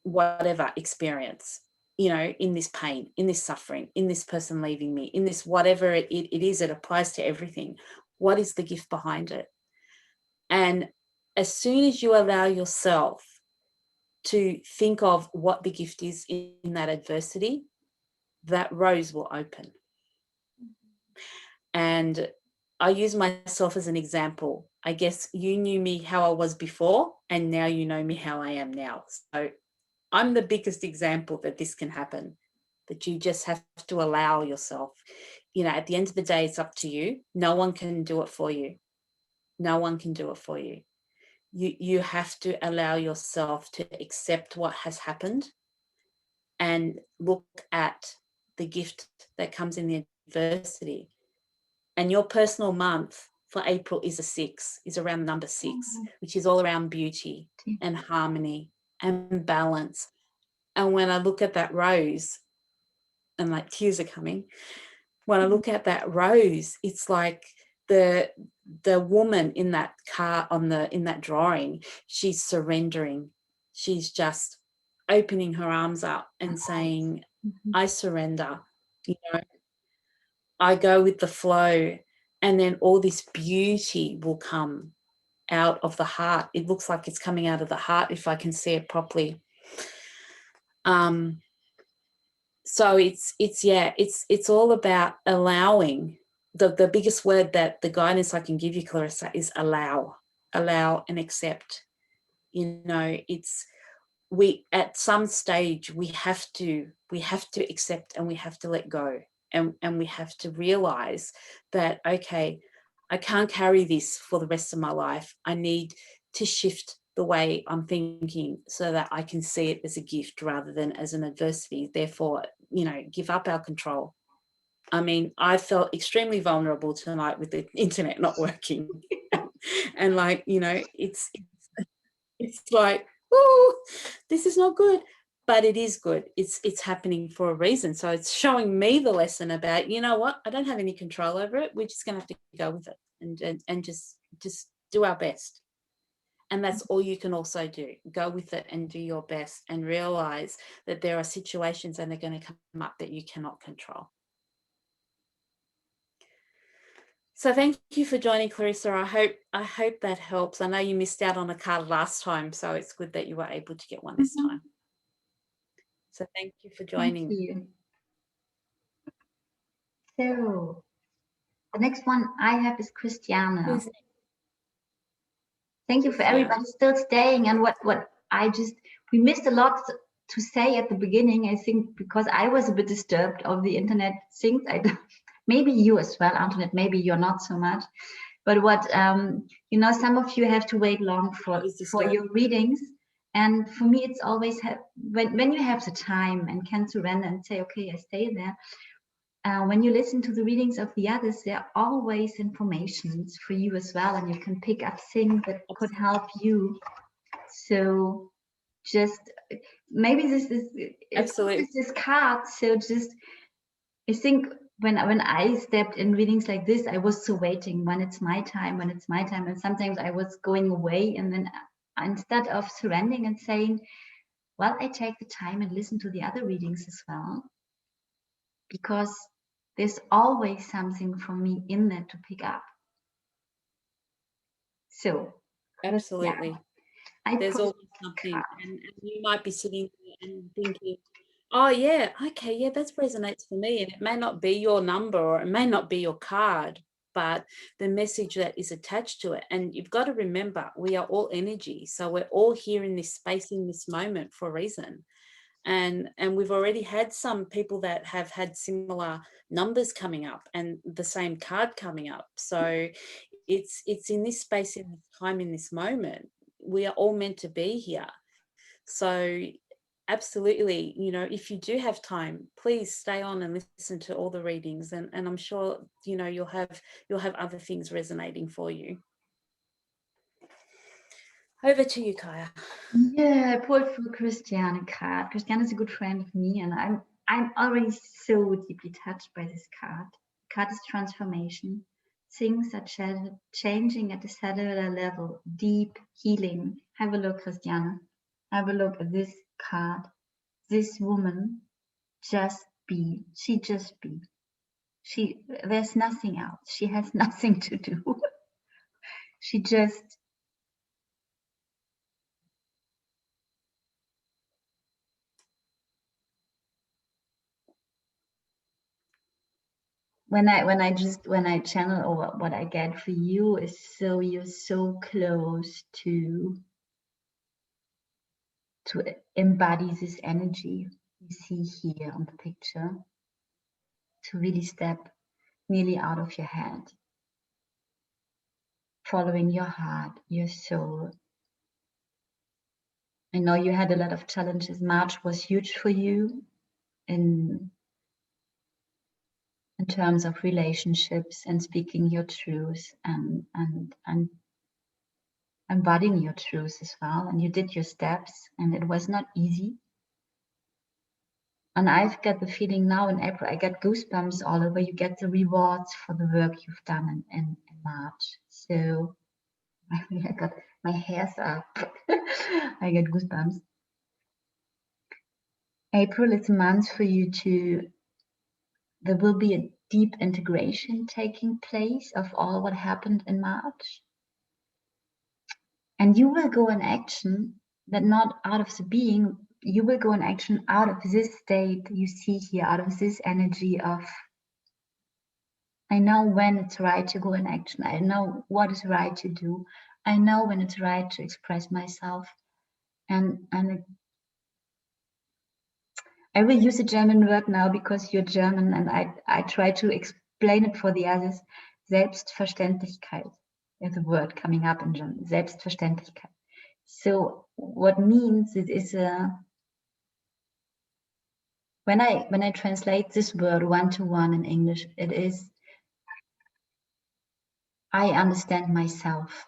whatever experience, in this pain, in this suffering, in this person leaving me, in this whatever it is, it applies to everything. What is the gift behind it? And as soon as you allow yourself to think of what the gift is in that adversity, that rose will open. And I use myself as an example. I guess you knew me how I was before, and now you know me how I am now. So I'm the biggest example that this can happen, that you just have to allow yourself. At the end of the day, it's up to you. No one can do it for you. No one can do it for you. You have to allow yourself to accept what has happened and look at the gift that comes in the adversity. And your personal month for April is around number 6, which is all around beauty and harmony and balance. And when I look at that rose, and like tears are coming, when I look at that rose, it's like the woman in that car in that drawing, she's surrendering. She's just opening her arms up and saying, I surrender, I go with the flow. And then all this beauty will come out of the heart. It looks like it's coming out of the heart, if I can see it properly. So it's all about allowing. The biggest word that the guidance I can give you, Clarissa, is allow and accept. You know, it's, we, at some stage we have to accept, and we have to let go, and we have to realize that, okay, I can't carry this for the rest of my life. I need to shift the way I'm thinking so that I can see it as a gift rather than as an adversity. Therefore, you know, give up our control. I mean, I felt extremely vulnerable tonight with the internet not working. And like, you know, it's like, oh, this is not good, but it is good. It's happening for a reason. So it's showing me the lesson about, you know what, I don't have any control over it. We're just going to have to go with it and just do our best. And that's all you can also do. Go with it and do your best, and realize that there are situations and they're going to come up that you cannot control. So thank you for joining, Clarissa. I hope that helps. I know you missed out on a card last time, so it's good that you were able to get one this time. So thank you for joining. Thank you. So the next one I have is Christiana. Thank you for everybody still staying. And what we missed a lot to say at the beginning, I think, because I was a bit disturbed of the internet things. Maybe you as well, Antoinette, maybe you're not so much. But what, you know, some of you have to wait long for your readings. And for me, it's always, when you have the time and can surrender and say, okay, I stay there. When you listen to the readings of the others, there are always informations for you as well, and you can pick up things that could help you. So just maybe this is absolutely this card. So just, I think when I stepped in readings like this, I was so waiting when it's my time, and sometimes I was going away, and then instead of surrendering and saying, well, I take the time and listen to the other readings as well, because there's always something for me in there to pick up. So absolutely, yeah, there's always something, and you might be sitting there and thinking, oh yeah, okay, yeah, that resonates for me, and it may not be your number, or it may not be your card, but the message that is attached to it. And you've got to remember, we are all energy, so we're all here in this space, in this moment, for a reason. And we've already had some people that have had similar numbers coming up and the same card coming up. So it's in this space, in this time, in this moment, we are all meant to be here. So absolutely, you know, if you do have time, please stay on and listen to all the readings, and I'm sure, you know, you'll have other things resonating for you. Over to you, Kaija. Yeah, I pulled for Christiana card. Christiana is a good friend of me, and I'm already so deeply touched by this card. The card is transformation. Things are changing at a cellular level, deep healing. Have a look, Christiana. Have a look at this card. This woman just be. She just be. There's nothing else. She has nothing to do. She just, when I channel, or what I get for you is, so you're so close to embody this energy you see here on the picture, to really step nearly out of your head, following your heart, your soul. I know you had a lot of challenges. March was huge for you in terms of relationships and speaking your truth and embodying your truth as well. And you did your steps, and it was not easy. And I've got the feeling now in April, I get goosebumps all over. You get the rewards for the work you've done in March. So I got my hairs up. I get goosebumps. April is a month for you there will be a deep integration taking place of all what happened in March. And you will go in action, that not out of the being, you will go in action out of this state you see here, out of this energy of, I know when it's right to go in action. I know what is right to do. I know when it's right to express myself. And I will use a German word now because you're German and I try to explain it for the others. Selbstverständlichkeit is a word coming up in German. Selbstverständlichkeit. So what means it is when I translate this word one-to-one in English, it is I understand myself.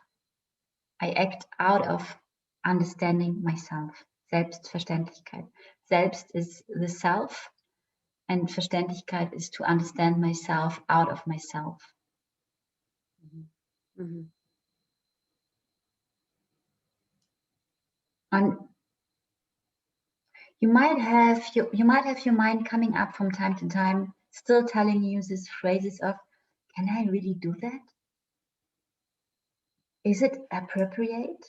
I act out of understanding myself. Selbstverständlichkeit. Selbst is the self, and Verständlichkeit is to understand myself out of myself. Mm-hmm. And you might have your mind coming up from time to time, still telling you these phrases of, can I really do that? Is it appropriate?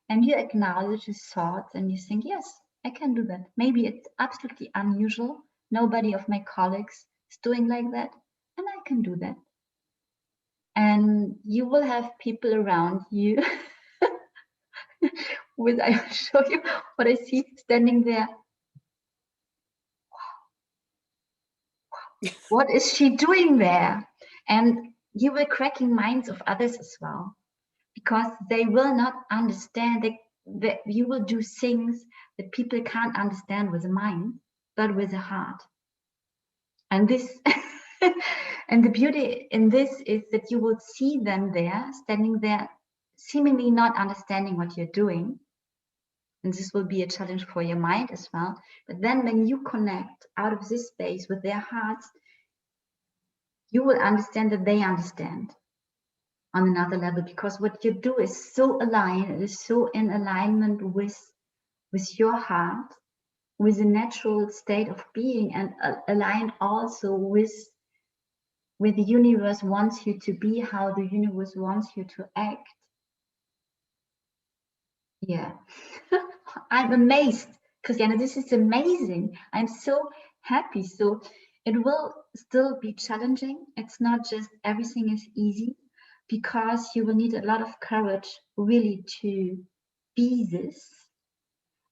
And you acknowledge his thoughts and you think, yes, I can do that. Maybe it's absolutely unusual. Nobody of my colleagues is doing like that, and I can do that. And you will have people around you with, I will show you what I see standing there. Wow. What is she doing there? And you will cracking minds of others as well, because they will not understand that you will do things that people can't understand with the mind, but with the heart. And this and the beauty in this is that you will see them there, standing there, seemingly not understanding what you're doing. And this will be a challenge for your mind as well. But then when you connect out of this space with their hearts, you will understand that they understand on another level, because what you do is so aligned, it is so in alignment with your heart, with the natural state of being, and aligned also with the universe wants you to be, how the universe wants you to act. Yeah. I'm amazed, Christiana, this is amazing. I'm so happy. So it will still be challenging. It's not just everything is easy, because you will need a lot of courage really to be this.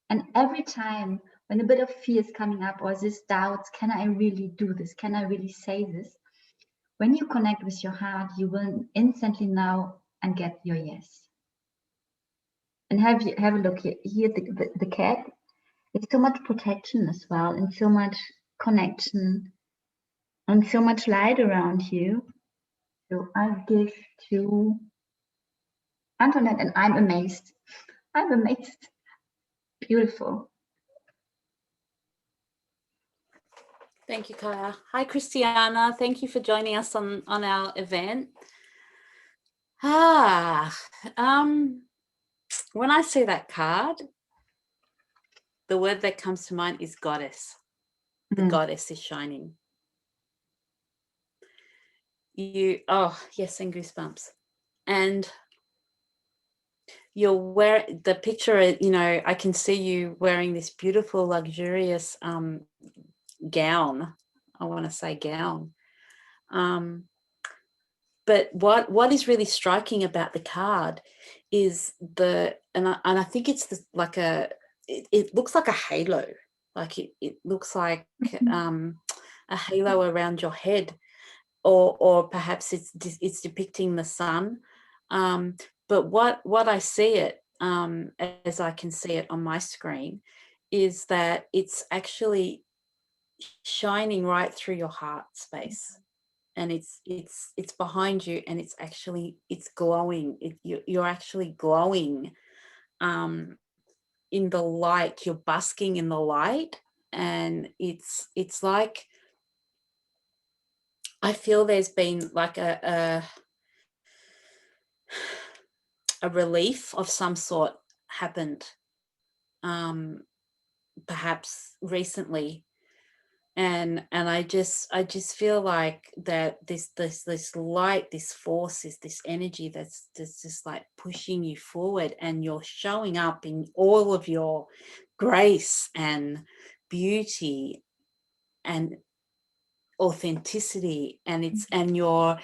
And every time when a bit of fear is coming up, or this doubts, can I really do this? Can I really say this? When you connect with your heart, you will instantly know and get your yes. And have a look here. Here the cat. There's so much protection as well, and so much connection, and so much light around you. So I give to Antoinette, and I'm amazed. I'm amazed. Beautiful. Thank you, Kaija. Hi, Christiana. Thank you for joining us on our event. When I see that card, the word that comes to mind is goddess. The goddess is shining. Yes, and goosebumps. And you're wearing the picture, I can see you wearing this beautiful, luxurious gown. I want to say gown. But what is really striking about the card is and I think it's it looks like a halo, like it looks like a halo around your head, or perhaps it's depicting the sun. But what I see it as I can see it on my screen is that it's actually shining right through your heart space, and it's behind you, and it's glowing. You're actually glowing in the light. You're basking in the light, and it's like, I feel there's been like a relief of some sort happened, perhaps recently, and I just feel like that this light, this force, is this energy that's just like pushing you forward, and you're showing up in all of your grace and beauty and authenticity, and it's and your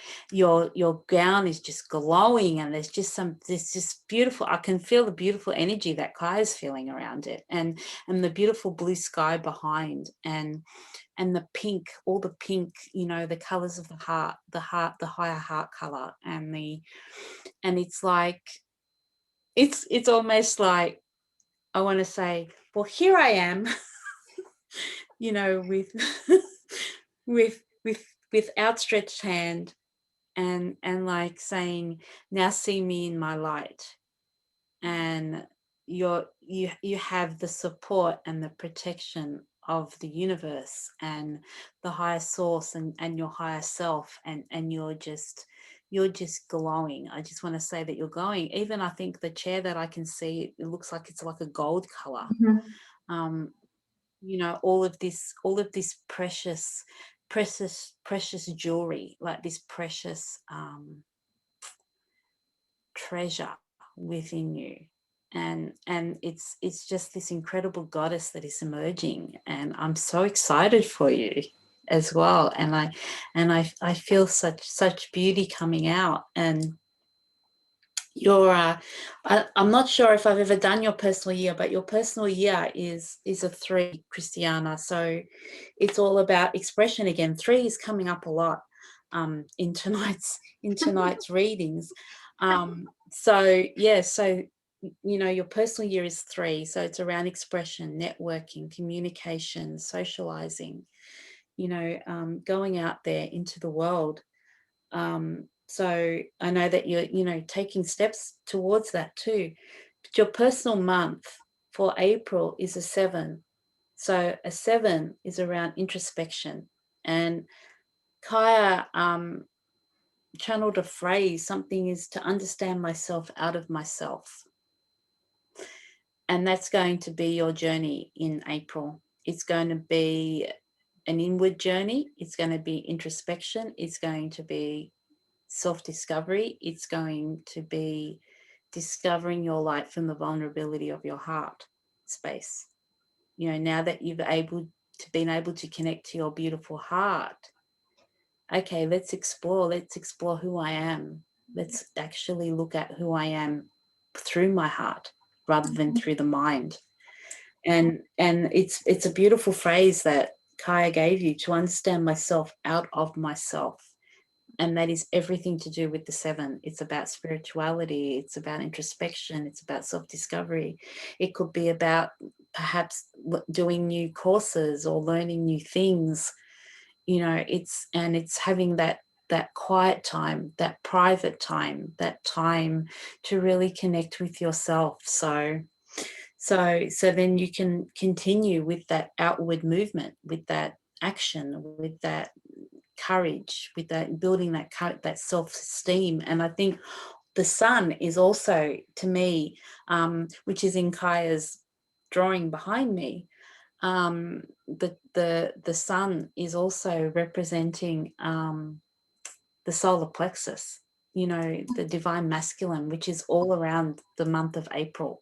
gown is just glowing, and there's just beautiful, I can feel the beautiful energy that Kai is feeling around it, and the beautiful blue sky behind, and the pink, all the pink, you know, the colors of the heart, the higher heart color, and it's like it's almost like I want to say, well, here I am, you know, with with with outstretched hand, and like saying, now see me in my light, and you have the support and the protection of the universe and the higher source, and your higher self, and you're just glowing. I just want to say that you're glowing. Even I think the chair that I can see, it looks like it's like a gold color. You know, all of this precious jewelry, like this precious treasure within you, and it's just this incredible goddess that is emerging, and I'm so excited for you as well, and I feel such beauty coming out. And you're I'm not sure if I've ever done your personal year, but your personal year is a 3, Christiana, so it's all about expression again. 3 is coming up a lot in tonight's readings. So yeah, so you know, your personal year is 3, so it's around expression, networking, communication, socializing, you know, going out there into the world. So I know that you're, you know, taking steps towards that too. But your personal month for April is a 7. So a 7 is around introspection. And Kaija channeled a phrase, something is to understand myself out of myself. And that's going to be your journey in April. It's going to be an inward journey. It's going to be introspection. It's going to be self-discovery. It's going to be discovering your light from the vulnerability of your heart space. You know, now that you've been able to connect to your beautiful heart, okay, let's explore who I am. Let's actually look at who I am through my heart rather than through the mind. And it's a beautiful phrase that Kaija gave you, to understand myself out of myself. And that is everything to do with the 7. It's about spirituality. It's about introspection. It's about self-discovery. It could be about perhaps doing new courses or learning new things. You know, it's having that quiet time, that private time, that time to really connect with yourself. So then you can continue with that outward movement, with that action, with that courage, with that building that self-esteem. And I think the sun is also, to me, which is in Kaija's drawing behind me, the sun is also representing the solar plexus, you know, the divine masculine, which is all around the month of April,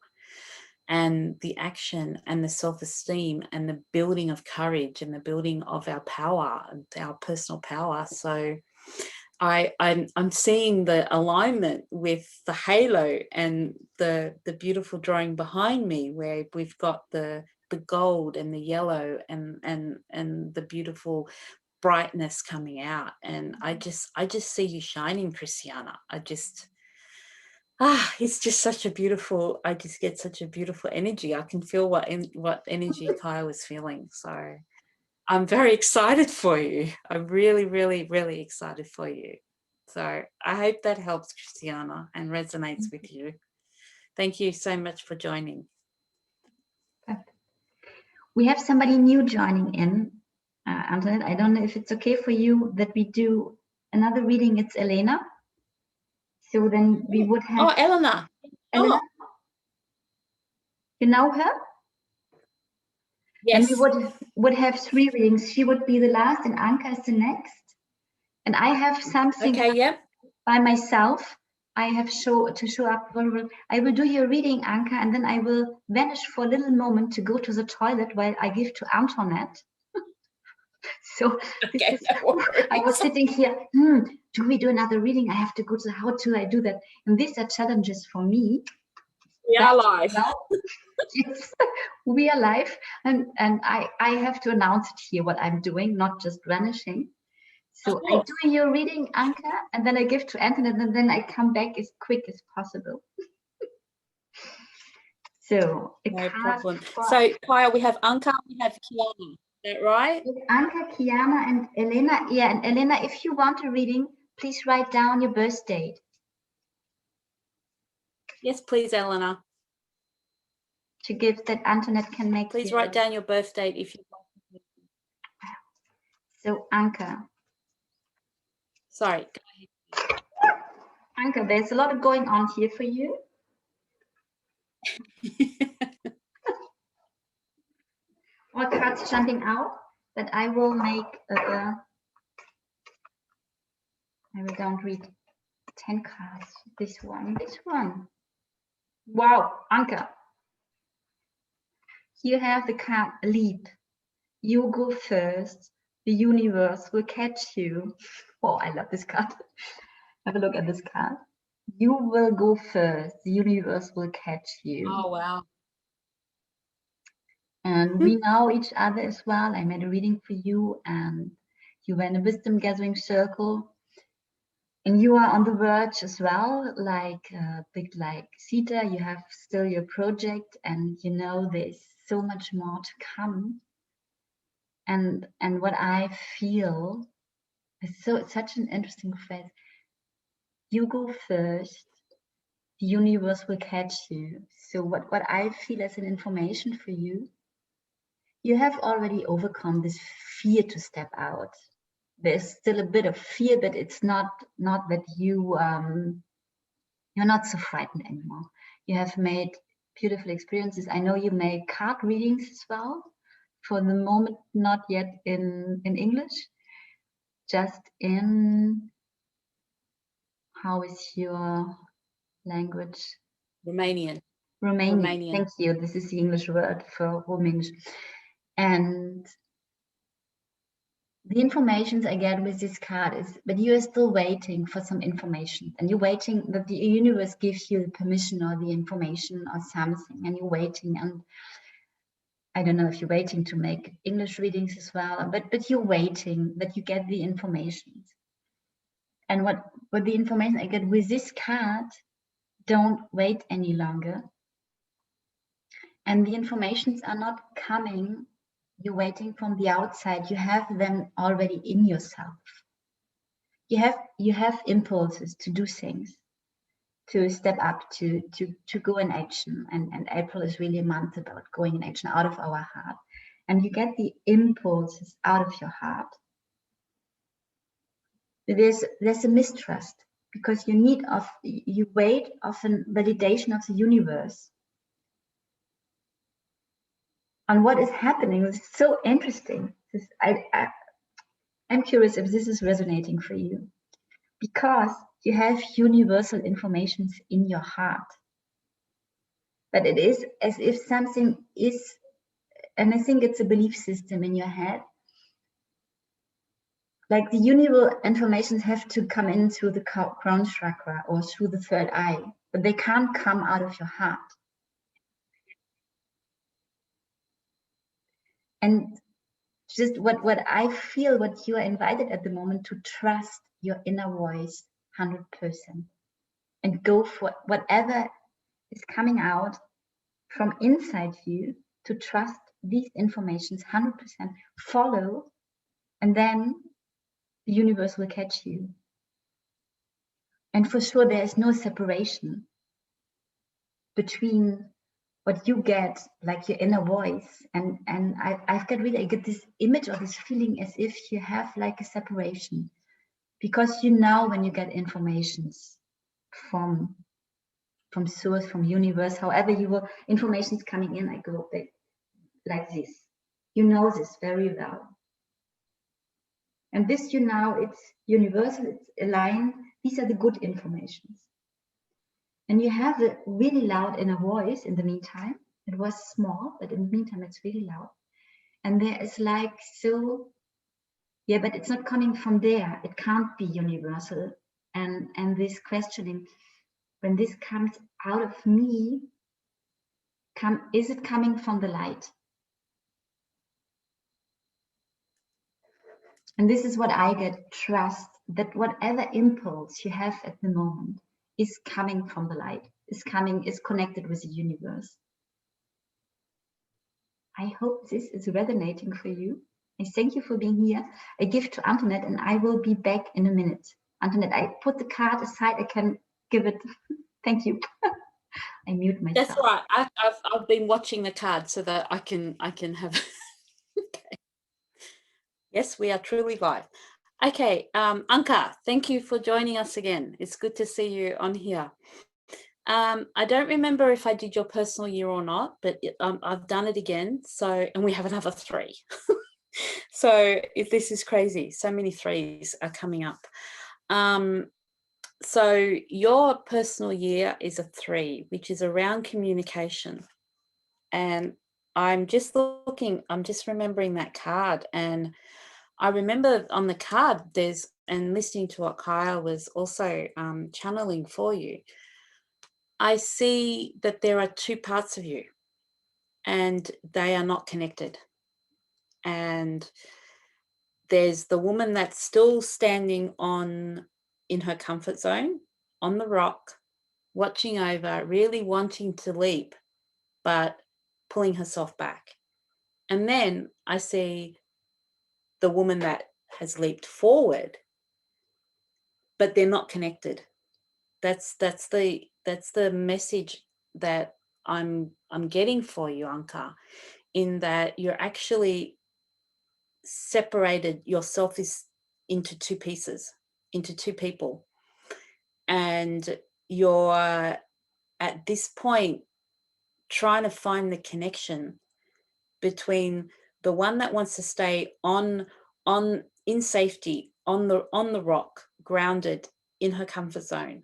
and the action and the self-esteem and the building of courage and the building of our power, our personal power. So I'm seeing the alignment with the halo and the beautiful drawing behind me, where we've got the gold and the yellow and the beautiful brightness coming out. And I just see you shining, Christiana. It's just such a beautiful, I just get such a beautiful energy. I can feel what energy Kaija was feeling. So I'm very excited for you. I'm really, really, really excited for you. So I hope that helps, Christiana, and resonates with you. Thank you so much for joining. We have somebody new joining in. Antoinette, I don't know if it's okay for you that we do another reading. It's Elena. So then we would have... Oh, Elena. Elena? Oh. You know her? Yes. And we would have 3 readings. She would be the last and Anka is the next. And I have something by myself. I have to show up vulnerable. I will do your reading, Anka, and then I will vanish for a little moment to go to the toilet while I give to Antoinette. So this Okay, is, no worries. I was sitting here, do we do another reading? I have to go to, how do I do that? And these are challenges for me. We are live. Well, yes, we are live. And I have to announce it here, what I'm doing, not just vanishing. So I do your reading, Anka, and then I give to Antoinette, and then I come back as quick as possible. So no problem. So Kaija, we have Anka, we have Kiana. Is that right? Anka, Kiana, and Elena. Yeah, and Elena, if you want a reading, please write down your birth date. Yes, please, Elena. To give that Antoinette can make. Please write down your birth date if you want. So Anka. Sorry. Anka, there's a lot going on here for you. All cards jumping out, but I will make I don't read 10 cards. This one. Wow, Anka. You have the card leap. You go first. The universe will catch you. Oh, I love this card. Have a look at this card. You will go first. The universe will catch you. Oh, wow. And we know each other as well. I made a reading for you, and you were in a wisdom gathering circle. And you are on the verge as well, like Sita, you have still your project, and you know there's so much more to come. And what I feel is it's such an interesting phrase. You go first, the universe will catch you. So what I feel as an information for you, you have already overcome this fear to step out. There's still a bit of fear, but it's not that you're not so frightened anymore. You have made beautiful experiences. I know you make card readings as well. For the moment, not yet in English, just in, how is your language? Romanian. Romanian. Thank you. This is the English word for Romanian. And the information I get with this card is, but you are still waiting for some information, and you're waiting that the universe gives you the permission or the information or something, and you're waiting. And I don't know if you're waiting to make English readings as well, but you're waiting that you get the information. And what the information I get with this card, don't wait any longer. And the informations are not coming, you're waiting from the outside, you have them already in yourself. You have impulses to do things, to step up, to go in action. And April is really a month about going in action out of our heart. And you get the impulses out of your heart. There's a mistrust, because you wait of a validation of the universe on what is happening. It's so interesting. I'm curious if this is resonating for you, because you have universal informations in your heart. But it is as if something is, and I think it's a belief system in your head, like the universal informations have to come in through the crown chakra or through the third eye, but they can't come out of your heart. And just what I feel, what you are invited at the moment, to trust your inner voice 100% and go for whatever is coming out from inside you, to trust these informations 100%, follow, and then the universe will catch you. And for sure, there is no separation between what you get, like your inner voice, and I get this image or this feeling as if you have like a separation, because you know when you get informations from source, from universe, however information is coming in, I go back like this. You know this very well. And this, it's universal, it's aligned. These are the good informations. And you have a really loud inner voice in the meantime. It was small, but in the meantime, it's really loud. And there is like, so, yeah, but it's not coming from there. It can't be universal. And this questioning, when this comes out of me, is it coming from the light? And this is what I get, trust that whatever impulse you have at the moment is coming from the light, is connected with the universe. I hope this is resonating for you. I thank you for being here. I give to Antoinette and I will be back in a minute. Antoinette, I put the card aside. I can give it. Thank you. I mute myself. That's right. I've been watching the card so that I can have. Okay. Yes, we are truly live. Okay, Anka, thank you for joining us again. It's good to see you on here. I don't remember if I did your personal year or not, but I've done it again. So, and we have another 3. So if this is crazy, so many 3s are coming up. So your personal year is a 3, which is around communication. And I'm just remembering that card. And I remember on the card and listening to what Kaija was also channeling for you, I see that there are 2 parts of you and they are not connected. And there's the woman that's still standing in her comfort zone, on the rock, watching over, really wanting to leap, but pulling herself back. And then I see the woman that has leaped forward, but they're not connected. That's the message that I'm getting for you, Anka, in that you're actually separated yourself into 2 pieces, into 2 people. And you're at this point trying to find the connection between the one that wants to stay on in safety on the rock, grounded in her comfort zone,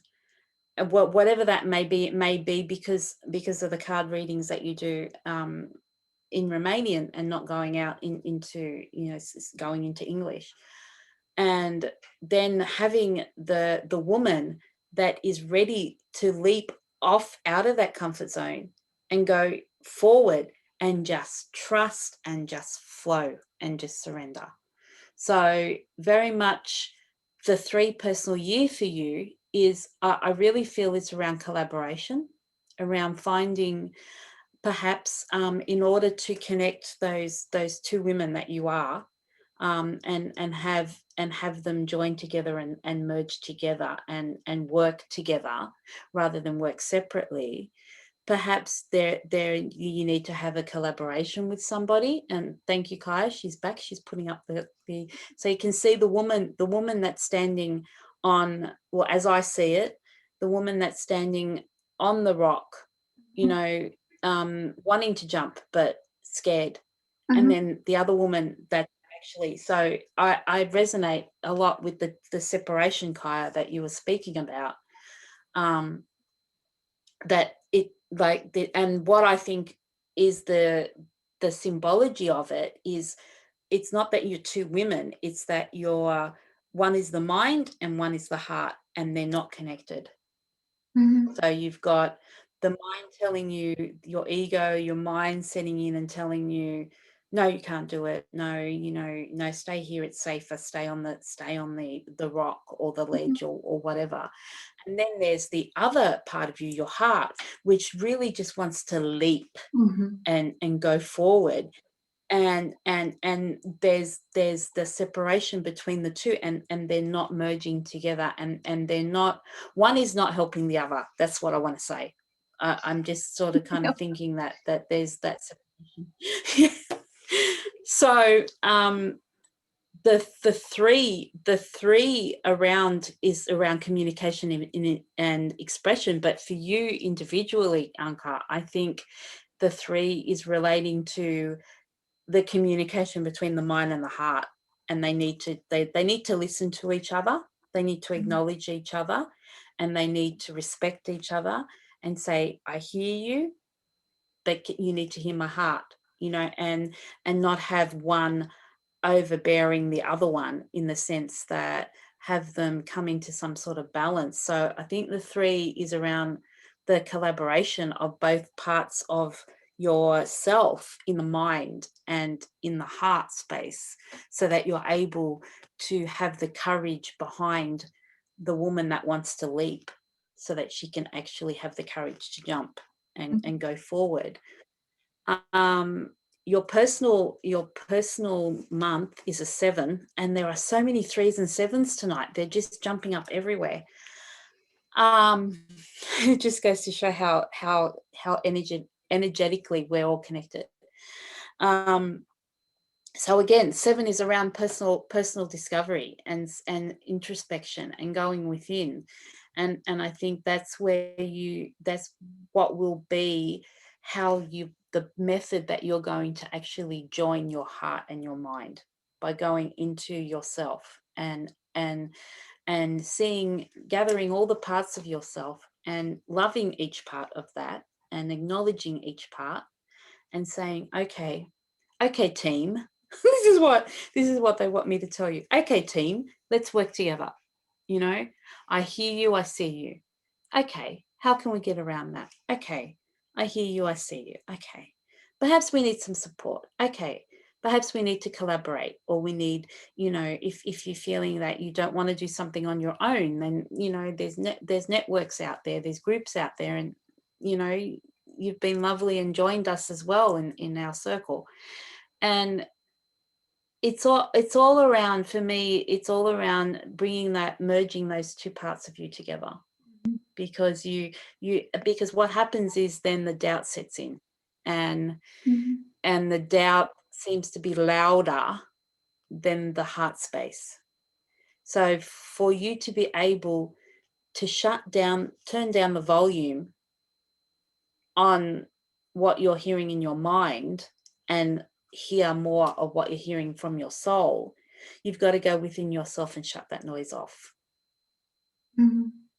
and whatever that may be. It may be because of the card readings that you do in Romanian and not going out into going into English, and then having the woman that is ready to leap off out of that comfort zone and go forward and just trust and just flow and just surrender. So very much the 3 personal year for you is, I really feel it's around collaboration, around finding perhaps in order to connect those 2 women that you are, and have them join together and merge together and work together rather than work separately. Perhaps there you need to have a collaboration with somebody. And thank you, Kaija, she's back, she's putting up the so you can see the woman that's standing on, well, as I see it, the woman that's standing on the rock, wanting to jump but scared. And then the other woman that actually, so I resonate a lot with the separation, Kaija, that you were speaking about, that it and what I think is the symbology of it is, it's not that you're 2 women, it's that one is the mind and one is the heart, and they're not connected. So you've got the mind telling you, your ego, your mind setting in and telling you, no, you can't do it. No, no, stay here. It's safer. Stay on the rock or the ledge or whatever. And then there's the other part of you, your heart, which really just wants to leap and go forward. And there's the separation between the 2, and they're not merging together, and they're not, one is not helping the other. That's what I want to say. I'm just sort of kind of thinking that there's that separation. So the three around is around communication and expression, but for you individually, Anka, I think the 3 is relating to the communication between the mind and the heart, and they need to listen to each other. They need to acknowledge each other, and they need to respect each other and say, I hear you, but you need to hear my heart, you know, and not have one overbearing the other one, in the sense that have them come into some sort of balance. So I think the 3 is around the collaboration of both parts of yourself, in the mind and in the heart space, so that you're able to have the courage behind the woman that wants to leap, so that she can actually have the courage to jump and go forward. Your personal month is a 7, and there are so many 3s and 7s tonight. They're just jumping up everywhere. It just goes to show how energetically we're all connected. So again, 7 is around personal discovery and introspection and going within, and I think that's what will be the method that you're going to actually join your heart and your mind, by going into yourself and gathering all the parts of yourself and loving each part of that and acknowledging each part and saying, okay team, this is what they want me to tell you. Okay team, let's work together. You know, I hear you, I see you. Okay, how can we get around that? Okay, I hear you, I see you. Okay, perhaps we need some support. Okay, perhaps we need to collaborate, or we need, you know, if you're feeling that you don't want to do something on your own, then, you know, there's networks out there, there's groups out there, and, you know, you've been lovely and joined us as well in our circle. And it's all around, for me, it's all around merging those 2 parts of you together, because because what happens is then the doubt sets in, and the doubt seems to be louder than the heart space. So for you to be able to turn down the volume on what you're hearing in your mind and hear more of what you're hearing from your soul, you've got to go within yourself and shut that noise off.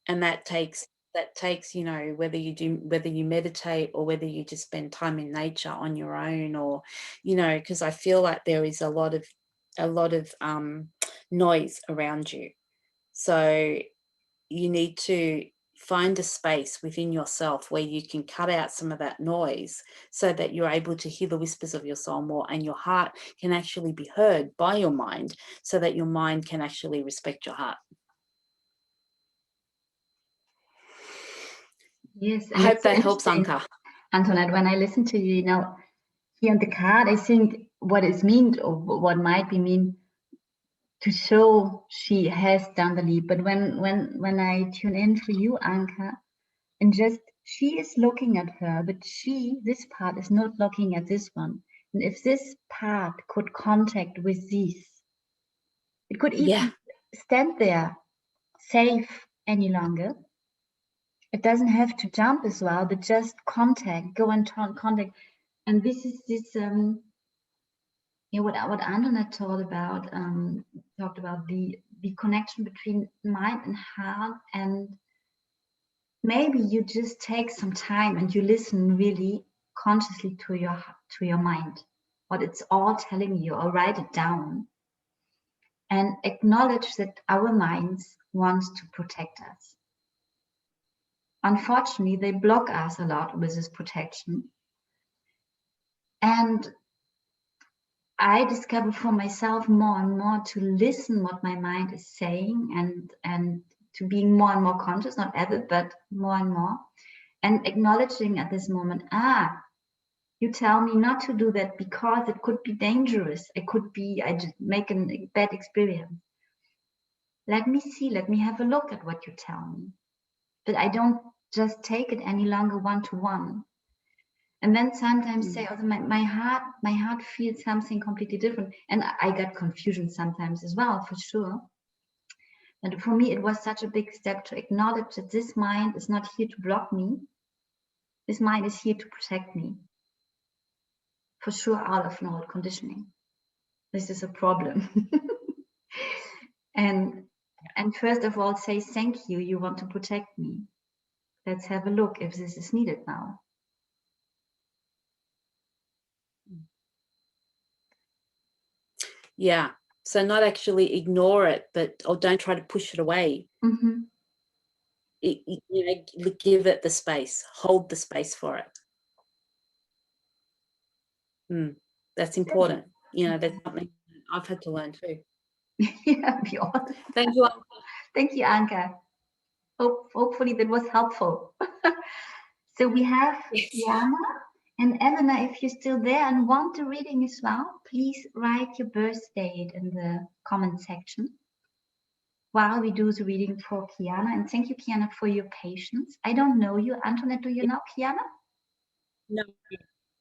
And that takes, you know, whether you meditate, or whether you just spend time in nature on your own, or, you know, because I feel like there is a lot of noise around you. So you need to find a space within yourself where you can cut out some of that noise, so that you're able to hear the whispers of your soul more, and your heart can actually be heard by your mind, so that your mind can actually respect your heart. Yes, I hope that helps, Anka. Antoinette, when I listen to you, you know, here on the card, I think what is mean, or what might be mean, to show she has done the leap. But when I tune in for you, Anka, and just she is looking at her, but this part is not looking at this one. And if this part could contact with this, it could even stand there safe any longer. It doesn't have to jump as well, but just go and contact. And this is this what Antoinette talked about the connection between mind and heart. And maybe you just take some time and you listen really consciously to your mind, what it's all telling you, or write it down and acknowledge that our minds want to protect us. Unfortunately, they block us a lot with this protection. And I discover for myself more and more to listen what my mind is saying, and to being more and more conscious, not ever, but more and more, and acknowledging at this moment, you tell me not to do that because it could be dangerous. I just make a bad experience. Let me see, let me have a look at what you tell me. But I don't just take it any longer one-to-one. And then sometimes say, oh, my heart feels something completely different. And I got confusion sometimes as well, for sure. And for me, it was such a big step to acknowledge that this mind is not here to block me. This mind is here to protect me. For sure, out of neural conditioning. This is a problem. And And first of all, say thank you. You want to protect me. Let's have a look if this is needed now. Yeah. So not actually ignore it, but or don't try to push it away. Mm-hmm. You know, give it the space, hold the space for it. That's important. You know, that's something I've had to learn too. Yeah, we all. Thank you. Thank you, Anka. Hopefully that was helpful. So we have Yana and Elena. If you're still there and want the reading as well, please write your birth date in the comment section while we do the reading for Kiana. And thank you, Kiana, for your patience. I don't know you. Antoinette, do you know Kiana?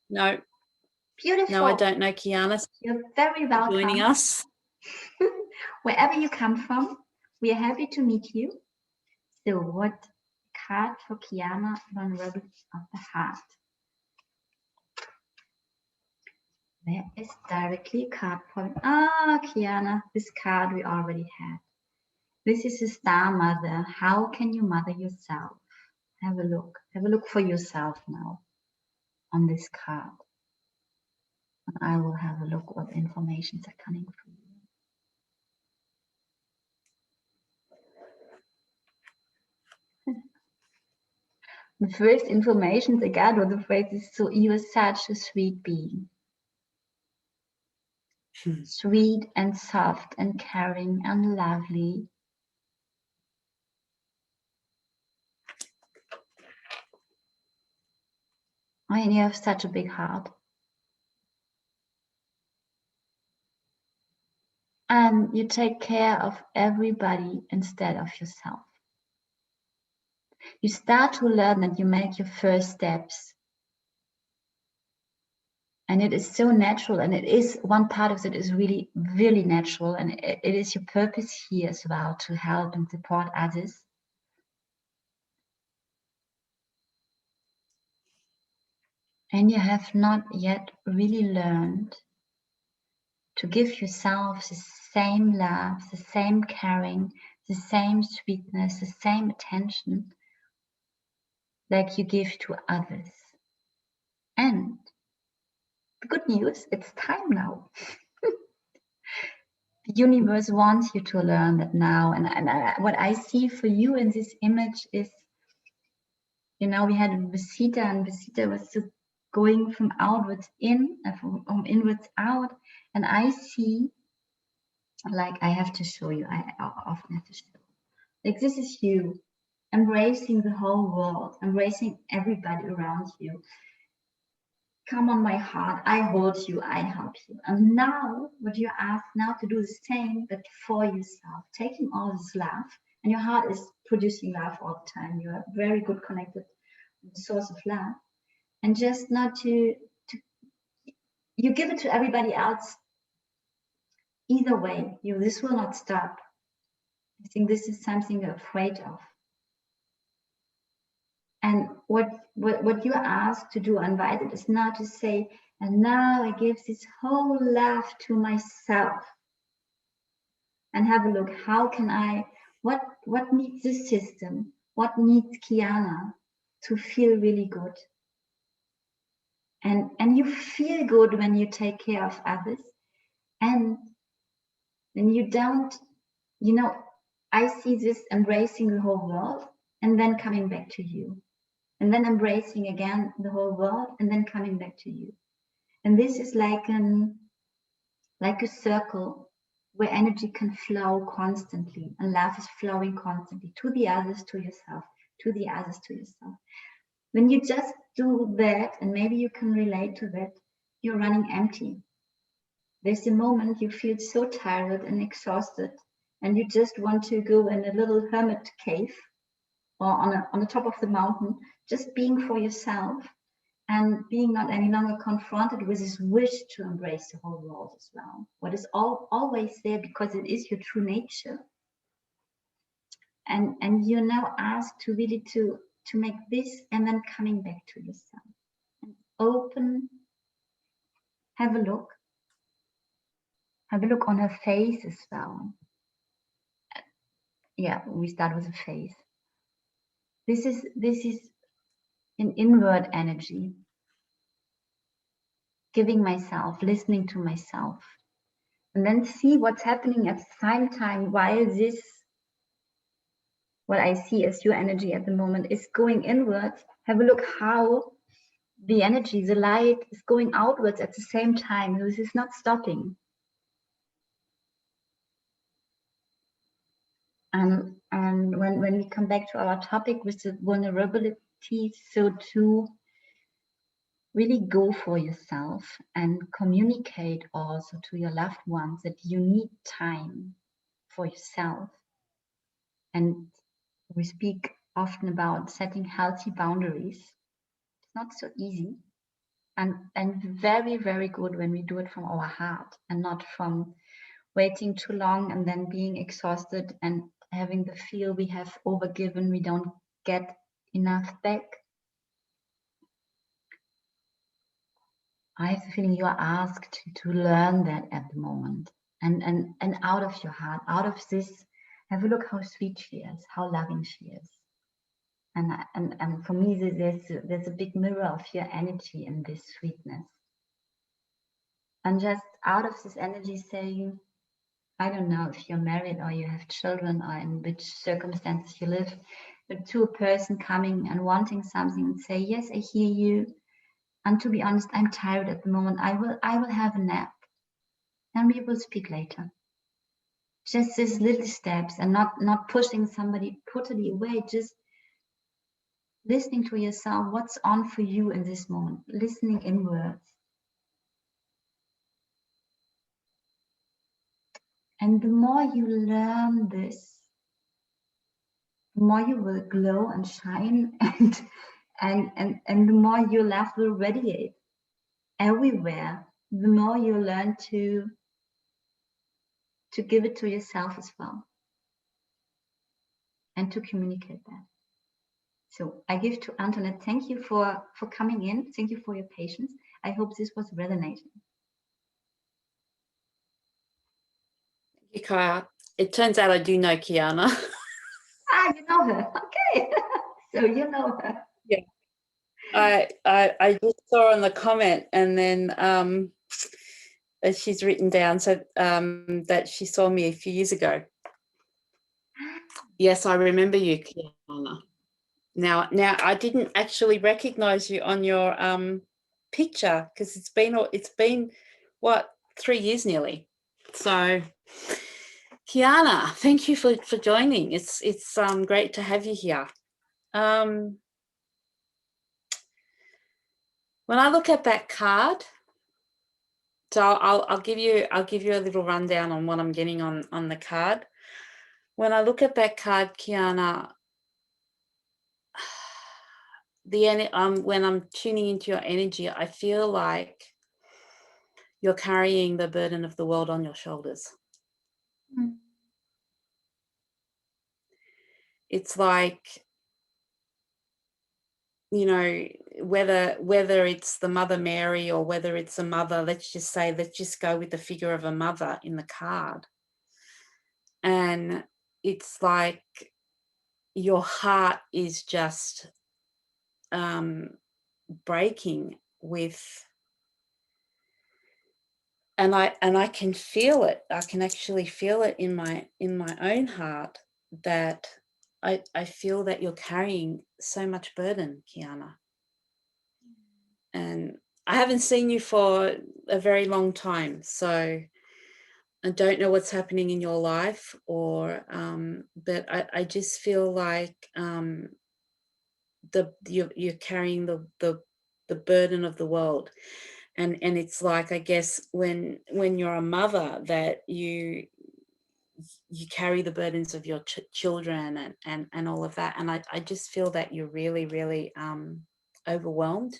No. Beautiful. No, I don't know Kiana. You're very welcome. Joining us. Wherever you come from, we are happy to meet you. So what card for Kiana, Vulnerable of the Heart? There is directly a card for Kiana. This card we already had. This is a star mother. How can you mother yourself? Have a look. Have a look for yourself now on this card. And I will have a look what informations are coming for you. The first information I got was the phrase is, so you are such a sweet being. Sweet and soft and caring and lovely. And you have such a big heart. And you take care of everybody instead of yourself. You start to learn that you make your first steps. And it is so natural, and it is one part of it is really, really natural. And it is your purpose here as well to help and support others. And you have not yet really learned to give yourself the same love, the same caring, the same sweetness, the same attention like you give to others. And the good news, it's time now. The universe wants you to learn that now. And what I see for you in this image is, you know, we had Visita, and Visita was just going from outwards in, from inwards out. And I see, like, I have to show you, I often have to show. Like, this is you, embracing the whole world, embracing everybody around you. Come on, my heart, I hold you, I help you. And now, what you're asked now to do the same, but for yourself, taking all this love, and your heart is producing love all the time. You are very good connected with the source of love. And just not to you give it to everybody else. Either way, this will not stop. I think this is something you're afraid of. And what you're asked to do, invited, is now to say, and now I give this whole love to myself. And have a look, how can I, what needs this system? What needs Kiana to feel really good? And you feel good when you take care of others. And when you don't, you know, I see this embracing the whole world and then coming back to you. And then embracing again the whole world and then coming back to you. And this is like a circle where energy can flow constantly and love is flowing constantly to the others, to yourself, to the others, to yourself. When you just do that, and maybe you can relate to that, you're running empty. There's a moment you feel so tired and exhausted, and you just want to go in a little hermit cave or on the top of the mountain, just being for yourself and being not any longer confronted with this wish to embrace the whole world as well. What is always there because it is your true nature. And you're now asked to really to make this and then coming back to yourself. And open, have a look. Have a look on her face as well. we start with a face. This is an inward energy, giving myself, listening to myself, and then see what's happening at the same time while this, what I see as your energy at the moment, is going inwards. Have a look how the energy, the light, is going outwards at the same time. This is not stopping. And when we come back to our topic with the vulnerability, so to really go for yourself and communicate also to your loved ones that you need time for yourself. And we speak often about setting healthy boundaries. It's not so easy, and very, very good when we do it from our heart and not from waiting too long and then being exhausted and having the feel we have overgiven, we don't get enough back. I have the feeling you are asked to learn that at the moment, and out of your heart, out of this, have a look how sweet she is, how loving she is. And for me, there's a big mirror of your energy in this sweetness. And just out of this energy saying, I don't know if you're married or you have children or in which circumstances you live, but to a person coming and wanting something and say, yes, I hear you. And to be honest, I'm tired at the moment. I will have a nap. And we will speak later. Just these little steps, and not pushing somebody totally away, just listening to yourself, what's on for you in this moment, listening inwards. And the more you learn this, the more you will glow and shine, and the more your love will radiate everywhere. The more you learn to give it to yourself as well, and to communicate that. So I give to Antoinette. Thank you for coming in. Thank you for your patience. I hope this was resonating. Thank you, Kaija. It turns out I do know Kiana. You know her. Okay. So you know her. Yeah. I just saw on the comment, and then she's written down so that she saw me a few years ago. Yes, I remember you, Kiana. Now I didn't actually recognize you on your picture because it's been what, 3 years nearly. So Kiana, thank you for joining. It's great to have you here. When I look at that card, so I'll give you a little rundown on what I'm getting on the card. When I look at that card, Kiana, when I'm tuning into your energy, I feel like you're carrying the burden of the world on your shoulders. Mm. It's like, you know, whether it's the Mother Mary or whether it's a mother, let's just go with the figure of a mother in the card. And it's like your heart is just breaking with, and I can feel it. I can actually feel it in my own heart, that I feel that you're carrying so much burden, Kiana. And I haven't seen you for a very long time, so I don't know what's happening in your life, or but I just feel like you're carrying the burden of the world, and it's like, I guess when you're a mother, that you carry the burdens of your children and all of that, and I just feel that you're really, really overwhelmed.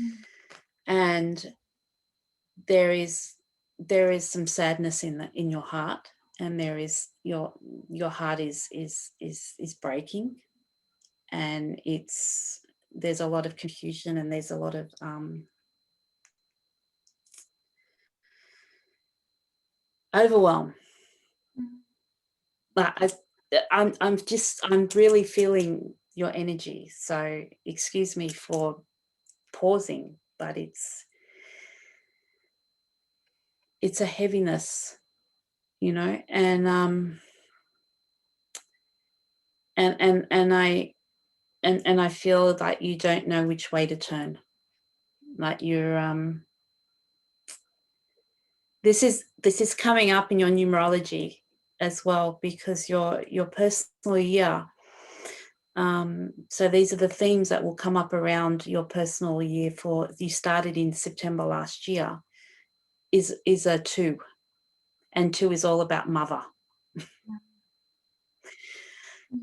Mm. And there is some sadness in your heart, and there is your heart is breaking, and there's a lot of confusion, and there's a lot of overwhelm. Mm. But I'm really feeling your energy. So excuse me for pausing, but it's a heaviness, you know, and I feel like you don't know which way to turn. Like you're this is coming up in your numerology as well, because your personal year. So these are the themes that will come up around your personal year. For you started in September last year, is a 2, and 2 is all about mother.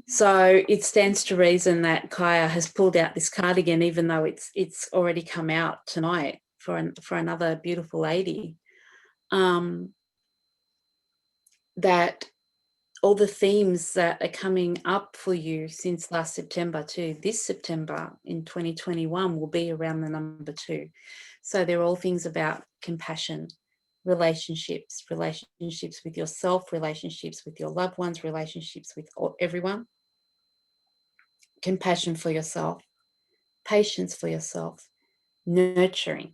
So it stands to reason that Kaija has pulled out this card again, even though it's already come out tonight for another beautiful lady. That all the themes that are coming up for you since last September to this September in 2021 will be around the number 2. So they're all things about compassion, relationships with yourself, relationships with your loved ones, relationships with everyone, compassion for yourself, patience for yourself, nurturing.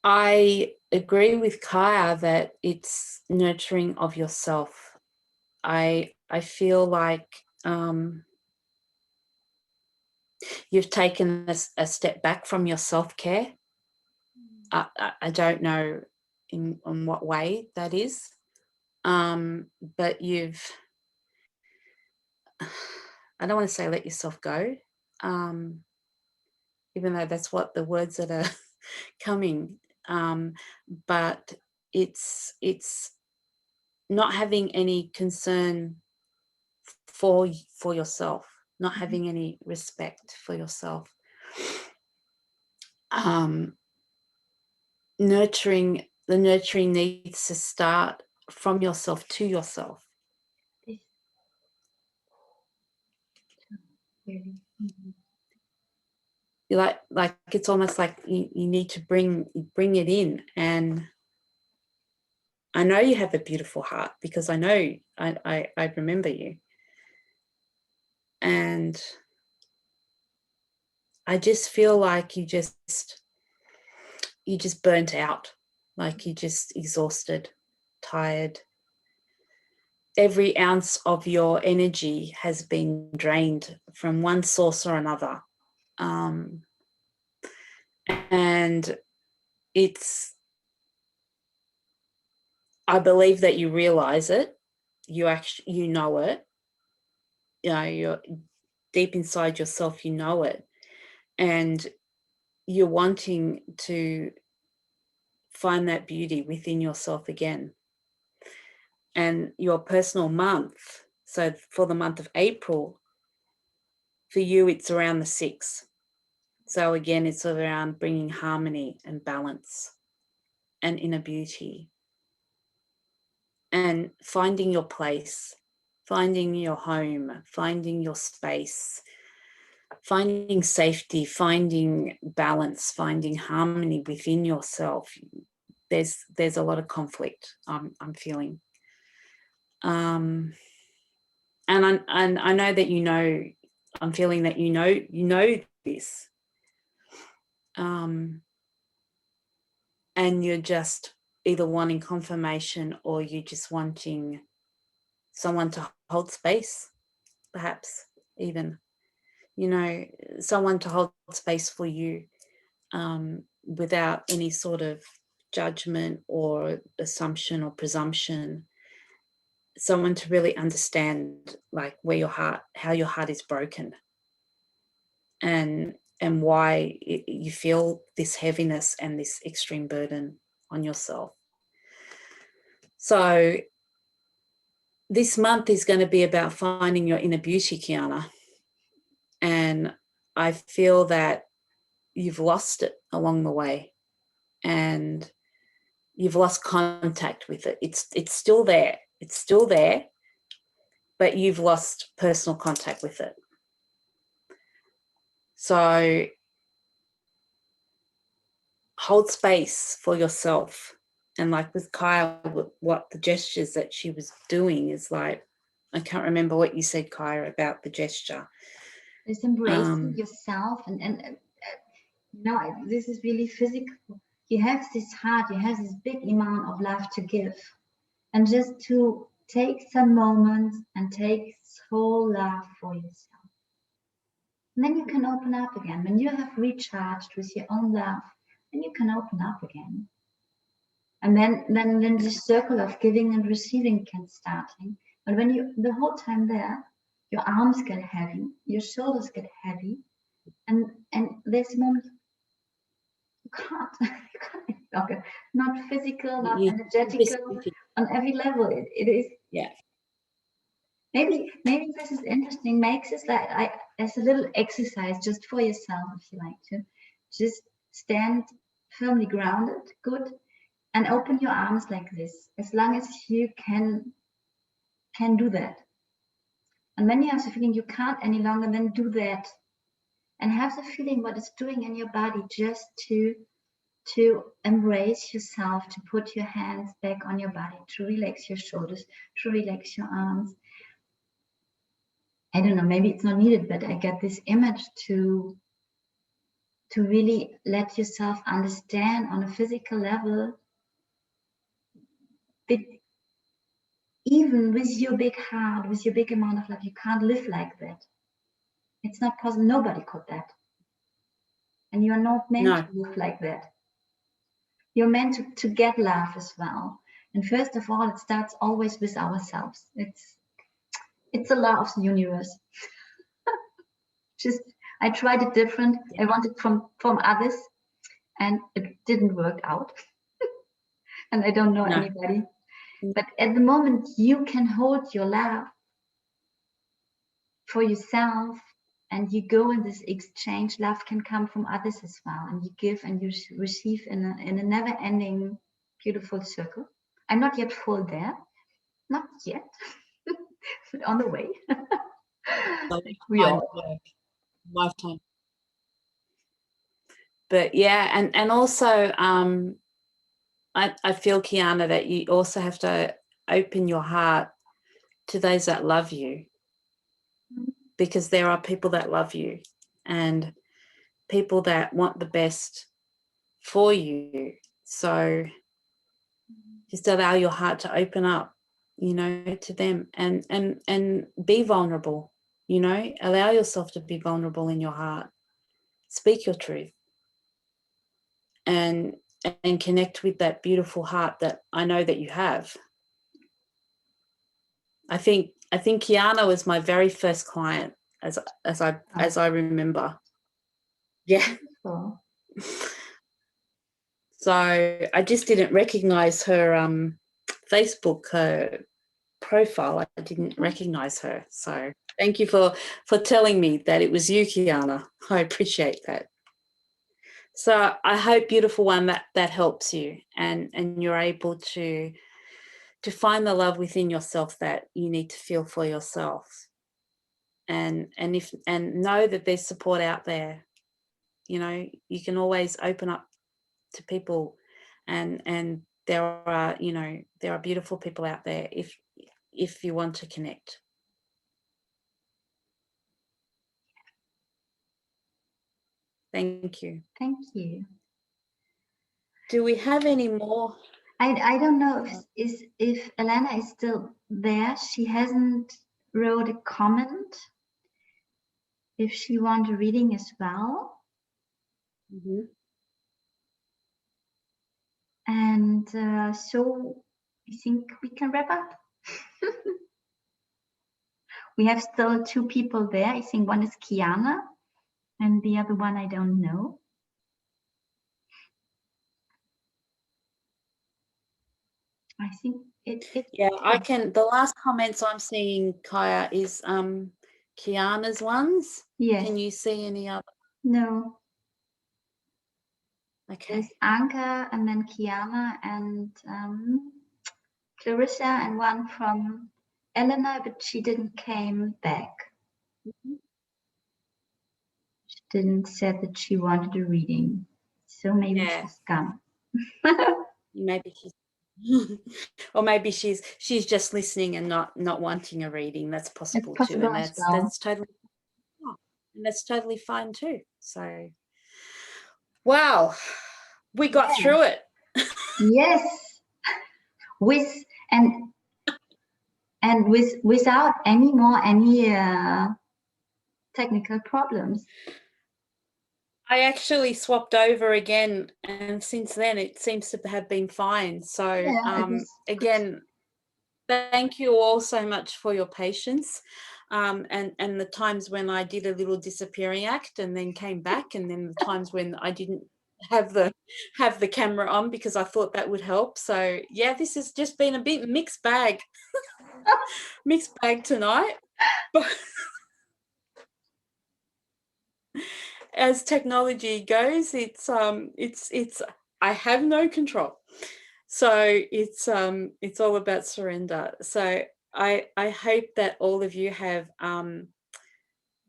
I agree with Kaija that it's nurturing of yourself. I feel like you've taken a step back from your self-care. I don't know in what way that is, but you've, I don't want to say let yourself go, even though that's what the words that are coming, but it's not having any concern for yourself, not having any respect for yourself. The nurturing needs to start from yourself to yourself. You're like it's almost like you need to bring it in. And I know you have a beautiful heart, because I know I remember you, and I just feel like you just burnt out, like you just exhausted, tired. Every ounce of your energy has been drained from one source or another. And I believe that you realize it, you know it, you know, you're deep inside yourself, you know it, and you're wanting to find that beauty within yourself again. And your personal month, so for the month of April, for you, it's around the 6. So again, it's around bringing harmony and balance and inner beauty, and finding your place, finding your home, finding your space, finding safety, finding balance, finding harmony within yourself. There's a lot of conflict I'm feeling, and I know that I'm feeling that you know this, and you're just either wanting confirmation, or you're just wanting someone to hold space, perhaps even, someone to hold space for you, without any sort of judgment or assumption or presumption. Someone to really understand, like, how your heart is broken, and why you feel this heaviness and this extreme burden on yourself. So this month is going to be about finding your inner beauty, Kiana. And I feel that you've lost it along the way, and you've lost contact with it. It's still there. It's still there, but you've lost personal contact with it. So hold space for yourself like with Kaija, what the gestures that she was doing is like, I can't remember what you said, Kaija, about the gesture. Just embracing yourself, and this is really physical. You have this heart, you have this big amount of love to give, and just to take some moments and take whole love for yourself. And then you can open up again. When you have recharged with your own love, then you can open up again. And then this circle of giving and receiving can starting. But when you the whole time there, your arms get heavy, your shoulders get heavy, and there's a moment you can't any longer. Not physical, not energetical, on every level. It is. Yeah. Maybe this is interesting. Makes it like as a little exercise just for yourself, if you like to, just stand firmly grounded, good, and open your arms like this, as long as you can do that. And when you have the feeling you can't any longer, then do that, and have the feeling what it's doing in your body, just to embrace yourself, to put your hands back on your body, to relax your shoulders, to relax your arms. I don't know, maybe it's not needed, but I get this image to really let yourself understand on a physical level that even with your big heart, with your big amount of love, you can't live like that. It's not possible. Nobody could that. And you are not meant to live like that. You're meant to get love as well. And first of all, it starts always with ourselves. It's a law of the universe. Just I tried it different. I wanted from others, and it didn't work out. And I don't know anybody. But at the moment you can hold your love for yourself, and you go in this exchange, love can come from others as well, and you give and you receive in a never-ending beautiful circle. I'm not yet full there, not yet, but on the way. We are. Lifetime. But yeah, and also I feel, Kiana, that you also have to open your heart to those that love you, because there are people that love you and people that want the best for you. So just allow your heart to open up, to them, and be vulnerable, allow yourself to be vulnerable in your heart. Speak your truth and connect with that beautiful heart that I know that you have. I think Kiana was my very first client, as I remember. Yeah. Oh. So I just didn't recognize her Facebook profile. I didn't recognize her. So thank you for telling me that it was you, Kiana. I appreciate that. So I hope, beautiful one, that helps you, and you're able to find the love within yourself that you need to feel for yourself, and know that there's support out there. You can always open up to people, and there are beautiful people out there if you want to connect. Thank you. Thank you. Do we have any more? I don't know if Elena is still there. She hasn't wrote a comment. If she wants a reading as well. Mm-hmm. And so I think we can wrap up. We have still two people there. I think one is Kiana and the other one I don't know. I think yeah, I can. The last comments I'm seeing, Kaija, is Kiana's ones. Yes. Can you see any other? No. Okay. There's Anka and then Kiana and Clarissa, and one from Elena, but she didn't came back. Mm-hmm. She didn't said that she wanted a reading, so maybe she's gone. Maybe she's Or maybe she's just listening and not wanting a reading. That's possible It's too, possible and as well. that's totally fine too. So, wow, we got Yeah. through it. Yes. With and without any technical problems. I actually swapped over again, and since then it seems to have been fine. So, Yeah, it was good. again, thank you all so much for your patience. And the times when I did a little disappearing act and then came back, and then the times when I didn't have the camera on because I thought that would help. So yeah, this has just been a bit mixed bag tonight. But as technology goes, it's I have no control. So it's all about surrender. So I hope that all of you have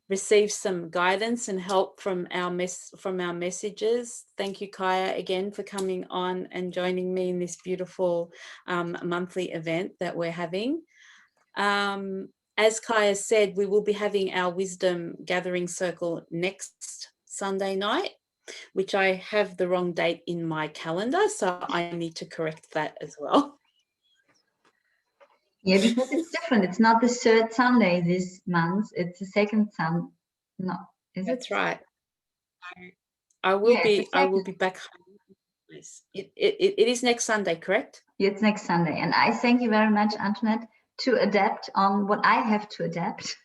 received some guidance and help from our messages. Thank you, Kaija, again for coming on and joining me in this beautiful monthly event that we're having. As Kaija said, we will be having our wisdom gathering circle next Sunday night, which I have the wrong date in my calendar, so I need to correct that as well. Yeah, because it's different. It's not the third Sunday this month. It's the second Sunday. No, is it? That's right. I will Yeah, it's be the second. back home. It is next Sunday, correct? It's next Sunday. And I thank you very much, Antoinette, to adapt on what I have to adapt.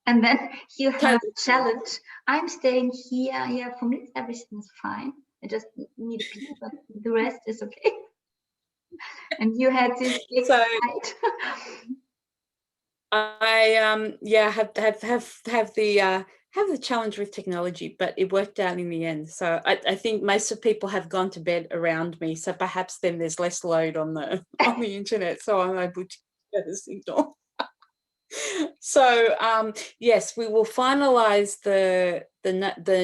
And then you have a challenge. I'm staying here. Yeah, for me, everything is fine. I just need a pee, but the rest is okay. And you had this big fight. I have the challenge with technology, but it worked out in the end. So I think most of people have gone to bed around me. So perhaps then there's less load on the internet, so I'm able to get a signal. So yes, we will finalize the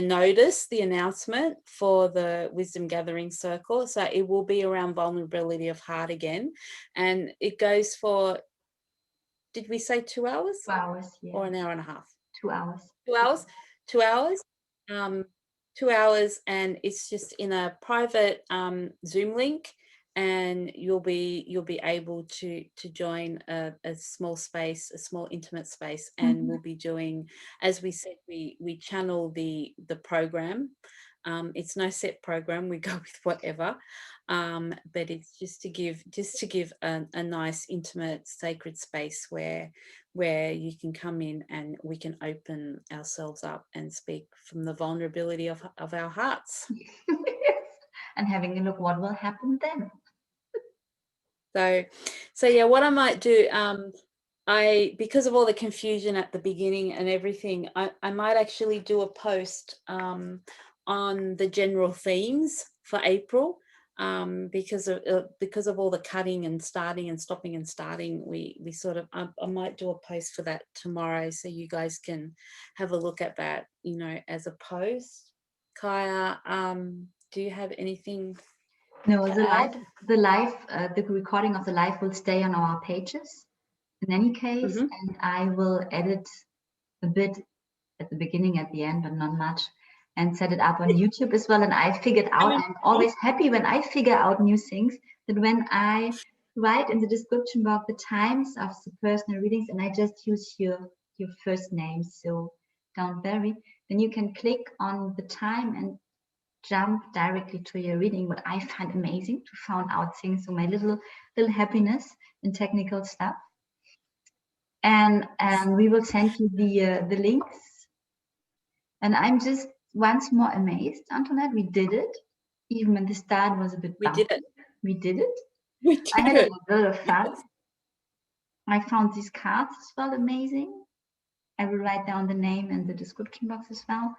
notice, the announcement for the Wisdom Gathering Circle. So it will be around vulnerability of heart again, and it goes for, did we say 2 hours? 2 hours, yeah. Or an hour and a half? 2 hours. 2 hours. 2 hours. 2 hours, and it's just in a private Zoom link, and you'll be able to join a small space, a small intimate space, and we'll be doing, as we said, we channel the program. It's no set program, we go with whatever, but it's just to give a nice intimate sacred space where you can come in and we can open ourselves up and speak from the vulnerability of our hearts. And having a look what will happen then. So yeah, what I might do, because of all the confusion at the beginning and everything, I might actually do a post on the general themes for April, because of all the cutting and starting and stopping and starting. We sort of, I might do a post for that tomorrow, so you guys can have a look at that, as a post. Kaija, do you have anything? No, the recording of the live will stay on our pages in any case, and I will edit a bit at the beginning, at the end, but not much, and set it up on YouTube as well. And I figured out, I'm always happy when I figure out new things, that when I write in the description box the times of the personal readings, and I just use your first name, so don't worry, then you can click on the time and jump directly to your reading, what I find amazing to find out things. So my little happiness in technical stuff. And we will send you the links. And I'm just once more amazed, Antoinette, we did it. Even when the start was a bit bumpy. We did it. I had a lot of fun. I found these cards as well amazing. I will write down the name in the description box as well.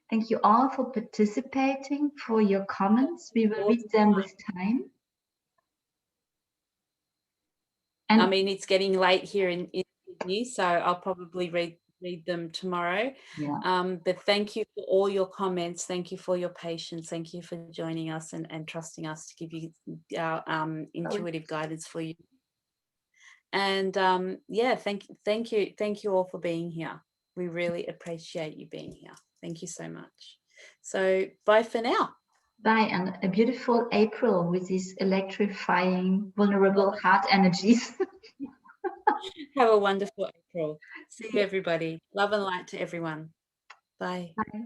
Thank you all for participating, for your comments. We will read them with time. And I mean, it's getting late here in Sydney, so I'll probably read read them tomorrow. Yeah. But thank you for all your comments. Thank you for your patience. Thank you for joining us and trusting us to give you our intuitive guidance for you. And yeah, thank you all for being here. We really appreciate you being here. Thank you so much. So bye for now. Bye, and a beautiful April with these electrifying, vulnerable heart energies. Have a wonderful April. See you, everybody. Love and light to everyone. Bye. Bye.